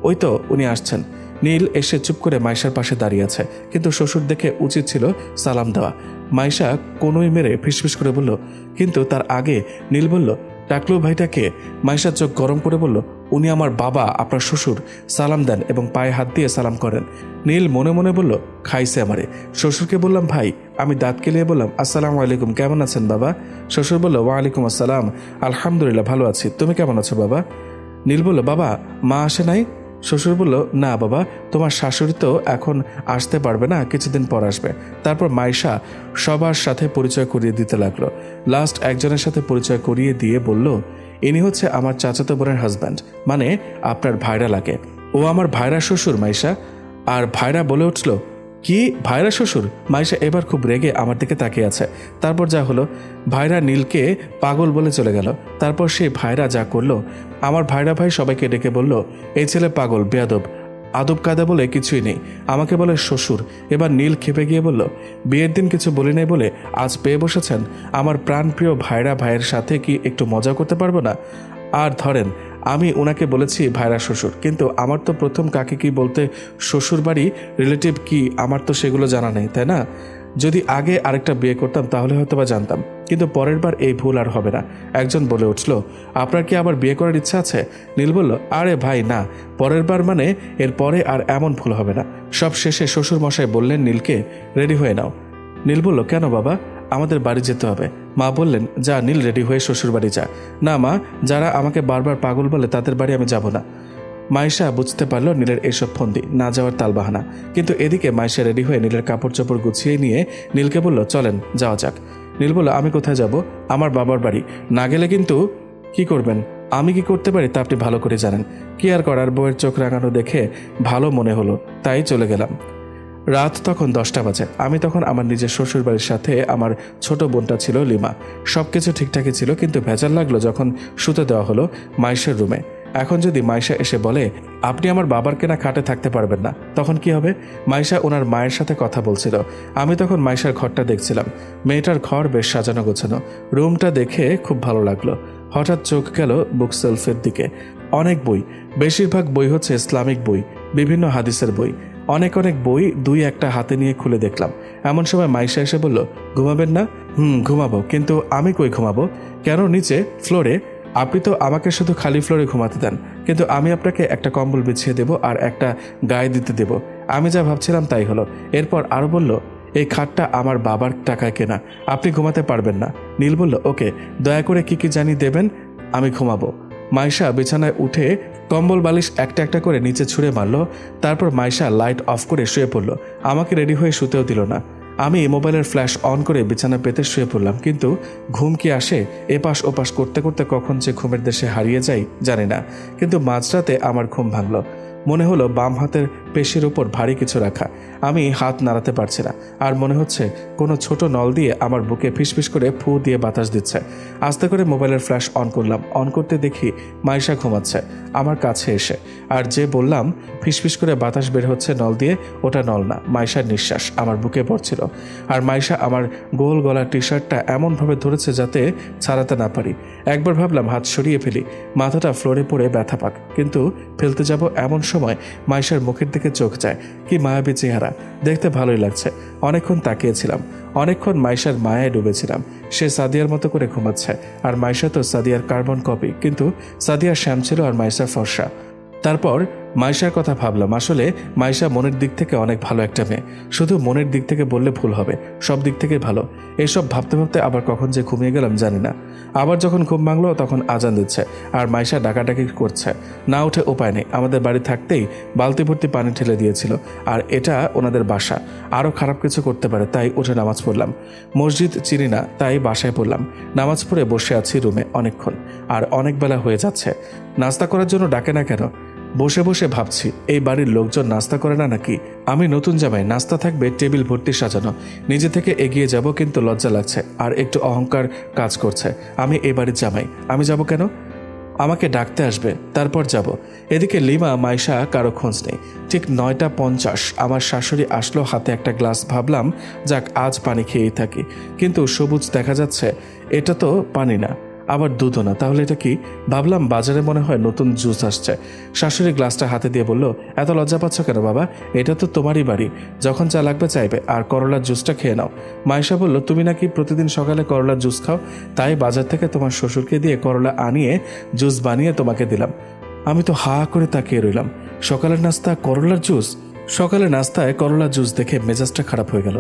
ওই তো উনি আসছেন। নীল এসে চুপ করে মাইশার পাশে দাঁড়িয়ে আছে, কিন্তু শ্বশুর দেখে উচিত ছিল সালাম দেওয়া। মাইশা কোনোই মেরে ফিসফিস করে বলল, কিন্তু তার আগে নীল বলল, টাকলু ভাইটাকে? মাইশার চোখ গরম করে বলল, উনি আমার বাবা, আপনার শ্বশুর। সালাম দেন এবং পায়ে হাত দিয়ে সালাম করেন। নীল মনে মনে বলল, খাইছে আমারে। শ্বশুরকে বললাম, ভাই। আমি দাঁত কেলিয়ে বললাম, আসসালামু আলাইকুম, কেমন আছেন বাবা? শ্বশুর বলল, ওয়ালাইকুম আসসালাম, আলহামদুলিল্লাহ ভালো আছি, তুমি কেমন আছো বাবা? নীল বলল, বাবা মা আসে নাই? শ্বশুর বলল, না বাবা, তোমার শাশুড়ি তো এখন আসতে পারবে না, কিছুদিন পর আসবে। তারপর মাইশা সবার সাথে পরিচয় করিয়ে দিতে লাগলো। লাস্ট একজনের সাথে পরিচয় করিয়ে দিয়ে বলল, ইনি হচ্ছে আমার চাচাতো বোনের হাজব্যান্ড, মানে আপনার ভাইরা লাগে। ও আমার ভাইরা শ্বশুর মাইশা। আর ভাইরা বলে উঠল, কি ভাইরা শ্বশুর? মাইশা এবার খুব রেগে আমার দিকে তাকিয়ে আছে। তারপর যা হলো, ভাইরা নীলকে পাগল বলে চলে গেল। তারপর সেই ভাইরা যা করলো, আমার ভাইরা ভাই সবাইকে ডেকে বলল, এই ছেলে পাগল, বেয়াদব, আদব কায়দা বলে কিছুই নেই, আমাকে বলে শ্বশুর। এবার নীল খেপে গিয়ে বলল, বিয়ের দিন কিছু বলি নাই বলে আজ পেয়ে বসেছেন? আমার প্রাণপ্রিয় ভাইরা ভাইয়ের সাথে কি একটু মজা করতে পারবো না? আর ধরেন আমি ওনাকে বলেছি ভাইরা শ্বশুর, কিন্তু আমার তো প্রথম কাকে কি বলতে শ্বশুর বাড়ি রিলেটিভ কি আমার তো সেগুলো জানা নেই, তাই না? যদি আগে আরেকটা বিয়ে করতাম তাহলে হয়তো বা জানতাম, কিন্তু পরের বার এই ভুল আর হবে না। একজন বলে উঠল, আপনার কি আবার বিয়ে করার ইচ্ছা আছে? নীল বলল, আরে ভাই না, পরের বার মানে এর পরে আর এমন ভুল হবে না। সব শেষে শ্বশুর মশাই বললেন নীলকে, রেডি হয়ে নাও। নীল বলল, কেন বাবা? আমাদের বাড়ি যেতে হবে। মা বললেন, যা নীল, রেডি হয়ে শ্বশুর বাড়ি যা। না মা, যারা আমাকে বারবার পাগল বলে তাদের বাড়ি আমি যাব না। মাইশা বুঝতে পারলো নীলের এসব ফন্দি, না যাওয়ার তালবাহানা। কিন্তু এদিকে মাইশা রেডি হয়ে নীলের কাপড় চোপড় গুছিয়ে নিয়ে নীলকে বলল, চলেন যাওয়া যাক। নীল বলল, আমি কোথায় যাব? আমার বাবার বাড়ি। না গেলে কিন্তু কি করবেন? আমি কি করতে পারি তা আপনি ভালো করে জানেন। কি আর করার, বউয়ের চোখ রাঙানো দেখে ভালো মনে হলো, তাই চলে গেলাম। রাত তখন 10টা বাজে। আমি তখন আমার নিজের শ্বশুর বাড়ির সাথে আমার ছোট বোনটা ছিল লিমা। সব কিছু ঠিকঠাকই ছিল, কিন্তু ভেজাল লাগলো যখন শুতে দেওয়া হলো মাইশার রুমে। এখন যদি মাইশা এসে বলে, আপনি আমার বাবার কেনা খাটে থাকতে পারবেন না, তখন কি হবে? মাইশা ওনার মায়ের সাথে কথা বলছিল। আমি তখন মাইশার ঘরটা দেখছিলাম। মেয়েটার ঘর বেশ সাজানো গোছানো। রুমটা দেখে খুব ভালো লাগলো। হঠাৎ চোখ গেল বুক সেলফের দিকে। অনেক বই, বেশিরভাগ বই হচ্ছে ইসলামিক বই, বিভিন্ন হাদিসের বই। অনেক অনেক বই দুই একটা হাতে নিয়ে খুলে দেখলাম। এমন সময় মাইশা এসে বলল, ঘুমাবেন না? ঘুমাবো, কিন্তু আমি কই ঘুমাবো? কেন, নিচে ফ্লোরে? আপনি তো আমাকে শুধু খালি ফ্লোরে ঘুমাতে দেন, কিন্তু আমি আপনাকে একটা কম্বল বিছিয়ে দেব আর একটা গায়ে দিতে দেব। আমি যা ভাবছিলাম তাই হলো। এরপর আরও বলল, এই খাটটা আমার বাবার টাকায় কেনা, আপনি ঘুমাতে পারবেন না। নীল বলল, ওকে, দয়া করে কি কি জানি দেবেন, আমি ঘুমাবো। মাইশা বিছানায় উঠে কম্বল বালিশ একটা একটা করে নিচে ছুঁড়ে মারল। তারপর মাইশা লাইট অফ করে শুয়ে পড়ল। আমাকে রেডি হয়ে শুতেও দিল না। আমি মোবাইলের ফ্ল্যাশ অন করে বিছানা পেতে শুয়ে পড়লাম, কিন্তু ঘুম কি আসে? এপাশ ওপাশ করতে করতে কখন যে ঘুমের দেশে হারিয়ে যাই জানি না। কিন্তু মাঝরাতে আমার ঘুম ভাঙল। মনে হলো বাম হাতের পেশির উপর ভারী কিছু রাখা। আমি হাত নাড়াতে পারছি না, আর মনে হচ্ছে কোনো ছোট নল দিয়ে আমার বুকে ফিসফিস করে ফু দিয়ে বাতাস দিচ্ছে। আস্তে করে মোবাইলের ফ্ল্যাশ অন করলাম। অন করতে দেখি মাইশা ঘুমাচ্ছে আমার কাছে এসে। আর যে বললাম ফিসফিস করে বাতাস বের হচ্ছে নল দিয়ে, ওটা নল না, মাইশার নিঃশ্বাস আমার বুকে পড়ছিল। আর মাইশা আমার গোল গলার টি শার্টটা এমনভাবে ধরেছে যাতে ছাড়াতে না পারি। একবার ভাবলাম হাত সরিয়ে ফেলি, মাথাটা ফ্লোরে পড়ে ব্যথা পাক, কিন্তু ফেলতে যাব এমন সময় মাইশার মুখের দিকে চোখ যায়। কি মায়াবী চেহারা, দেখতে ভালোই লাগছে। অনেকক্ষণ তাকিয়েছিলাম, অনেকক্ষণ মাইশার মায়ায় ডুবেছিলাম। সে সাদিয়ার মতো করে ঘুমাচ্ছে, আর মাইশা তো সাদিয়ার কার্বন কপি, কিন্তু সাদিয়া শ্যাম ছিল আর মাইশা ফর্সা। তারপর মাইশার কথা ভাবলাম। আসলে মাইশা মনের দিক থেকে অনেক ভালো একটা মেয়ে। শুধু মনের দিক থেকে বললে ভুল হবে, সব দিক থেকে ভালো। এসব ভাবতে ভাবতে আবার কখন যে ঘুমিয়ে গেলাম জানি না। আবার যখন ঘুম ভাঙলো তখন আজান দিচ্ছে, আর মাইশা ডাকাডাকি করছে। না উঠে উপায় নেই, আমাদের বাড়ি থাকতেই বালতি ভর্তি পানি ঠেলে দিয়েছিল, আর এটা ওনাদের বাসা, আরও খারাপ কিছু করতে পারে। তাই উঠে নামাজ পড়লাম। মসজিদ চিনি না, তাই বাসায় পড়লাম। নামাজ পড়ে বসে আছি রুমে অনেকক্ষণ, আর অনেক বেলা হয়ে যাচ্ছে। নাস্তা করার জন্য ডাকে না কেন? বসে বসে ভাবছি, এই বাড়ির লোকজন নাস্তা করে না নাকি? আমি নতুন জামাই, নাস্তা থাকবে টেবিল ভর্তি সাজানো। নিজে থেকে এগিয়ে যাব, কিন্তু লজ্জা লাগছে, আর একটু অহংকার কাজ করছে। আমি এই বাড়ির জামাই, আমি যাব কেন? আমাকে ডাকতে আসবে, তারপর যাব। এদিকে লিমা মাইশা কারো খোঁজ নেই। ঠিক 9:50 আমার শাশুড়ি আসলো, হাতে একটা গ্লাস। ভাবলাম যাক, আজ পানি খেয়েই থাকি, কিন্তু সবুজ দেখা যাচ্ছে। এটা তো পানি না, আবার দুধও না, তাহলে এটা কি? ভাবলাম বাজারে মনে হয় নতুন জুস আসছে। শাশুড়ি গ্লাসটা হাতে দিয়ে বলল, এত লজ্জা পাচ্ছ কেন বাবা? এটা তো তোমারই বাড়ি, যখন চা লাগবে চাইবে, আর করলার জুসটা খেয়ে নাও। মাইশা বলল, তুমি নাকি প্রতিদিন সকালে করলার জুস খাও, তাই বাজার থেকে তোমার শ্বশুরকে দিয়ে করলা আনিয়ে জুস বানিয়ে তোমাকে দিলাম। আমি তো হা করে তাকিয়ে রইলাম। সকালের নাস্তা করলার জুস? সকালে নাস্তায় করলার জুস দেখে মেজাজটা খারাপ হয়ে গেল।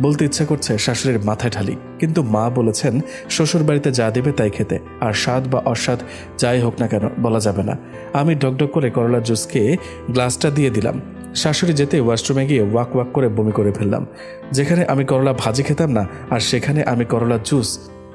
বলতে ইচ্ছা করছে শাশুড়ির মাথায় ঢালি, কিন্তু মা বলেছেন শ্বশুর বাড়িতে যা দেবে তাই খেতে, আর স্বাদ বা অস্বাদ যাই হোক না কেন বলা যাবে না। আমি ডকডক করে করলার জুস খেয়ে গ্লাসটা দিয়ে দিলাম। শাশুড়ি যেতে ওয়াশরুমে গিয়ে ওয়াক ওয়াক করে বমি করে ফেললাম। যেখানে আমি করলা ভাজি খেতাম না, আর সেখানে আমি করলার জুস।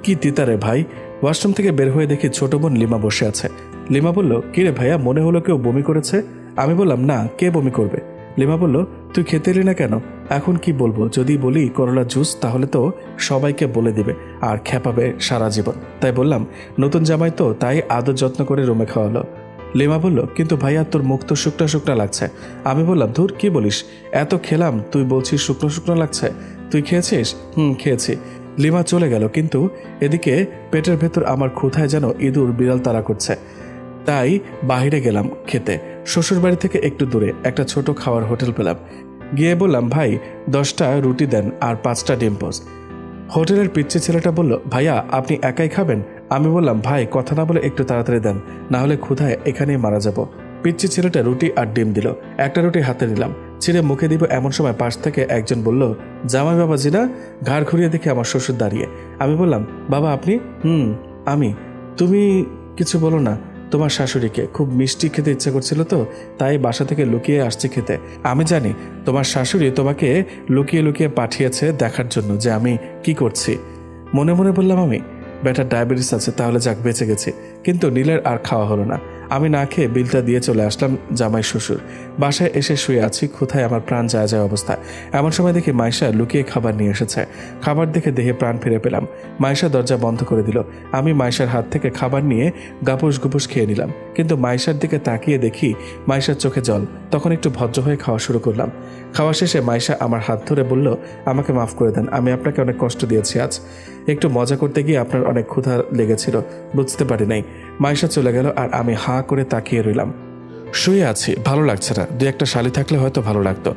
কি তিতারে ভাই! ওয়াশরুম থেকে বের হয়ে দেখি ছোট বোন লিমা বসে আছে। লিমা বলল, কিরে ভাইয়া, মনে হলো কেউ বমি করেছে? আমি বললাম, না, কে বমি করবে? লিমা বলল, তুই খেতে এলি না কেন? এখন কি বলবো? যদি বলি করলা জুস তাহলে তো সবাইকে বলে দিবে আর খেপাবে সারা জীবন। তাই বললাম, নতুন জামাই তো, তাই আদর যত্ন করে রুমে খাওয়ালো। লিমা বলল, কিন্তু ভাইয়া তোর মুখ তো শুকনা শুকনা লাগছে। আমি বললাম, ধুর কি বলিস, এত খেলাম তুই বলছিস শুকনো শুকনো লাগছে? তুই খেয়েছিস? খেয়েছি। লিমা চলে গেল, কিন্তু এদিকে পেটের ভেতর আমার ক্ষুধায় যেন ইঁদুর বিড়াল তাড়া করছে। তাই বাইরে গেলাম খেতে। শ্বশুর বাড়ি থেকে একটু দূরে একটা ছোট খাওয়ার হোটেল পেলাম। গিয়ে বললাম, ভাই 10টা রুটি দেন আর 5টা ডিম পোস্ট। হোটেলের পিচ্চি ছেলেটা বলল, ভাইয়া আপনি একাই খাবেন? আমি বললাম, ভাই কথা না বলে একটু তাড়াতাড়ি দেন, না হলে ক্ষুধায় এখানেই মারা যাব। পিচ্চি ছেলেটা রুটি আর ডিম দিল। একটা রুটি হাতে নিলাম, ছিঁড়ে মুখে দিব এমন সময় পাশ থেকে একজন বলল, জামাই বাবাজি না? ঘাড় ঘুরিয়ে দেখে আমার শ্বশুর দাঁড়িয়ে। আমি বললাম, বাবা আপনি? আমি। তুমি কিছু বলো না। তোমার শাশুড়িকে খুব মিষ্টি খেতে ইচ্ছা করছিল তো, তাই বাসা থেকে লুকিয়ে আসছে খেতে। আমি জানি তোমার শাশুড়ি তোমাকে লুকিয়ে লুকিয়ে পাঠিয়েছে দেখার জন্য যে আমি কি করছি। মনে মনে বললাম আমি, বেটার ডায়াবেটিস আছে, তাহলে যাক বেঁচে গেছি। কিন্তু নীলের আর খাওয়া হলো না। আমি না খেয়ে বিলটা দিয়ে চলে আসলাম জামাই শ্বশুর। বাসায় এসে শুয়ে আছি, কোথায় আমার প্রাণ যায় যায় অবস্থা। এমন সময় দেখি মাইশা লুকিয়ে খাবার নিয়ে এসেছে। খাবার দেখে দেহে প্রাণ ফিরে পেলাম। মাইশা দরজা বন্ধ করে দিল। আমি মাইশার হাত থেকে খাবার নিয়ে গাপুস গুপুস খেয়ে নিলাম, কিন্তু মাইশার দিকে তাকিয়ে দেখি মাইশার চোখে জল। তখন একটু ভদ্র হয়ে খাওয়া শুরু করলাম। খাওয়া শেষে মাইশা আমার হাত ধরে বলল, আমাকে মাফ করে দেন, আমি আপনাকে অনেক কষ্ট দিয়েছি আজ। একটু মজা করতে গিয়ে আপনার অনেক ক্ষুধা লেগেছিল, বুঝতে পারি নাই। মাইশা চলে গেল আর আমি হাঁ করে তাকিয়ে রইলাম। শুয়ে আছি, ভালো লাগছে না। 2-1টা শালি থাকলে হয়তো ভালো লাগতো।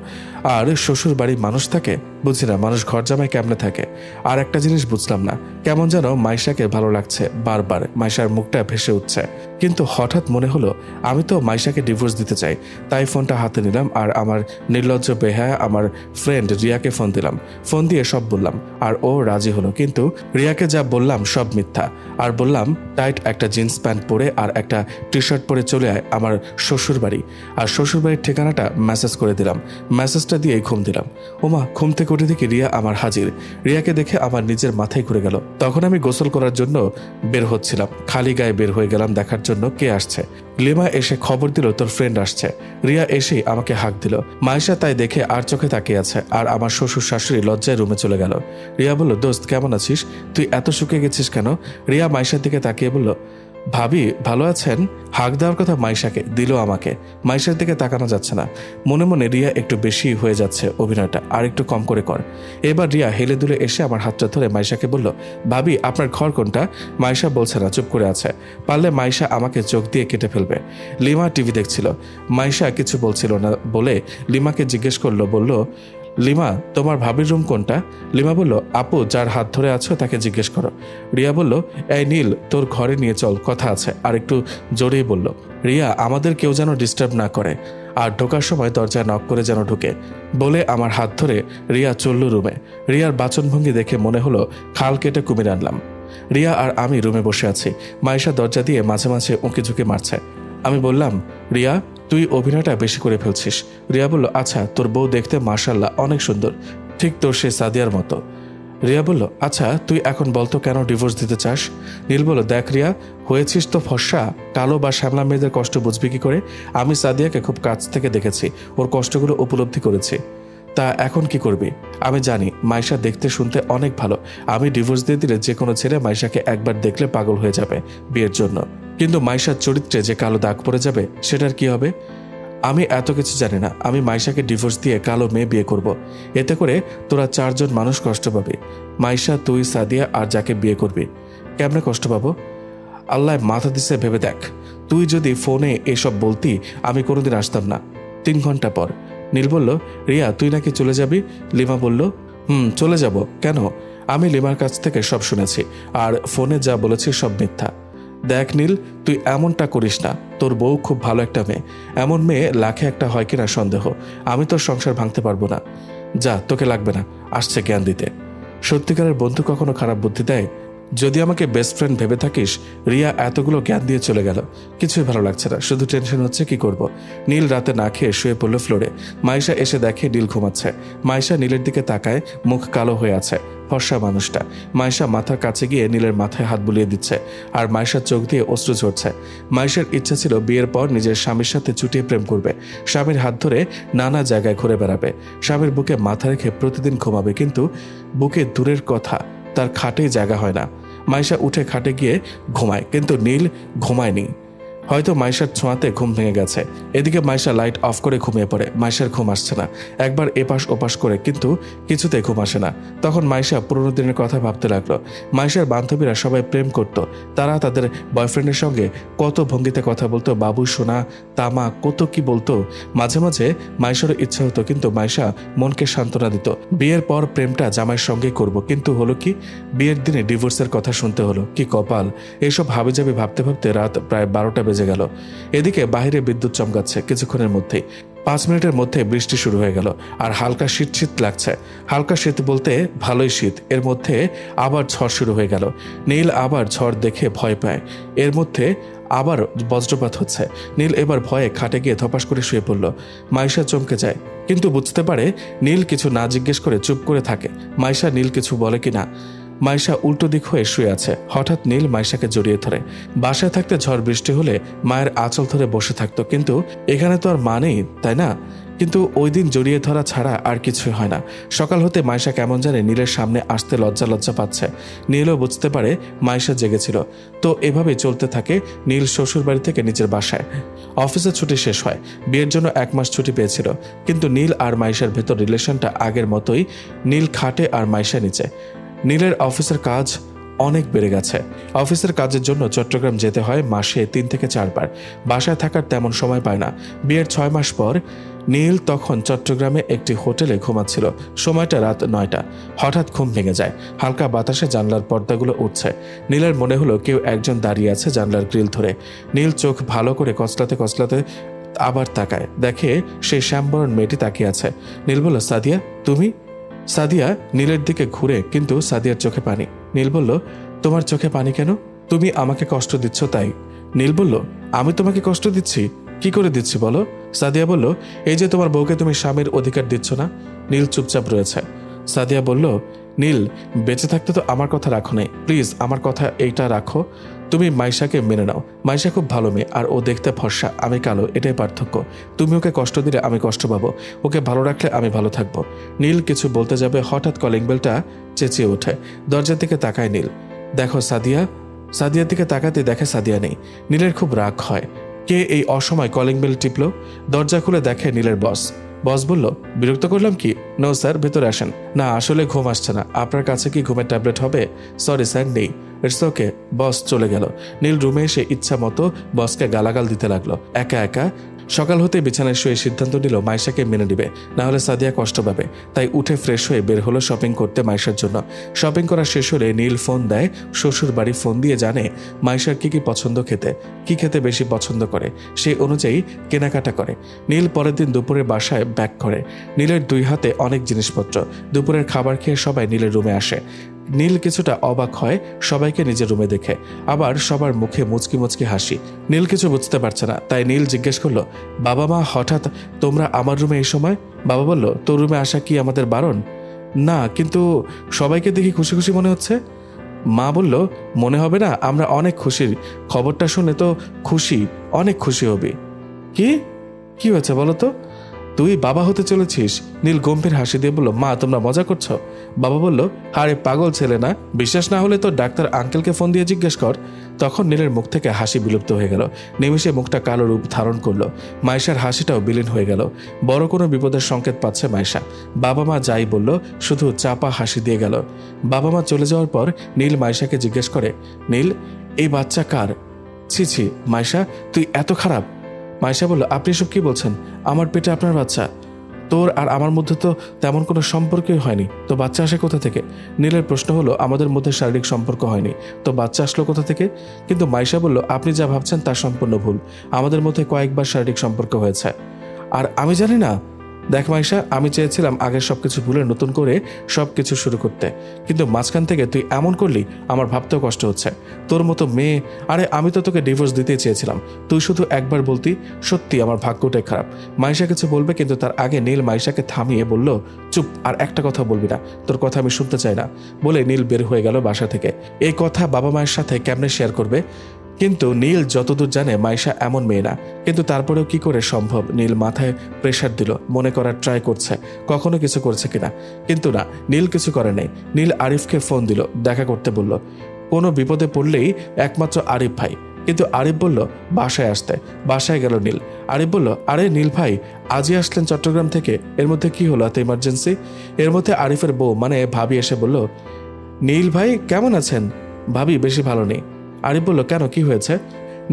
আর শ্বশুর বাড়ির মানুষ থাকে, বুঝি না মানুষ ঘর জামাই কেমনে থাকে। আর একটা জিনিস বুঝলাম না, কেমন যেন মাইশাকে ভালো লাগছে বারবার। মাইশার মুখটা ভেসে উঠছে, কিন্তু হঠাৎ মনে হলো আমি তো মাইশাকে ডিভোর্স দিতে চাই। তাই ফোনটা হাতে নিলাম আর আমার নির্লজ্জ বেহায়া আমার ফ্রেন্ড রিয়াকে ফোন দিলাম। ফোন দিয়ে সব বললাম আর ও রাজি হলো, কিন্তু রিয়াকে যা বললাম সব মিথ্যা। আর বললাম, টাইট একটা জিন্স প্যান্ট পরে আর একটা টি শার্ট পরে চলে আয় আমার শ্বশুর বাড়ি। আর শ্বশুর বাড়ির ঠিকানাটা মেসেজ করে দিলাম। মেসেজটা দিয়ে ঘুম দিলাম। ওমা, ঘুম থেকে উঠে দেখি রিয়া আমার হাজির। রিয়াকে দেখে আমার নিজের মাথায় ঘুরে গেল। তখন আমি গোসল করার জন্য বের হচ্ছিলাম, খালি গায়ে বের হয়ে গেলাম দেখার জন্য কে আসছে। লিমা এসে খবর দিল তোর ফ্রেন্ড আসছে। রিয়া এসেই আমাকে হাঁক দিল। মাইশা তাই দেখে আর চোখে তাকিয়ে আছে। আর আমার শ্বশুর শাশুড়ি লজ্জায় রুমে চলে গেল। রিয়া বলল, দোস্ত কেমন আছিস? তুই এত শুকিয়ে গেছিস কেন? রিয়া মাইশার দিকে তাকিয়ে বলল, ভাবি ভালো আছেন? হাঁক দেওয়ার কথা মাইশাকে, দিল আমাকে। মাইশার দিকে তাকানো যাচ্ছে না। মনে মনে রিয়া একটু বেশি হয়ে যাচ্ছে অভিনয়টা, আর একটু কম করে কর। এবার রিয়া হেলে দুলে এসে আমার হাতটা ধরে মাইশাকে বলল, ভাবি আপনার ঘর কোনটা? মাইশা বলছে না, চুপ করে আছে। পারলে মাইশা আমাকে চোখ দিয়ে কেটে ফেলবে। লিমা টিভি দেখছিল। মাইশা কিছু বলছিল না বলে লিমাকে জিজ্ঞেস করলো, বলল, লিমা তোমার ভাবির রুম কোনটা? লিমা বলল, আপু যার হাত ধরে আছো তাকে জিজ্ঞেস করো। রিয়া বলল, এই নীল তোর ঘরে নিয়ে চল, কথা আছে। আর একটু জোরেই বলল, রিয়া আমাদের কেউ যেন ডিস্টার্ব না করে, আর ঢোকার সময় দরজায় নক করে যেন ঢুকে। বলে আমার হাত ধরে রিয়া চলল রুমে। রিয়ার বাচনভঙ্গি দেখে মনে হলো খাল কেটে কুমির আনলাম। রিয়া আর আমি রুমে বসে আছি। মাইশা দরজা দিয়ে মাঝে মাঝে উঁকি ঝুঁকি মারছে। আমি বললাম, রিয়া তুই অভিনয়টা বেশি করে ফেলছিস। রিয়া বলল, আচ্ছা তোর বউ দেখতে মাশাআল্লাহ অনেক সুন্দর, ঠিক তোর সে সাদিয়ার মতো। রিয়া বলল, আচ্ছা তুই এখন বলতো কেন ডিভোর্স দিতে চাস? নীল বলল, দেখ রিয়া, হয়েছিস তো ফর্সা, কালো বা শ্যামলা মেয়েদের কষ্ট বুঝবি কি করে? আমি সাদিয়াকে খুব কাছ থেকে দেখেছি, ওর কষ্টগুলো উপলব্ধি করেছি। তা এখন কি করবি? আমি জানি মাইশা দেখতে শুনতে অনেক ভালো। আমি ডিভোর্স দিয়ে দিলে যে কোনো ছেলে মাইশাকে একবার দেখলে পাগল হয়ে যাবে বিয়ের জন্য। কিন্তু মাইশার চরিত্রে যে কালো দাগ পড়ে যাবে সেটার কি হবে? আমি এত কিছু জানি না। আমি মাইশাকে ডিভোর্স দিয়ে কালো মেয়ে বিয়ে করব। এতে করে তোরা 4 জন মানুষ কষ্ট পাবি, মাইশা, তুই, সাদিয়া আর যাকে বিয়ে করবি। কেমনে কষ্ট পাবো? আল্লাহ মাথা দিছে ভেবে দেখ। তুই যদি ফোনে এসব বলতি আমি কোনোদিন আসতাম না। 3 ঘন্টা পর নীল বলল, রিয়া তুই নাকি চলে যাবি? লিমা বলল, চলে যাব কেন? আমি লিমার কাছ থেকে সব শুনেছি, আর ফোনে যা বলেছি সব মিথ্যা। দেখ নীল, তুই এমনটা করিস না। তোর বউ খুব ভালো একটা মেয়ে, এমন মেয়ে লাখে একটা হয় কিনা সন্দেহ। আমি তোর সংসার ভাঙতে পারবো না। যা, তোকে লাগবে না, আসছে জ্ঞান দিতে। সত্যিকারের বন্ধু কখনো খারাপ বুদ্ধি দেয়? যদি আমাকে বেস্ট ফ্রেন্ড ভেবে থাকিস, রিয়া এতগুলো জ্ঞান দিয়ে চলে গেল, কিছুই ভালো লাগছে না, শুধু টেনশন হচ্ছে কি করব। নীল রাতে না খেয়ে শুয়ে পড়ল ফ্লোরে। মাইশা এসে দেখে নীল ঘুমাচ্ছে। মাইশা নীলের দিকে তাকায়, মুখ কালো হয়ে আছে। ফর্সা মানুষটা। মাইশা মাথার কাছে গিয়ে নীলের মাথায় হাত বুলিয়ে দিচ্ছে, আর মাইশার চোখ দিয়ে অশ্রু ঝরছে। মাইশার ইচ্ছা ছিল বিয়ের পর নিজের স্বামীর সাথে চুটিয়ে প্রেম করবে, স্বামীর হাত ধরে নানা জায়গায় ঘুরে বেড়াবে, স্বামীর বুকে মাথা রেখে প্রতিদিন ঘুমাবে, কিন্তু বুকে দূরের কথা, তার খাটেই জায়গা হয় না। মাইশা উঠে খাটে গিয়ে ঘুমায়, কিন্তু নীল ঘুমায়নি। হয়তো মাইশার ছোঁয়াতে ঘুম ভেঙে গেছে। এদিকে মাইশা লাইট অফ করে ঘুমিয়ে পড়ে। মাইশার ঘুম আসছে না, একবার এপাশ ওপাশ করে, কিন্তু কিছুতে ঘুম আসে না। তখন মাইশা পুরোনো দিনের কথা ভাবতে লাগলো। মাইশার বান্ধবীরা সবাই প্রেম করত, তারা তাদের বয়ফ্রেন্ডের সঙ্গে কত ভঙ্গিতে কথা বলতো, বাবু, সোনা, তামা, কত কি বলতো। মাঝে মাঝে মাইশারও ইচ্ছা হতো, কিন্তু মাইশা মনকে সান্ত্বনা দিত, বিয়ের পর প্রেমটা জামাইয়ের সঙ্গে করব। কিন্তু হলো কি, বিয়ের দিনে ডিভোর্সের কথা শুনতে হলো। কি কপাল! এইসব হাবিজাবি ভাবতে ভাবতে রাত প্রায় 12টা বেজে গেল। এদিকে বাইরে বিদ্যুৎ চমকাচ্ছে। কিছুক্ষণের মধ্যেই 5 মিনিটের মধ্যে বৃষ্টি শুরু হয়ে গেল, আর হালকা শীত শীত লাগছে। হালকা শীত বলতে ভালোই শীত। এর মধ্যে আবার ঝড় শুরু হয়ে গেল। নীল আবার ঝড় দেখে ভয় পায়। এর মধ্যে আবার বজ্রপাত হচ্ছে। নীল এবার ভয়ে খাটে গিয়ে ধপাস করে শুয়ে পড়ল। মাইশা চমকে যায়, কিন্তু বুঝতে পারে নীল কিছু না জিজ্ঞেস করে চুপ করে থাকে। মাইশা নীল কিছু বলে কিনা। মাইশা উল্টো দিক হয়ে শুয়ে আছে। হঠাৎ নীল মাইশাকে জড়িয়ে ধরে। বাসায় থাকতে ঝড় বৃষ্টি হলে মায়ের আঁচল ধরে বসে থাকতো, কিন্তু এখানে তো আর মা নেই, তাই না? কিন্তু ওই দিন জড়িয়ে ধরা ছাড়া আর কিছুই হয় না। সকাল হতে মাইশা কেমন জানে নীলের সামনে আসতে লজ্জা লজ্জা পাচ্ছে। নীলও বুঝতে পারে মাইশা জেগেছিল। তো এভাবেই চলতে থাকে। নীল শ্বশুর বাড়ি থেকে নিজের বাসায়। অফিসের ছুটি শেষ হয়। বিয়ের জন্য 1 মাস ছুটি পেয়েছিল, কিন্তু নীল আর মাইশার ভেতর রিলেশনটা আগের মতোই। নীল খাটে আর মাইশা নিচে। নীলের অফিসের কাজ অনেক বেড়ে গেছে। অফিসের কাজের জন্য চট্টগ্রাম যেতে হয় মাসে 3 থেকে 4 বার। বাসায় থাকার তেমন সময় পায় না। বিয়ের 6 মাস পর নীল তখন চট্টগ্রামে একটি হোটেলে ঘুমাচ্ছিল। সময়টা রাত 9টা। হঠাৎ ঘুম ভেঙে যায়। হালকা বাতাসে জানলার পর্দাগুলো উঠছে। নীলের মনে হলো কেউ একজন দাঁড়িয়ে আছে জানলার গ্রিল ধরে। নীল চোখ ভালো করে কচলাতে কচলাতে আবার তাকায়, দেখে সেই শ্যামবরণ মেয়েটি তাকিয়ে আছে। নীল বলল, সাদিয়া, তুমি? সাদিয়া নীলের দিকে ঘুরে, কিন্তু সাদিয়ার চোখে পানি। নীল বলল, তোমার চোখে পানি কেন? তুমি আমাকে কষ্ট দিচ্ছ তাই। নীল বলল, আমি তোমাকে কষ্ট দিচ্ছি? কি করে দিচ্ছি বলো? সাদিয়া বলল, এই যে তোমার বউকে তুমি স্বামীর অধিকার দিচ্ছ না। নীল চুপচাপ রয়েছে। সাদিয়া বলল, নীল, বেঁচে থাকতে তো আমার কথা রাখো নাই, প্লিজ আমার কথা এইটা রাখো। তুমি মাইশাকে মেনে নাও। মাইশা খুব ভালো মেয়ে, আর ও দেখতে ফর্সা, আমি কালো, এটাই পার্থক্য। তুমি ওকে কষ্ট দিলে আমি কষ্ট পাবো, ওকে ভালো রাখলে আমি ভালো থাকবো। নীল কিছু বলতে যাবে, হঠাৎ কলিং বেলটা চেঁচিয়ে ওঠে। দরজার দিকে তাকায় নীল। দেখো সাদিয়া। সাদিয়ার দিকে তাকাতে দেখে সাদিয়া নেই। নীলের খুব রাগ হয়। কে এই অসময় কলিং বেল টিপল? দরজা খুলে দেখে নীলের বস। বস বলল, বিরক্ত করলাম কি? নো স্যার, ভেতরে আসেন। না, আসলে ঘুম আসছে না। আপনার কাছে কি ঘুমের ট্যাবলেট হবে? সরি স্যার, নেই। It's okay. বস চলে গেল। নীল রুমে এসে ইচ্ছা মতো বসকে গালাগাল দিতে লাগলো। একা একা সকাল হতে বিছানায় শুয়ে সিদ্ধান্ত নিল মাইশাকে মেনে নিবে, না হলে সাদিয়া কষ্ট পাবে। তাই উঠে ফ্রেশ হয়ে বের হলো শপিং করতে মাইশার জন্য। শপিং করা শেষ হলে নীল ফোন দেয় শ্বশুর বাড়ি। ফোন দিয়ে জানে মাইশার কি কি পছন্দ খেতে, কি খেতে বেশি পছন্দ করে, সেই অনুযায়ী কেনাকাটা করে। নীল পরের দিন দুপুরে বাসায় ব্যাক করে। নীলের 2 হাতে অনেক জিনিসপত্র। দুপুরের খাবার খেয়ে সবাই নীলের রুমে আসে। নীল কিছুটা অবাক হয় সবাইকে নিজের রুমে দেখে, আবার সবার মুখে মুচকি মুচকি হাসি। নীল কিছু বুঝতে পারছে না, তাই নীল জিজ্ঞেস করলো, বাবা মা, হঠাৎ তোমরা আমার রুমে এই সময়? বাবা বলল, তোর রুমে আসা কি আমাদের বারণ? না, কিন্তু সবাইকে দেখি খুশি খুশি মনে হচ্ছে। মা বলল, মনে হবে না, আমরা অনেক খুশির। খবরটা শুনে তো খুশি, অনেক খুশি হবি। কি কি হয়েছে বলো তো? তুই বাবা হতে চলেছিস। নীল গম্ভীর হাসি দিয়ে বলল, মা তোমরা মজা করছো? বাবা বলল, আরে পাগল ছেলে না, বিশ্বাস না হলে তো ডাক্তার আঙ্কেলকে ফোন দিয়ে জিজ্ঞেস কর। তখন নীলের মুখ থেকে হাসি বিলুপ্ত হয়ে গেল। নিমিষে মুখটা কালো রূপ ধারণ করলো। মাইশার হাসিটাও বিলীন হয়ে গেল। বড় কোনো বিপদের সংকেত পাচ্ছে মাইশা। বাবা মা যাই বলল, শুধু চাপা হাসি দিয়ে গেল। বাবা মা চলে যাওয়ার পর নীল মাইশাকে জিজ্ঞেস করে, নীল, এই বাচ্চা কার? ছি ছি মাইশা, তুই এত খারাপ। মাইশা বলল, আপনি এসব কি বলছেন? আমার পেটে আপনার বাচ্চা। তোর আর আমার মধ্যে তো তেমন কোনো সম্পর্কই হয়নি, তো বাচ্চা আসে কোথা থেকে? নীলের প্রশ্ন হলো, আমাদের মধ্যে শারীরিক সম্পর্ক হয়নি, তো বাচ্চা আসলো কোথা থেকে? কিন্তু মাইশা বলল, আপনি যা ভাবছেন তা সম্পূর্ণ ভুল। আমাদের মধ্যে কয়েকবার শারীরিক সম্পর্ক হয়েছে। আর আমি জানি না? দেখ মাইশা, আমি চেয়েছিলাম আগের সবকিছু ভুলে নতুন করে সবকিছু শুরু করতে, কিন্তু মাঝখান থেকে তুই এমন করলি আমার ভাবতেও কষ্ট হচ্ছে। তোর মতো মেয়ে, আরে আমি তো তোকে ডিভোর্স দিতেই চেয়েছিলাম, তুই শুধু একবার বলতি। সত্যি আমার ভাগ্যটাই খারাপ। মাইশা কিছু বলবে, কিন্তু তার আগে নীল মাইশাকে থামিয়ে বলল, চুপ, আর একটা কথা বলবি না, তোর কথা আমি শুনতে চাই না। বলে নীল বের হয়ে গেল বাসা থেকে। এই কথা বাবা মায়ের সাথে কেমনে শেয়ার করবে? কিন্তু নীল যতদূর জানে মাইশা এমন মেয়ে না, কিন্তু তারপরেও কি করে সম্ভব? নীল মাথায় প্রেশার দিল, মনে করার ট্রাই করছে কখনো কিছু করছে কিনা, কিন্তু না, নীল কিছু করে নাই। নীল আরিফকে ফোন দিল, দেখা করতে বলল। কোনো বিপদে পড়লেই একমাত্র আরিফ ভাই, কিন্তু আরিফ বলল বাসায় আসতে। বাসায় গেল নীল। আরিফ বলল, আরে নীল ভাই আজই আসলেন চট্টগ্রাম থেকে, এর মধ্যে কি হলো এত ইমার্জেন্সি? এর মধ্যে আরিফের বউ মানে ভাবি এসে বলল, নীল ভাই কেমন আছেন? ভাবি বেশি ভালো নেই। আরিফ বলল, কেন, কি হয়েছে?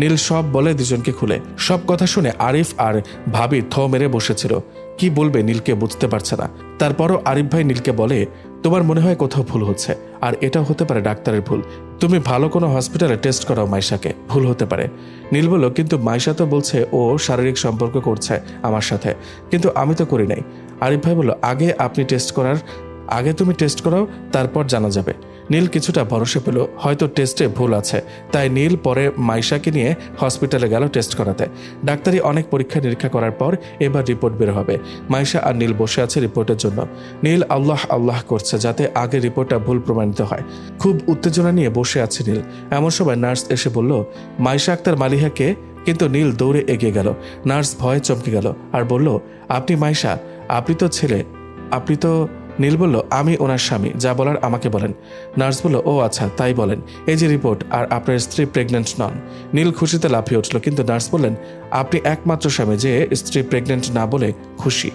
নীল সব বলে দুজনকে খুলে। সব কথা শুনে আরিফ আর ভাবি থ মেরে বসেছিল, কি বলবে নীলকে বুঝতে পারছে না। তারপরও আরিফ ভাই নীলকে বলে, তোমার মনে হয় কোথাও ভুল হচ্ছে, আর এটাও হতে পারে ডাক্তারের ভুল। তুমি ভালো কোনো হসপিটালে টেস্ট করাও মাইশাকে, ভুল হতে পারে। নীল বলল, কিন্তু মাইশা তো বলছে ও শারীরিক সম্পর্ক করছে আমার সাথে, কিন্তু আমি তো করি নাই। আরিফ ভাই বলল, আগে তুমি টেস্ট করাও, তারপর জানা যাবে। নীল কিছুটা ভরসা পেল হয়তো টেস্টে ভুল আছে, তাই নীল পরে মাইশাকে নিয়ে হসপিটালে গেল টেস্ট করাতে। ডাক্তারি অনেক পরীক্ষা নিরীক্ষা করার পর এবার রিপোর্ট বের হবে। মাইশা আর নীল বসে আছে রিপোর্টের জন্য। নীল আল্লাহ আল্লাহ করছে যাতে আগের রিপোর্টটা ভুল প্রমাণিত হয়। খুব উত্তেজনা নিয়ে বসে আছে নীল। এমন সময় নার্স এসে বলল, মাইশা আক্তার মালিহাকে। কিন্তু নীল দৌড়ে এগিয়ে গেল। নার্স ভয়ে চমকে গেল আর বলল, আপনি মাইশা, আপনি তো ছেলে, আপনি তো। নীল বলল, আমি ওনার স্বামী, যা বলার আমাকে বলেন। নার্স বলল, ও আচ্ছা তাই বলেন, এই যে রিপোর্ট, আর আপনার স্ত্রী প্রেগনেন্ট নন। নীল খুশিতে লাফিয়ে উঠল, কিন্তু নার্স বললেন, আপনি একমাত্র স্বামী যে স্ত্রী প্রেগনেন্ট না বলে খুশি।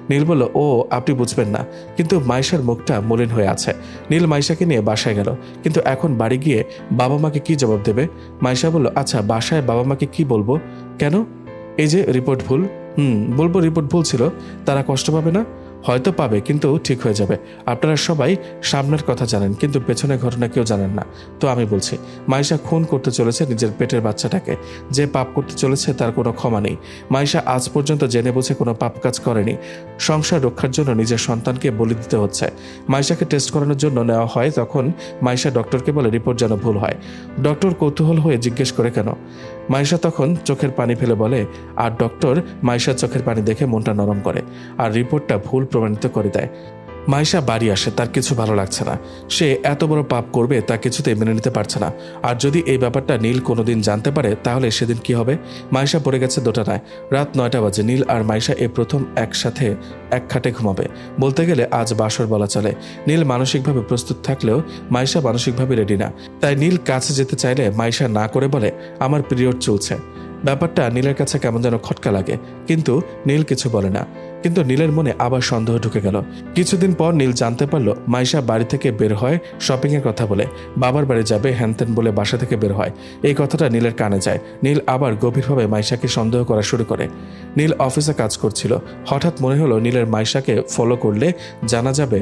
নীল বলল, ও আপনি বুঝবেন না। কিন্তু মাইশার মুখটা মলিন হয়ে আছে। নীল মাইশাকে নিয়ে বাসায় গেল, কিন্তু এখন বাড়ি গিয়ে বাবা মাকে কি জবাব দেবে? মাইশা বলল, আচ্ছা বাসায় বাবা মাকে কি বলবো? কেন? এই যে রিপোর্ট ভুল। বলবো রিপোর্ট ভুল ছিল, তারা কষ্ট পাবে না? হয়তো পাবে, কিন্তু ঠিক হয়ে যাবে। আপনারা সবাই সামনের কথা জানেন, কিন্তু পেছনের ঘটনা কেউ জানেন না। তো আমি বলছি, মাইশা খুন করতে চলেছে নিজের পেটের বাচ্চাটাকে। যে পাপ করতে চলেছে তার কোনো ক্ষমা নেই। মাইশা আজ পর্যন্ত জেনে বুঝে কোনো পাপ কাজ করেনি। সংসার রক্ষার জন্য নিজের সন্তানকে বলি দিতে হচ্ছে। মাইশাকে টেস্ট করানোর জন্য নেওয়া হয়, তখন মাইশা ডক্টরকে বলে রিপোর্ট যেন ভুল হয়। ডক্টর কৌতূহল হয়ে জিজ্ঞেস করে, কেন? মাইশা তখন চোখের পানি ফেলে বলে, আর ডক্টর মাইশার চোখের পানি দেখে মনটা নরম করে আর রিপোর্টটা ভুল প্রমাণিত করে দেয়। মাইশা বাড়ি আসে, তার কিছু ভালো লাগছে না। সে এত বড় পাপ করবে তা কিছুতেই মেনে নিতে পারছে না। আর যদি এই ব্যাপারটা নীল কোনোদিন জানতে পারে, তাহলে সেদিন কি হবে? মাইশা পড়ে গেছে দোটানায়। রাত 9টা বাজে। নীল আর মাইশা এই প্রথম একসাথে এক খাটে ঘুমাবে। বলতে গেলে আজ বাসর বলা চলে। নীল মানসিকভাবে প্রস্তুত থাকলেও মাইশা মানসিকভাবে রেডি না। তাই নীল কাছে যেতে চাইলে মাইশা না করে বলে, আমার পিরিয়ড চলছে। ব্যাপারটা নীলের কাছে কেমন যেন খটকা লাগে, কিন্তু নীল কিছু বলে না। কিন্তু নীলের মনে আবার সন্দেহ ঢুকে গেল। কিছুদিন পর নীল জানতে পারল মাইশা বাড়ি থেকে বের হয় শপিংয়ের কথা বলে, বাবার বাড়ি যাবে হ্যানত্যান বলে বাসা থেকে বের হয়। এই কথাটা নীলের কানে যায়। নীল আবার গভীরভাবে মাইশাকে সন্দেহ করা শুরু করে। নীল অফিসে কাজ করছিল, হঠাৎ মনে হলো নীলের মাইশাকে ফলো করলে জানা যাবে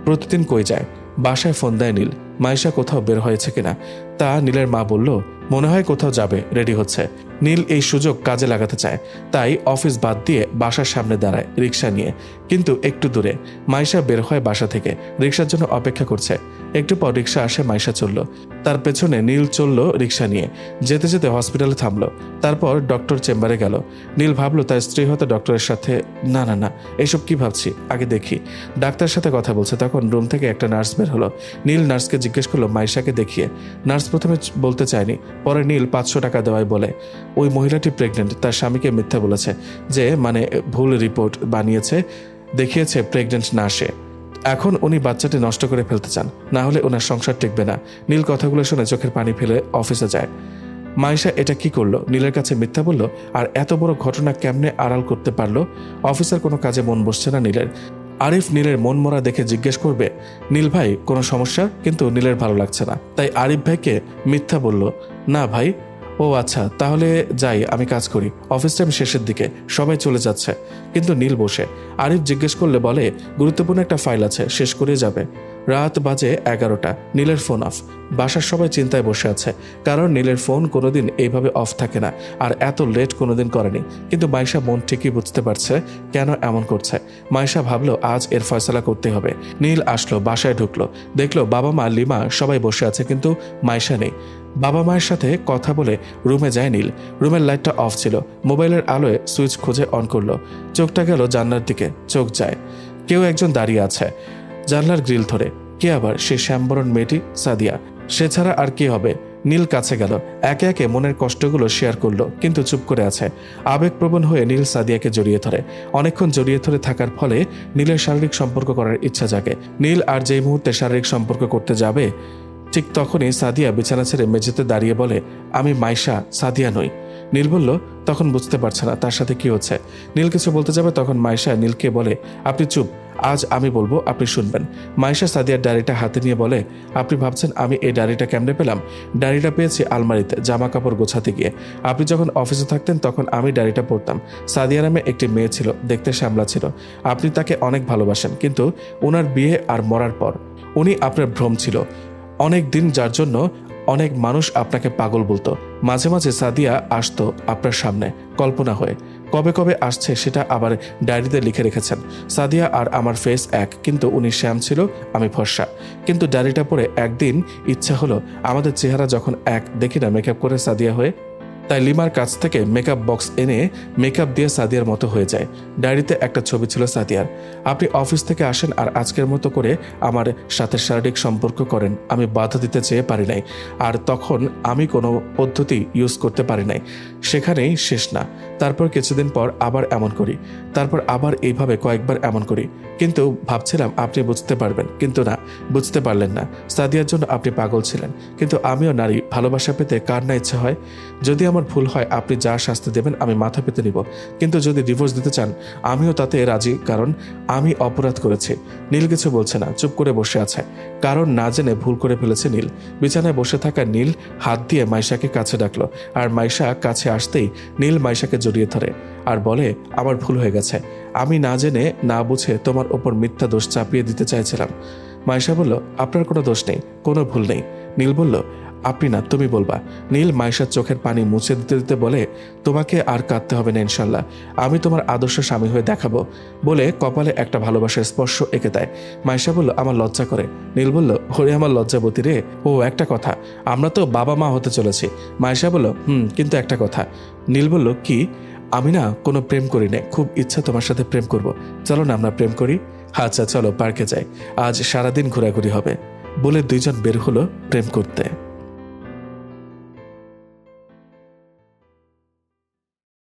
প্রতিদিন কই যায়। বাসায় ফোন দেয় নীল, মাইশা কোথাও বের হয়েছে কিনা। তা নীলের মা বলল, মনে হয় কোথাও যাবে, রেডি হচ্ছে। নীল এই সুযোগ কাজে লাগাতে চায়, তাই অফিস বাদ দিয়ে বাসার সামনে দাঁড়ায় রিক্সা নিয়ে। কিন্তু একটু দূরে। মাইশা বের হয় বাসা থেকে, রিক্সার জন্য অপেক্ষা করছে। একটু পর রিক্সা আসে, মাইশা চলল। তার পেছনে নীল চলল রিক্সা নিয়ে। যেতে যেতে হসপিটালে থামলো, তারপর ডক্টর চেম্বারে গেল। নীল ভাবলো তার স্ত্রী হয়তো ডক্টরের সাথে। না না না, এসব কি ভাবছি, আগে দেখি। ডাক্তারের সাথে কথা বলছে, তখন রুম থেকে একটা নার্স বের হলো। নীল নার্সকে জিজ্ঞেস করলো মাইশাকে দেখিয়ে। নার্স প্রথমে বলতে চায়নি, পরে নীল 500 টাকা দেওয়ায় বলে, ওই মহিলাটি প্রেগনেন্ট, তার স্বামীকে মিথ্যা বলেছে, যে মানে ভুল রিপোর্ট বানিয়েছে, দেখিয়েছে প্রেগনেন্ট না সে। এখন উনি বাচ্চাটি নষ্ট করে ফেলতে চান, না হলে ওনার সংসার টিকবে না। নীল কথাগুলো শুনে চোখের পানি ফেলে অফিসে যায়। মাইশা এটা কি করলো? নীলের কাছে মিথ্যা বলল, আর এত বড় ঘটনা কেমনে আড়াল করতে পারলো? অফিসের কোনো কাজে মন বসছে না নীলের। আরিফ নীলের মন মরা দেখে জিজ্ঞেস করবে, নীল ভাই কোনো সমস্যা? কিন্তু নীলের ভালো লাগছে না, তাই আরিফ ভাইকে মিথ্যা বলল, না ভাই, ও ও আচ্ছা, তাহলে যাই, আমি কাজ করি, অফিস টাইম শেষের দিকে, সবাই চলে যাচ্ছে। কিন্তু নীল বসে। আরিফ জিজ্ঞেস করলে বলে গুরুত্বপূর্ণ একটা ফাইল আছে, শেষ করে যাবে। রাত বাজে 11টা। নীলের ফোন অফ। বাসার সবাই চিন্তায় বসে আছে, কারণ নীলের ফোন কোনোদিন এইভাবে অফ থাকে না, আর এত লেট কোনোদিন করেনি। কিন্তু মাইশা মন ঠিকই বুঝতে পারছে কেন এমন করছে। মাইশা ভাবলো আজ এর ফয়সালা করতে হবে। নীল আসলো, বাসায় ঢুকলো, দেখলো বাবা মা লিমা সবাই বসে আছে, কিন্তু মাইশা নেই। বাবা মায়ের সাথে কথা বলে রুমে যায় নীল। রুমের লাইটটা অফ ছিল। মোবাইলের আলোয় সুইচ খুঁজে অন করলো। চোখটা গেল জানলার দিকে, চোখ যায় কেউ একজন দাঁড়িয়ে আছে জানলার গ্রিল ধরে। কে আবার? সে শ্যামবরণ মেয়েটি, সাদিয়া। সে ছাড়া আর কি হবে? নীল কাছে গেল, একে একে মনের কষ্টগুলো শেয়ার করলো, কিন্তু চুপ করে আছে। আবেগপ্রবণ হয়ে নীল সাদিয়াকে জড়িয়ে ধরে। অনেকক্ষণ জড়িয়ে ধরে থাকার ফলে নীলের শারীরিক সম্পর্ক করার ইচ্ছা জাগে। নীল আর যেই মুহূর্তে শারীরিক সম্পর্ক করতে যাবে, ঠিক তখনই সাদিয়া বিছানা ছেড়ে মেঝেতে দাঁড়িয়ে বলে, আমি মাইশা, সাদিয়া নই। নীল বলল, তখন বুঝতে পারছে না তার সাথে কি হচ্ছে। নীল কিছু বলতে যাবে, তখন মাইশা নীলকে বলে, আপনি চুপ, আজ আমি বলবো, আপনি শুনবেন। মাইশা সাদিয়ার ডায়েরিটা হাতে নিয়ে বলে, আপনি ভাবছেন আমি এই ডায়েরিটা কেমনে পেলাম? ডায়েরিটা পেয়েছি আলমারিতে জামা কাপড় গোছাতে গিয়ে। আপনি যখন অফিসে থাকতেন তখন আমি ডায়েরিটা পড়তাম। সাদিয়া নামে একটি মেয়ে ছিল, দেখতে শ্যামলা ছিল। আপনি তাকে অনেক ভালোবাসেন, কিন্তু ওনার বিয়ে আর মরার পর উনি আপনার ভ্রম ছিল অনেক দিন, যার জন্য অনেক মানুষ আপনাকে পাগল বলতো। মাঝে মাঝে সাদিয়া আসতো আপনার সামনে কল্পনা হয়ে। কবে কবে আসছে সেটা আবার ডায়েরিতে লিখে রেখেছেন। সাদিয়া আর আমার ফেস এক, কিন্তু উনি শ্যাম ছিল, আমি ফর্সা। কিন্তু ডায়েরিটা পড়ে একদিন ইচ্ছা হলো আমাদের চেহারা যখন এক, দেখি না মেকআপ করে সাদিয়া হয়ে। তাই লিমার কাছ থেকে মেকআপ বক্স এনে মেকআপ দিয়ে সাদিয়ার মতো হয়ে যায়। ডায়েরিতে একটা ছবি ছিল সাদিয়ার। আপনি অফিস থেকে আসেন আর আজকের মতো করে আমার সাথে শারীরিক সম্পর্ক করেন। আমি বাধা দিতে চেয়ে পারি নাই, আর তখন আমি কোনো পদ্ধতি ইউজ করতে পারি নাই। সেখানেই শেষ না। তারপর কিছুদিন পর আবার এমন করি, তারপর আবার এইভাবে কয়েকবার এমন করি। কিন্তু ভাবছিলাম আপনি বুঝতে পারবেন, কিন্তু না, বুঝতে পারলেন না। সাদিয়ার জন্য আপনি পাগল ছিলেন, কিন্তু আমিও নারী, ভালোবাসা পেতে কার না ইচ্ছা হয়। যদি আমার ভুল হয় আপনি যা শাস্তি দেবেন আমি মাথা পেতে নিব, কিন্তু যদি ডিভোর্স দিতে চান আমিও তাতে রাজি, কারণ আমি অপরাধ করেছি। নীল কিছু বলছে না, চুপ করে বসে আছে, কারণ না জেনে ভুল করে ফেলেছে নীল। বিছানায় বসে থাকা নীল হাত দিয়ে মাইশাকে কাছে ডাকলো, আর মাইশা কাছে আসতেই নীল মাইশাকে জড়িয়ে ধরে আর বলে, আমার ভুল হয়ে গেছে, আমি না জেনে না বুঝে তোমার ওপর মিথ্যা দোষ চাপিয়ে দিতে চাইছিলাম। মাইশা বলল, আপনার কোনো দোষ নেই, কোনো ভুল নেই। নীল বলল, আপনি না, তুমি বলবা। নীল মাইশার চোখের পানি মুছে দিতে দিতে বলে, তোমাকে আর কাঁদতে হবে না ইনশাল্লাহ, আমি তোমার আদর্শ স্বামী হয়ে দেখাবো, বলে কপালে একটা ভালোবাসার স্পর্শ এঁকে দেয়। মাইশা বলল, আমার লজ্জা করে। নীল বলল, ওরে আমার লজ্জাবতী রে। ও একটা কথা, আমরা তো বাবা মা হতে চলেছি। মাইশা বলল, কিন্তু একটা কথা। নীল বলল, কি? আমি না কোনো প্রেম করি না, খুব ইচ্ছা তোমার সাথে প্রেম করব। চলো না আমরা প্রেম করি। আচ্ছা চলো পার্কে যাই, আজ সারাদিন ঘোরাঘুরি হবে, বলে দুইজন বের হলো প্রেম করতে।